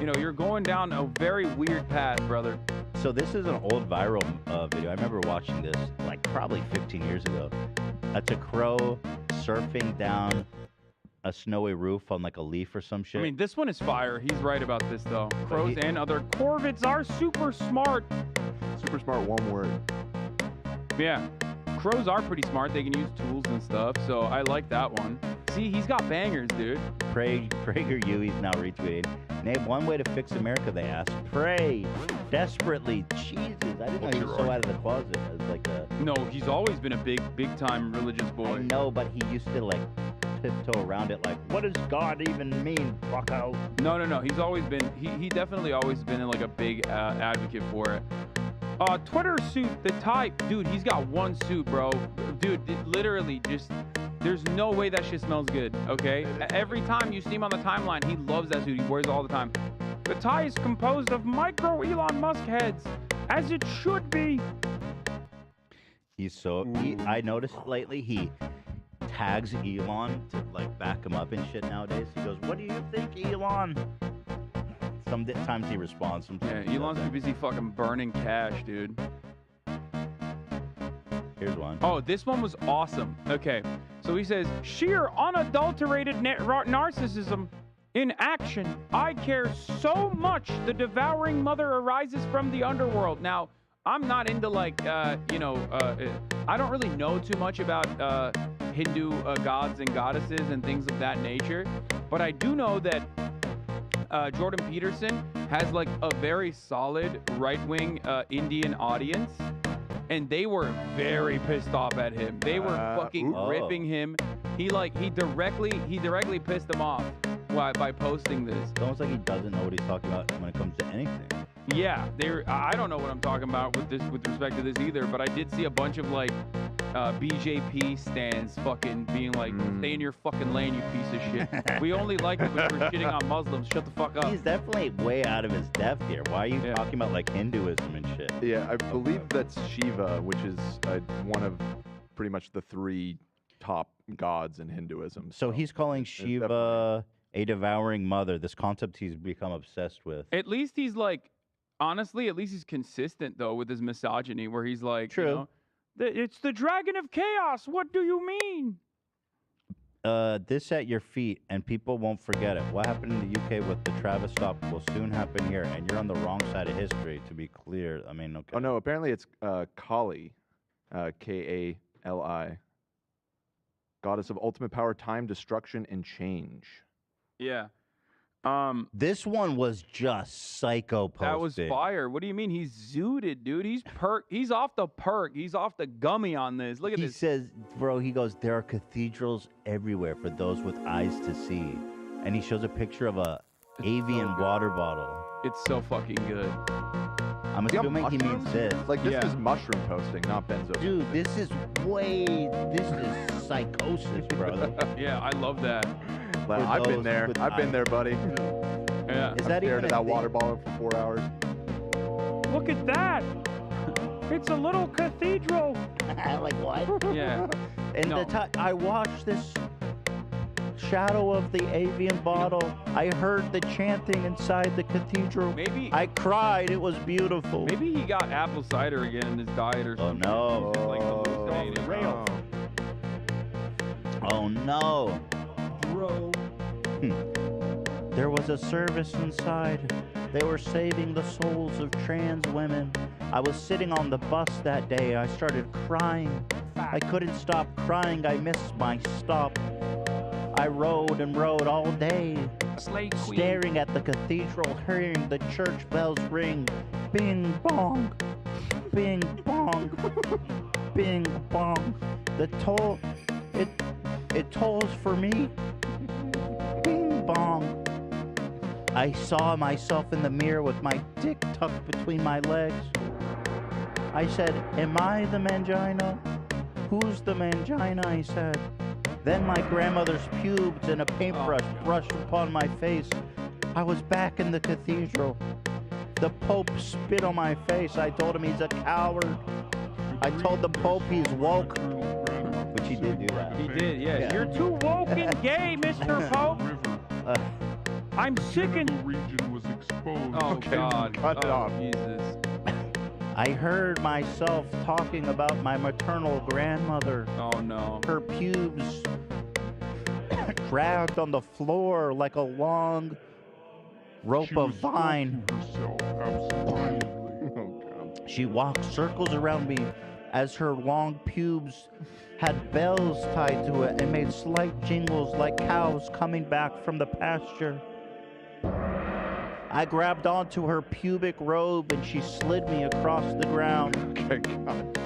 you're going down a very weird path, brother. So this is an old viral video. I remember watching this like probably 15 years ago. That's a crow surfing down a snowy roof on like a leaf or some shit. I mean, this one is fire. He's right about this though. Crows and other corvids are super smart. Super smart, one word. Yeah, crows are pretty smart. They can use tools and stuff. So I like that one. See, he's got bangers, dude. PragerU, he's now retweeting. Name one way to fix America, they asked. Pray desperately. Jesus, I didn't know he was so out of the closet as like a... No, he's always been a big time religious boy. I know, but he used to like tiptoe around it like, what does God even mean, fucko? No. He's always been, he definitely always been like a big advocate for it. Twitter suit, the type. Dude, he's got one suit, bro. Dude, literally just... There's no way that shit smells good, okay? Every time you see him on the timeline, he loves that suit. He wears it all the time. The tie is composed of micro Elon Musk heads, as it should be. He's so... I noticed lately he tags Elon to like back him up and shit nowadays. He goes, what do you think, Elon? Sometimes he responds. Yeah, Elon's too busy fucking burning cash, dude. Here's one. Oh, this one was awesome. Okay, so he says, Sheer unadulterated narcissism in action. I care so much. The devouring mother arises from the underworld. Now, I'm not into like, I don't really know too much about Hindu gods and goddesses and things of that nature, but I do know that Jordan Peterson has like a very solid right-wing Indian audience, and they were very pissed off at him. They were fucking ripping him. He directly pissed them off by posting this. It's almost like he doesn't know what he's talking about when it comes to anything. Yeah, I don't know what I'm talking about with respect to this either, but I did see a bunch of like BJP stands fucking being like, stay in your fucking lane, you piece of shit. We only like it when we're shitting on Muslims. Shut the fuck up. He's definitely way out of his depth here. Why are you talking about like Hinduism and shit? Yeah, I believe that's Shiva, which is one of pretty much the 3 top gods in Hinduism. So he's calling Shiva a devouring mother, this concept he's become obsessed with. At least he's like, honestly, at least he's consistent though with his misogyny, where he's like, True. You know, It's the dragon of chaos. What do you mean? This at your feet, and people won't forget it. What happened in the UK with the Travis stop will soon happen here, and you're on the wrong side of history, to be clear. I mean, okay. Oh no, apparently it's Kali, Kali, goddess of ultimate power, time, destruction, and change. yeah. This one was just psycho posted. That was fire. What do you mean? He's zooted, dude. He's off the perk. He's off the gummy on this. Look at He this. says, bro, he goes, there are cathedrals everywhere for those with eyes to see. And he shows a picture of a avian water bottle. It's so fucking good. I'm assuming he means this. Like, this is mushroom posting, not benzo. Dude, this is psychosis, brother. Yeah, I love that. I've been there. I've been there, buddy. Yeah. Is that even stared at that water bottle for 4 hours. Look at that. It's a little cathedral. Like what? Yeah. And I watched this shadow of the avian bottle. I heard the chanting inside the cathedral. Maybe I cried. It was beautiful. Maybe he got apple cider again in his diet or something. Oh no. He's just, like, hallucinating. Oh no. Bro. There was a service inside. They were saving the souls of trans women. I was sitting on the bus that day. I started crying. I couldn't stop crying. I missed my stop. I rode and rode all day, staring at the cathedral, hearing the church bells ring. Bing bong, bing bong, bing bong. The toll, it tolls for me. Bing bong. I saw myself in the mirror with my dick tucked between my legs. I said, am I the mangina? Who's the mangina? I said. Then my grandmother's pubes and a paintbrush brushed upon my face. I was back in the cathedral. The Pope spit on my face. I told him he's a coward. I told the Pope he's woke. Which he did do that. He did, yeah. You're too woke and gay, Mr. Pope. I'm sick and... The region was exposed. Oh, God. Cut it off. Jesus. I heard myself talking about my maternal grandmother. Oh, no. Her pubes dragged on the floor like a long rope of vine. She walked circles around me as her long pubes had bells tied to it and made slight jingles like cows coming back from the pasture. I grabbed onto her pubic robe and she slid me across the ground. Okay, God.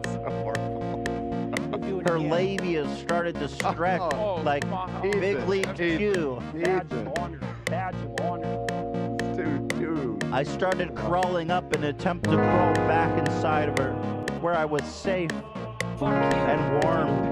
So horrible. Her labia started to stretch like Big League Chew. Badge of honor. Badge of honor. Dude. I started crawling up in an attempt to crawl back inside of her, where I was safe and warm.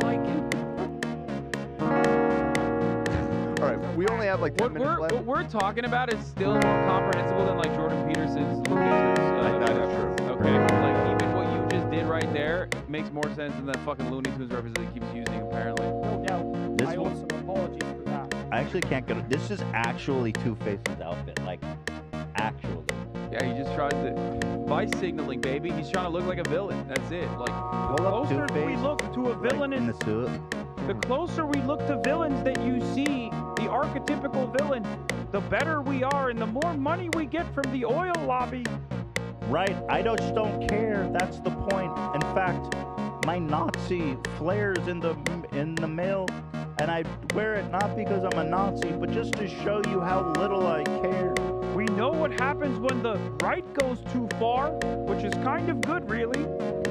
All right, we only have like 10 minutes left. What we're talking about is still more comprehensible than like Jordan Peterson's Looney Tunes. That's true. Okay, like even what you just did right there makes more sense than that fucking Looney Tunes reference that he keeps using apparently. No doubt. This I owe one- some apologies for that. I actually can't get it. This is actually Two-Face's outfit. Like, actually. Yeah, he just tries to vice signaling, baby. He's trying to look like a villain. That's it. Like the closer we look to a villain, the closer we look to villains that you see, the archetypical villain, the better we are, and the more money we get from the oil lobby. Right. I just don't care. That's the point. In fact, my Nazi flares in the mail, and I wear it not because I'm a Nazi, but just to show you how little I care. We know what happens when the right goes too far, which is kind of good, really.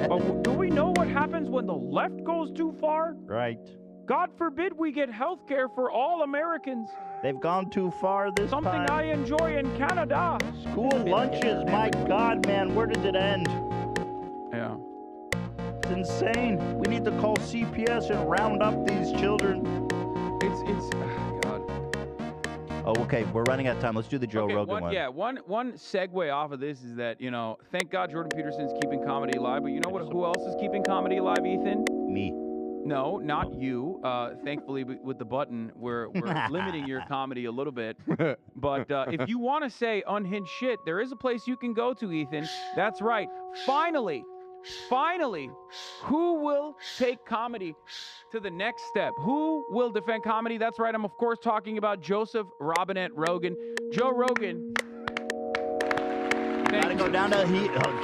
But do we know what happens when the left goes too far? Right. God forbid we get health care for all Americans. They've gone too far this Something time. I enjoy in Canada. School lunches, my God, man, where does it end? Yeah. It's insane. We need to call CPS and round up these children. God. Oh, okay, we're running out of time. Let's do the Joe Rogan one. Yeah, one segue off of this is that, thank God Jordan Peterson's keeping comedy alive, but you know what? Who else is keeping comedy alive, Ethan? Me. No, not you. Thankfully, with the button, we're limiting your comedy a little bit. But if you want to say unhinged shit, there is a place you can go to, Ethan. That's right. Finally, who will take comedy to the next step? Who will defend comedy? That's right. I'm, of course, talking about Joseph Robinette Rogan. Joe Rogan. Gotta go down to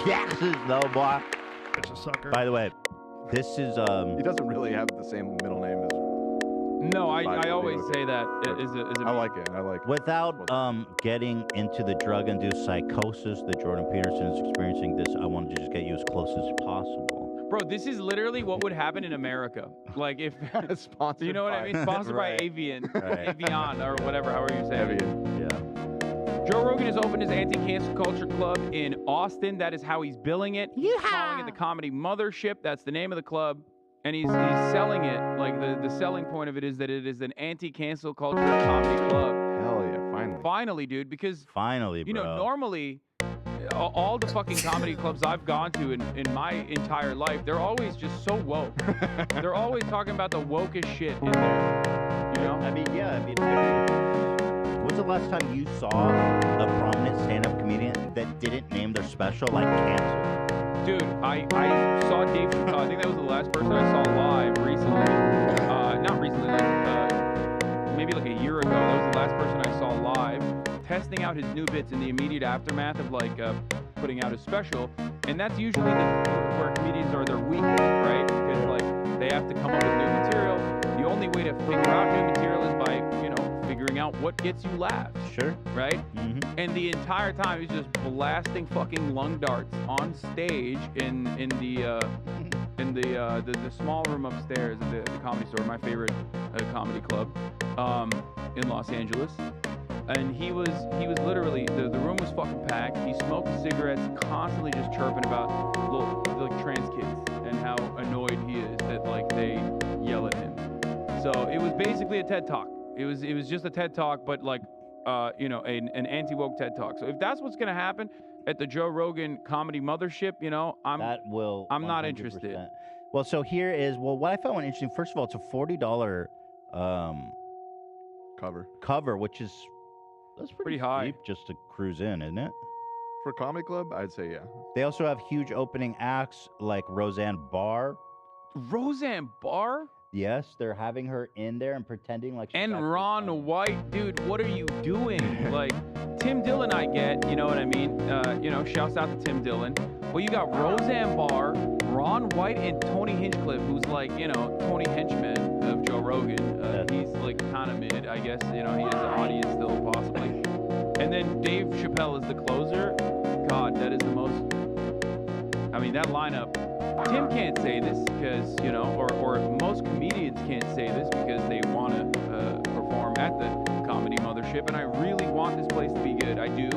gases, though, boy. It's a sucker. By the way, this is He doesn't really have the same middle name as. No, I always say that is a. I like it. I like it. Without getting into the drug-induced psychosis that Jordan Peterson is experiencing, I wanted to just get you as close as possible. Bro, this is literally what would happen in America. Like if sponsored, you know what I mean? Sponsored by Avian, Avian, or whatever, however you say it. Yeah. Joe Rogan has opened his anti-cancel culture club in Austin. That is how he's billing it. He's calling it the Comedy Mothership. That's the name of the club. And he's selling it, like the selling point of it is that it is an anti-cancel culture comedy club. Hell yeah, finally. Finally, dude, because finally, you know, normally all the fucking comedy clubs I've gone to in my entire life, they're always just so woke. They're always talking about the wokest shit in there. You know? I mean, when's the last time you saw a prominent stand-up comedian that didn't name their special like canceled? Dude, I saw Dave Chappelle. I think that was the last person I saw live recently. Not recently, maybe like a year ago. That was the last person I saw live, testing out his new bits in the immediate aftermath of putting out his special. And that's usually where comedians are their weakest, right? Because they have to come up with new material. The only way to figure out new material is by figuring out what gets you laughs. Sure. Right? Mm-hmm. And the entire time he's just blasting fucking lung darts on stage in the small room upstairs at the Comedy Store, my favorite comedy club in Los Angeles. And he was literally the room was fucking packed. He smoked cigarettes, constantly just chirping about little trans kids and how annoyed he is that they yell at him. So it was basically a TED Talk. It was just a TED Talk, but an anti-woke TED Talk. So if that's what's gonna happen at the Joe Rogan Comedy Mothership, I'm not interested. Well, so here is what I found interesting. First of all, it's a $40 cover, which is that's pretty high cheap just to cruise in, isn't it? For a comedy club, I'd say yeah. They also have huge opening acts like Roseanne Barr. Roseanne Barr? Yes, they're having her in there and pretending like she's and Ron White, dude, what are you doing? Tim Dillon, I get, you know what I mean? Shouts out to Tim Dillon. Well, you got Roseanne Barr, Ron White, and Tony Hinchcliffe, who's Tony Henchman of Joe Rogan. He's kind of mid, I guess. He has an audience still, possibly. And then Dave Chappelle is the closer. God, that is the most. I mean, that lineup. Tim can't say this because, or most comedians can't say this because they want to perform at the Comedy Mothership, and I really want this place to be good. I do,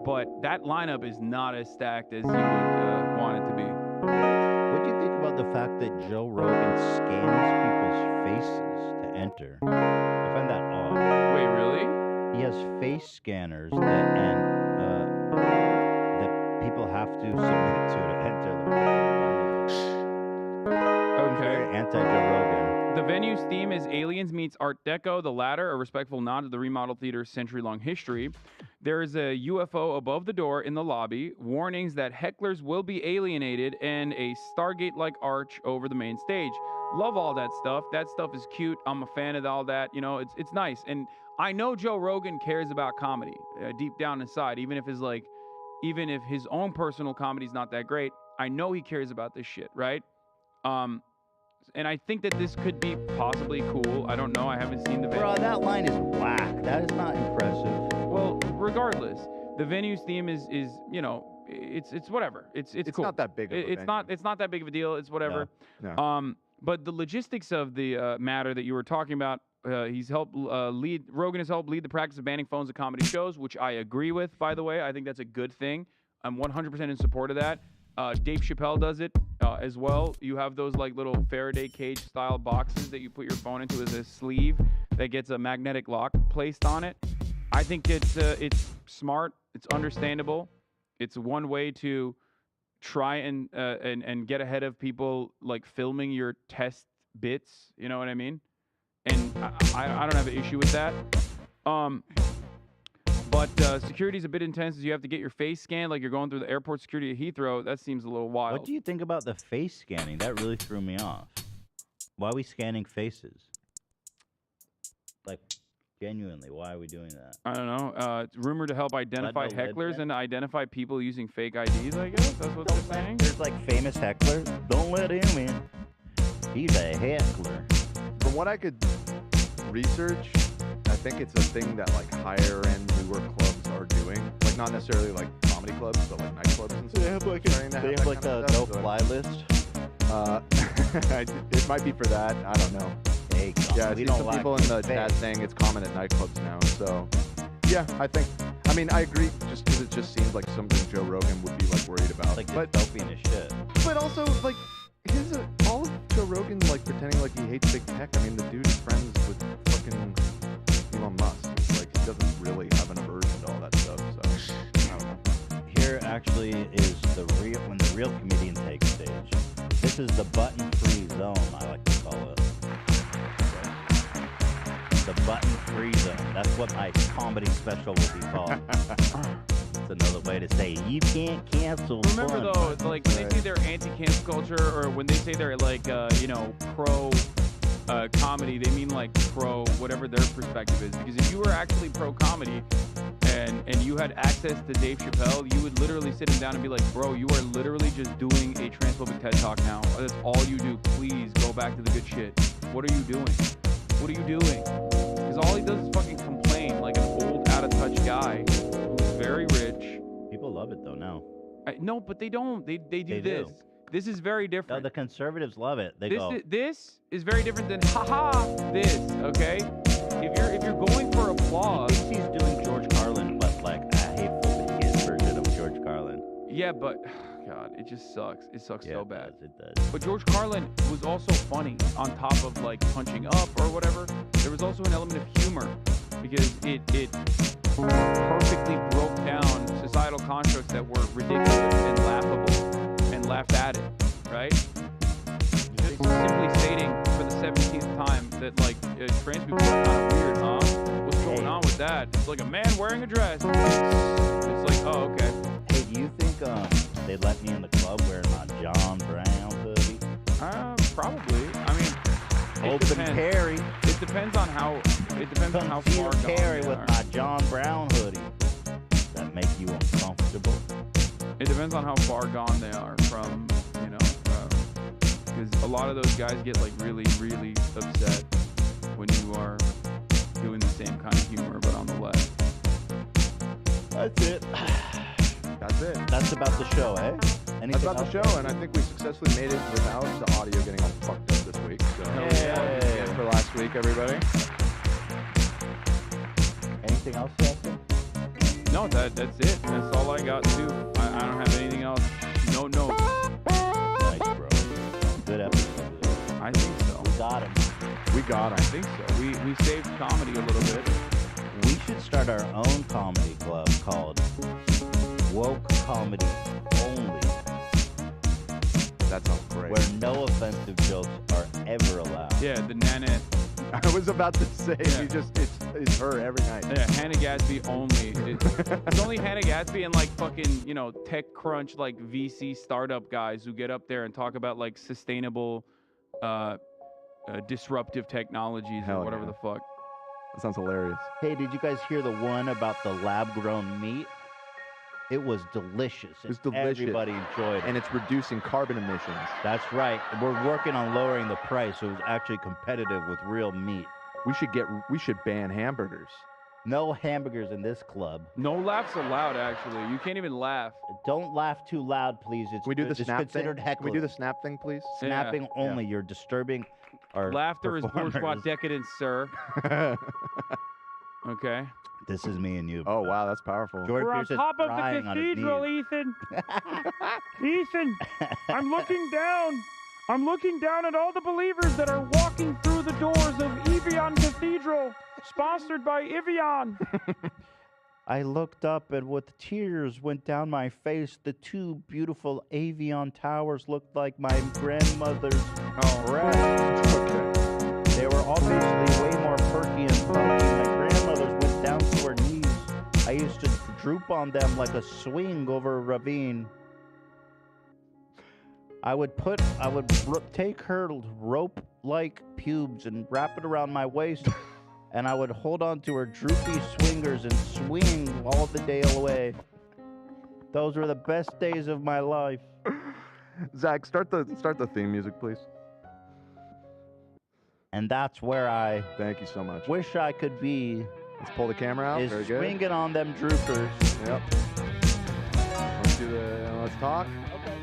but that lineup is not as stacked as you would want it to be. What do you think about the fact that Joe Rogan scans people's faces to enter? I find that odd. Wait, really? He has face scanners that people have to submit to enter the Okay. Anti-Joe Rogan. The venue's theme is Aliens meets Art Deco, the latter a respectful nod to the remodeled theater's century-long history. There is a UFO above the door in the lobby, warnings that hecklers will be alienated, and a Stargate-like arch over the main stage. Love all that stuff. That stuff is cute. I'm a fan of all that. You know, it's nice. And I know Joe Rogan cares about comedy deep down inside, even if his own personal comedy's not that great. I know he cares about this shit, right? And I think that this could be possibly cool. I don't know. I haven't seen the venue. Bro, that line is whack. That is not impressive. Well, regardless, the venue's theme is you know, it's whatever. It's cool. not that big of a It's not that big of a deal. It's whatever. No. But the logistics of the matter that you were talking about, Rogan has helped lead the practice of banning phones at comedy shows, which I agree with, by the way. I think that's a good thing. I'm 100% in support of that. Dave Chappelle does it as well. You have those like little Faraday cage style boxes that you put your phone into as a sleeve that gets a magnetic lock placed on it. I think it's smart. It's understandable. It's one way to try and get ahead of people like filming your test bits. You know what I mean? And I don't have an issue with that. But security's a bit intense as you have to get your face scanned like you're going through the airport security at Heathrow. That seems a little wild. What do you think about the face scanning? That really threw me off. Why are we scanning faces? Like, genuinely, why are we doing that? I don't know. It's rumored to help identify no lid hecklers check? and to identify people using fake IDs, I guess. That's what they're saying. There's like famous hecklers. Don't let him in. He's a heckler. From what I could research, I think it's a thing that like higher end newer clubs are doing. Like not necessarily like comedy clubs, but like nightclubs and stuff. They have like a no-fly list. It might be for that. I don't know. Hey, yeah, I we see don't some like people in the fake. chat saying it's common at nightclubs now. So yeah, I mean, I agree. Just because it just seems like something Joe Rogan would be like worried about. Like but dystopian as shit. But also like all of Joe Rogan like pretending like he hates big tech. I mean, the dude's friends with fucking Elon Musk. It's like he doesn't really have an aversion to all that stuff. So I don't know. Here actually is when the real comedian takes stage. This is the button-free zone, I like to call it. The button-free zone. That's what my comedy special will be called. It's another way to say you can't cancel. Remember though, it's like when they say they're anti-cancel culture, or when they say they're like pro comedy, they mean like pro whatever their perspective is. Because if you were actually pro comedy and you had access to Dave Chappelle, you would literally sit him down and be like, bro, you are literally just doing a transphobic TED Talk now. That's all you do. Please go back to the good shit. What are you doing? What are you doing? Because all he does is fucking complain like an old, out-of-touch guy who's very rich. People love it though now. No, but they don't. They do this. This is very different. No, the conservatives love it. They This is very different than haha this, okay? If you're going for applause. He thinks he's doing George Carlin, but like a hateful to his version of George Carlin. Yeah, but God, it just sucks. It sucks so bad. It does. But George Carlin was also funny on top of like punching up or whatever. There was also an element of humor because it perfectly broke down societal constructs that were ridiculous and laughable and laughed at it, right? Just simply stating for the 17th time that like trans people are kind of weird, huh? What's going on with that? It's like a man wearing a dress. It's like, oh, okay. Hey, do you think they let me in the club wearing my John Brown hoodie? Probably. I mean, it Open depends. carry. It depends on how. It depends on how far gone carry they with are. my John Brown hoodie. That make you uncomfortable? It depends on how far gone they are from, because a lot of those guys get like really, really upset when you are doing the same kind of humor but on the left. That's it. That's it. That's about the show, eh? That's about the show, and I think we successfully made it without the audio getting all fucked up this week. So apologies for last week, everybody. Anything else, Justin? No, that's it. That's all I got too. I don't have anything else. No notes. Nice, bro. Good episode. I think so. We got him. We got him. I think so. We saved comedy a little bit. We should start our own comedy club called Woke Comedy Only. That sounds great. where no offensive jokes are ever allowed. Yeah, the Nanette. I was about to say, it's her every night. Yeah, Hannah Gatsby only. It's only Hannah Gatsby and like fucking, you know, TechCrunch, like VC startup guys who get up there and talk about like sustainable, disruptive technologies Hell or whatever yeah. the fuck. That sounds hilarious. Hey, did you guys hear the one about the lab-grown meat? It was delicious. It's delicious. Everybody enjoyed it. And it's reducing carbon emissions. That's right. We're working on lowering the price so it's actually competitive with real meat. We should ban hamburgers. No hamburgers in this club. No laughs allowed, actually. You can't even laugh. Don't laugh too loud, please. It's, Can we do the it's snap considered thing? heckling. Can we do the snap thing, please? Snapping only. You're disturbing our Laughter is bourgeois performers. decadence, sir. Okay. This is me and you. Oh, wow, that's powerful. Jordan We're on Peterson's top of the crying on his cathedral, knees. Ethan. Ethan, I'm looking down. I'm looking down at all the believers that are walking through the doors of Evian Cathedral, sponsored by Evian. I looked up and with tears went down my face. The two beautiful Avion towers looked like my grandmother's breasts. Okay. They were obviously way more perky and funky. My grandmother's went down to her knees. I used to droop on them like a swing over a ravine. I would take her rope-like pubes and wrap it around my waist, and I would hold on to her droopy swingers and swing all the day away. Those were the best days of my life. Zach, start the theme music, please. And that's where I Thank you so much. wish I could be. Let's pull the camera out. Is Very good. swinging on them droopers. Yep. Let's talk. Okay.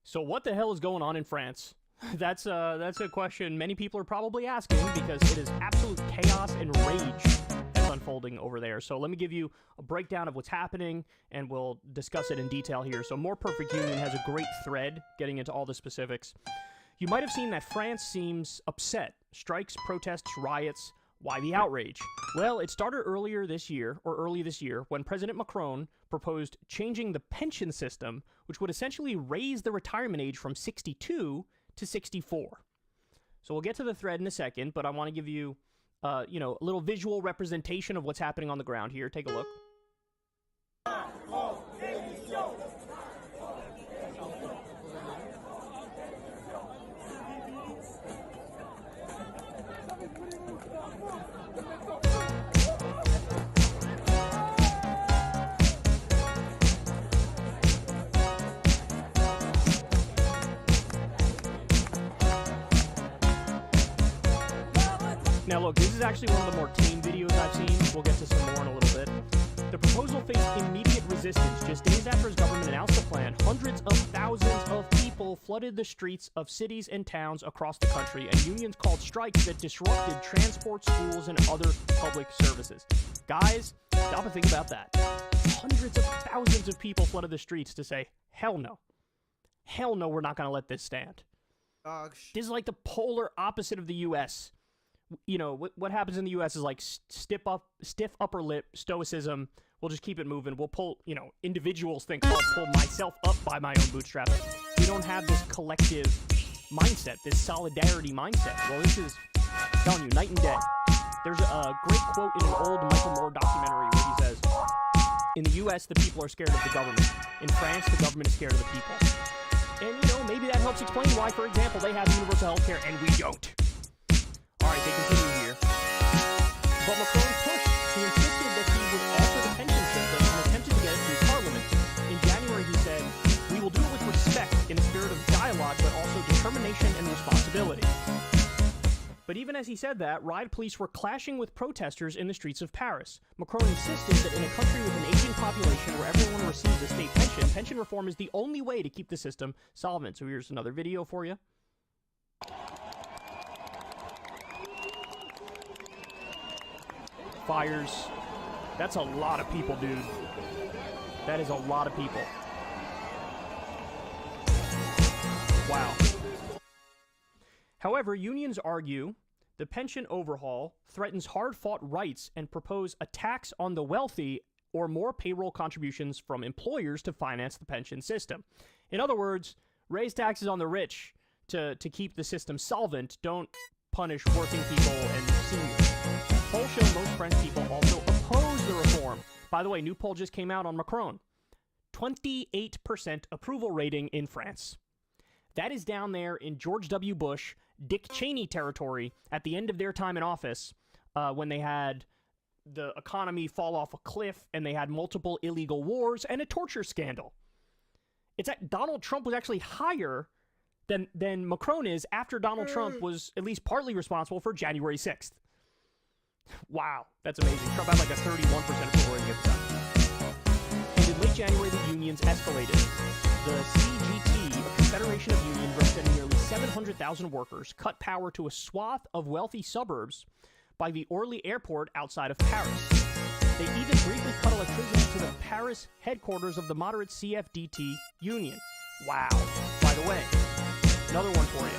So what the hell is going on in France? That's a question many people are probably asking because it is absolute chaos and rage that's unfolding over there. So let me give you a breakdown of what's happening, and we'll discuss it in detail here. So More Perfect Union has a great thread getting into all the specifics. You might have seen that France seems upset. Strikes, protests, riots. Why the outrage? Well, it started early this year, when President Macron proposed changing the pension system, which would essentially raise the retirement age from 62 to 64. So we'll get to the thread in a second, but I want to give you, a little visual representation of what's happening on the ground here. Take a look. Now look, this is actually one of the more tame videos I've seen. We'll get to some more in a little bit. The proposal faced immediate resistance. Just days after his government announced the plan, hundreds of thousands of people flooded the streets of cities and towns across the country, and unions called strikes that disrupted transport, schools, and other public services. Guys, stop and think about that. Hundreds of thousands of people flooded the streets to say, hell no. Hell no, we're not going to let this stand. This is like the polar opposite of the U.S., you know, what happens in the U.S. is like stiff upper lip, stoicism. We'll just keep it moving. We'll pull, you know, individuals think, I'll pull myself up by my own bootstraps. We don't have this collective mindset, this solidarity mindset. Well, this is, I'm telling you, night and day. There's a great quote in an old Michael Moore documentary where he says, in the U.S., the people are scared of the government. In France, the government is scared of the people. And, you know, maybe that helps explain why, for example, they have universal health care and we don't. All right, they continue here. But Macron pushed. He insisted that he would alter the pension system and attempted to get it through Parliament. In January, he said, we will do it with respect in a spirit of dialogue, but also determination and responsibility. But even as he said that, riot police were clashing with protesters in the streets of Paris. Macron insisted that in a country with an aging population where everyone receives a state pension, pension reform is the only way to keep the system solvent. So here's another video for you. Fires. That's a lot of people, dude. That is a lot of people. Wow. However, unions argue the pension overhaul threatens hard-fought rights and propose a tax on the wealthy or more payroll contributions from employers to finance the pension system. In other words, raise taxes on the rich to keep the system solvent. Don't punish working people and seniors. Polls show most French people also oppose the reform. By the way, new poll just came out on Macron. 28% approval rating in France. That is down there in George W. Bush, Dick Cheney territory at the end of their time in office when they had the economy fall off a cliff and they had multiple illegal wars and a torture scandal. It's that Donald Trump was actually higher than Macron is after Donald Trump was at least partly responsible for January 6th. Wow, that's amazing. Trump had like a 31% approval rating at the time. And in late January, the unions escalated. The CGT, a confederation of unions representing nearly 700,000 workers, cut power to a swath of wealthy suburbs by the Orly airport outside of Paris. They even briefly cut electricity to the Paris headquarters of the moderate CFDT union. Wow. By the way, another one for you.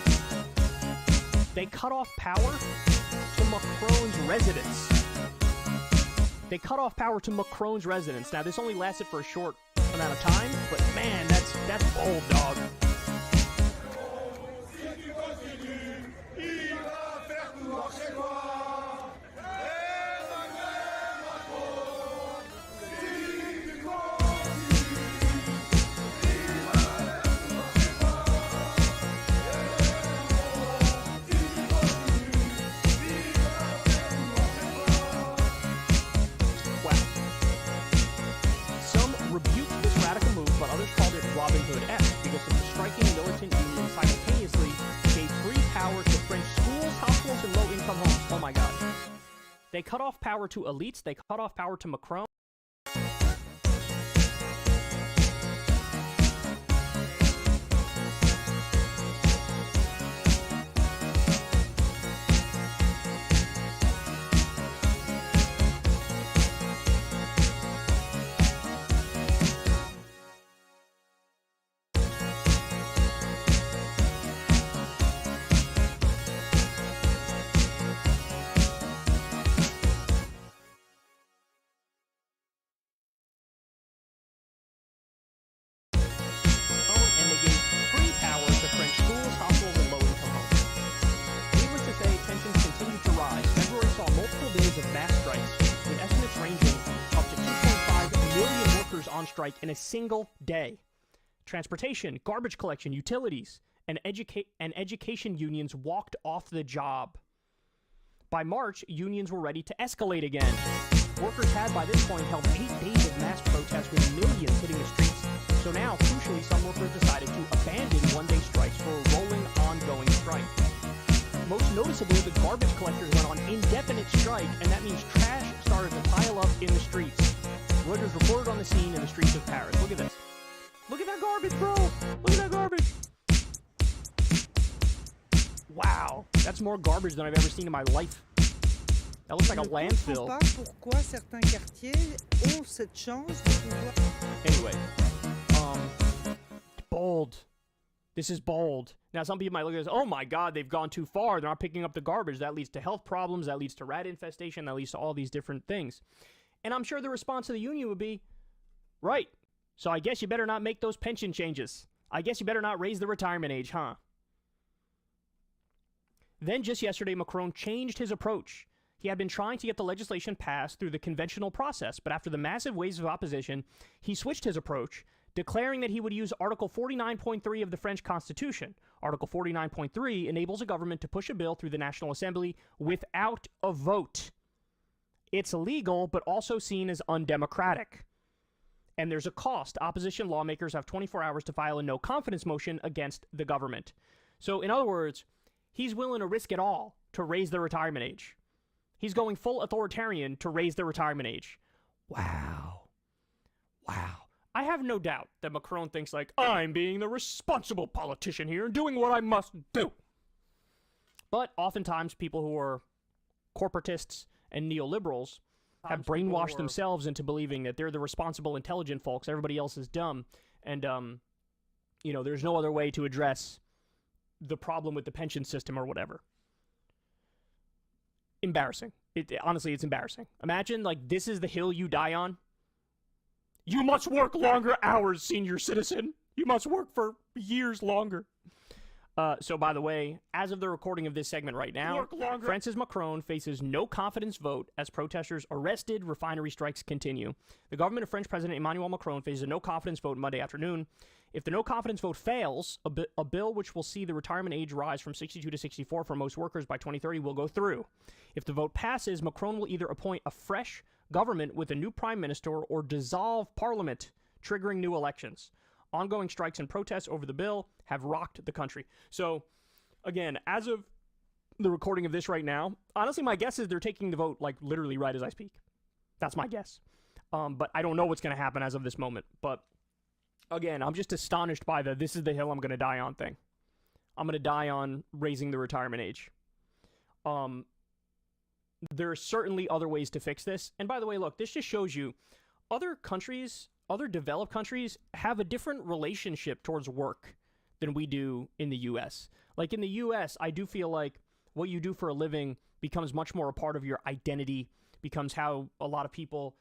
They cut off power to Macron's residence. They cut off power to Macron's residence. Now, this only lasted for a short amount of time, but man, that's bold, dog. But others called it Robin Hood-esque because of the striking militant union simultaneously gave free power to French schools, hospitals, and low-income homes. Oh my God. They cut off power to elites. They cut off power to Macron. Strike in a single day. Transportation, garbage collection, utilities, and education unions walked off the job. By March, unions were ready to escalate again. Workers had by this point held 8 days of mass protests with millions hitting the streets. So now, crucially, some workers decided to abandon one-day strikes for a rolling, ongoing strike. Most noticeably, the garbage collectors went on indefinite strike, and that means trash started to pile up in the streets. Reuters reported on the scene in the streets of Paris. Look at this. Look at that garbage, bro! Look at that garbage! Wow, that's more garbage than I've ever seen in my life. That looks like a landfill. Anyway, bold. This is bold. Now, some people might look at this, oh my God, they've gone too far. They're not picking up the garbage. That leads to health problems. That leads to rat infestation. That leads to all these different things. And I'm sure the response of the union would be, right. So I guess you better not make those pension changes. I guess you better not raise the retirement age, huh? Then just yesterday, Macron changed his approach. He had been trying to get the legislation passed through the conventional process, but after the massive waves of opposition, he switched his approach, declaring that he would use Article 49.3 of the French Constitution. Article 49.3 enables a government to push a bill through the National Assembly without a vote. It's illegal, but also seen as undemocratic. And there's a cost. Opposition lawmakers have 24 hours to file a no-confidence motion against the government. So, in other words, he's willing to risk it all to raise the retirement age. He's going full authoritarian to raise the retirement age. Wow. Wow. I have no doubt that Macron thinks, like, I'm being the responsible politician here and doing what I must do. But oftentimes people who are corporatists and neoliberals have brainwashed themselves into believing that they're the responsible, intelligent folks. Everybody else is dumb. And, there's no other way to address the problem with the pension system or whatever. Embarrassing. Honestly, it's embarrassing. Imagine, like, this is the hill you die on. You must work longer hours, senior citizen. You must work for years longer. So, by the way, as of the recording of this segment right now, Francis Macron faces no confidence vote as protesters arrested, refinery strikes continue. The government of French President Emmanuel Macron faces a no confidence vote Monday afternoon. If the no confidence vote fails, a bill which will see the retirement age rise from 62 to 64 for most workers by 2030 will go through. If the vote passes, Macron will either appoint a fresh government with a new prime minister or dissolve parliament, triggering new elections. Ongoing strikes and protests over the bill have rocked the country. So, again, as of the recording of this right now, honestly, my guess is they're taking the vote, like, literally right as I speak. That's my guess. But I don't know what's going to happen as of this moment. But, again, I'm just astonished by the this is the hill I'm going to die on thing. I'm going to die on raising the retirement age. There are certainly other ways to fix this. And by the way, look, this just shows you other countries, other developed countries have a different relationship towards work than we do in the U.S. Like in the U.S., I do feel like what you do for a living becomes much more a part of your identity, becomes how a lot of people,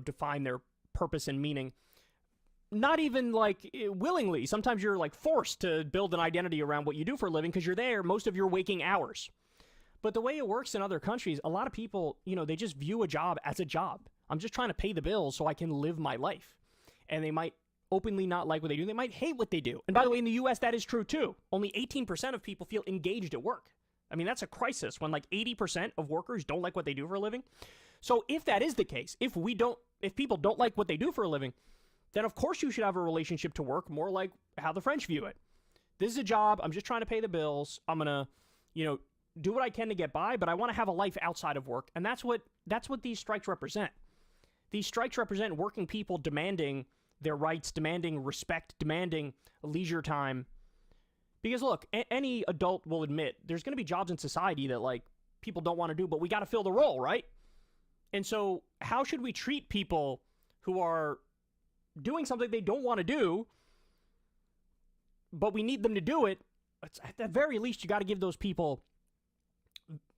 define their purpose and meaning. Not even like willingly. Sometimes you're like forced to build an identity around what you do for a living because you're there most of your waking hours. But the way it works in other countries, a lot of people, they just view a job as a job. I'm just trying to pay the bills so I can live my life. And they might openly not like what they do. They might hate what they do. And by the way, in the U.S., that is true too. Only 18% of people feel engaged at work. I mean, that's a crisis when like 80% of workers don't like what they do for a living. So if that is the case, if people don't like what they do for a living, then of course you should have a relationship to work more like how the French view it. This is a job. I'm just trying to pay the bills. I'm going to, do what I can to get by, but I want to have a life outside of work. And that's what these strikes represent. These strikes represent working people demanding their rights, demanding respect, demanding leisure time. Because look, any adult will admit there's going to be jobs in society that like people don't want to do, but we got to fill the role, right? And so how should we treat people who are doing something they don't want to do, but we need them to do it? At the very least, you got to give those people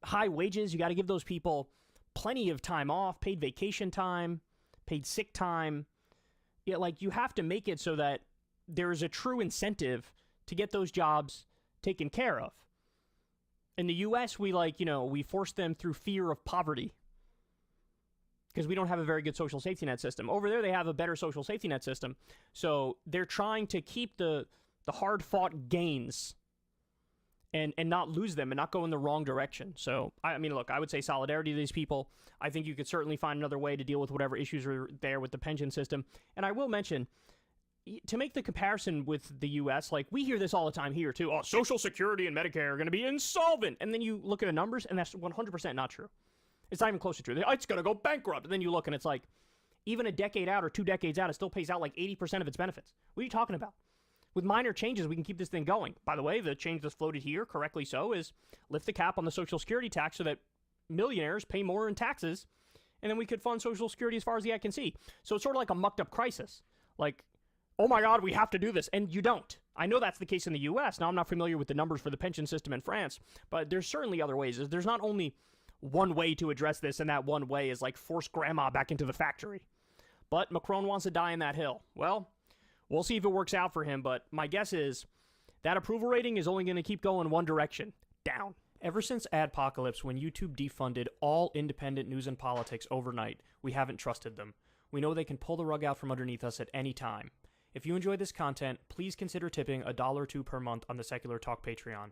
high wages. You got to give those people plenty of time off, paid vacation time, paid sick time. You have to make it so that there is a true incentive to get those jobs taken care of. In the U.S., we force them through fear of poverty because we don't have a very good social safety net system. Over there, they have a better social safety net system. So they're trying to keep the hard-fought gains and not lose them and not go in the wrong direction. So, I mean, look, I would say solidarity to these people. I think you could certainly find another way to deal with whatever issues are there with the pension system. And I will mention, to make the comparison with the U.S., like, we hear this all the time here, too. Oh, Social Security and Medicare are going to be insolvent. And then you look at the numbers, and that's 100% not true. It's not even close to true. It's going to go bankrupt. And then you look, and it's like, even a decade out or 2 decades out, it still pays out like 80% of its benefits. What are you talking about? With minor changes, we can keep this thing going. By the way, the change that's floated here, correctly so, is lift the cap on the Social Security tax so that millionaires pay more in taxes, and then we could fund Social Security as far as the eye can see. So it's sort of like a mucked up crisis. Like, oh my God, we have to do this. And you don't. I know that's the case in the U.S. Now, I'm not familiar with the numbers for the pension system in France, but there's certainly other ways. There's not only one way to address this, and that one way is like force grandma back into the factory. But Macron wants to die in that hill. Well, we'll see if it works out for him, but my guess is that approval rating is only going to keep going one direction, down. Ever since Adpocalypse, when YouTube defunded all independent news and politics overnight, we haven't trusted them. We know they can pull the rug out from underneath us at any time. If you enjoy this content, please consider tipping $1 or $2 per month on the Secular Talk Patreon.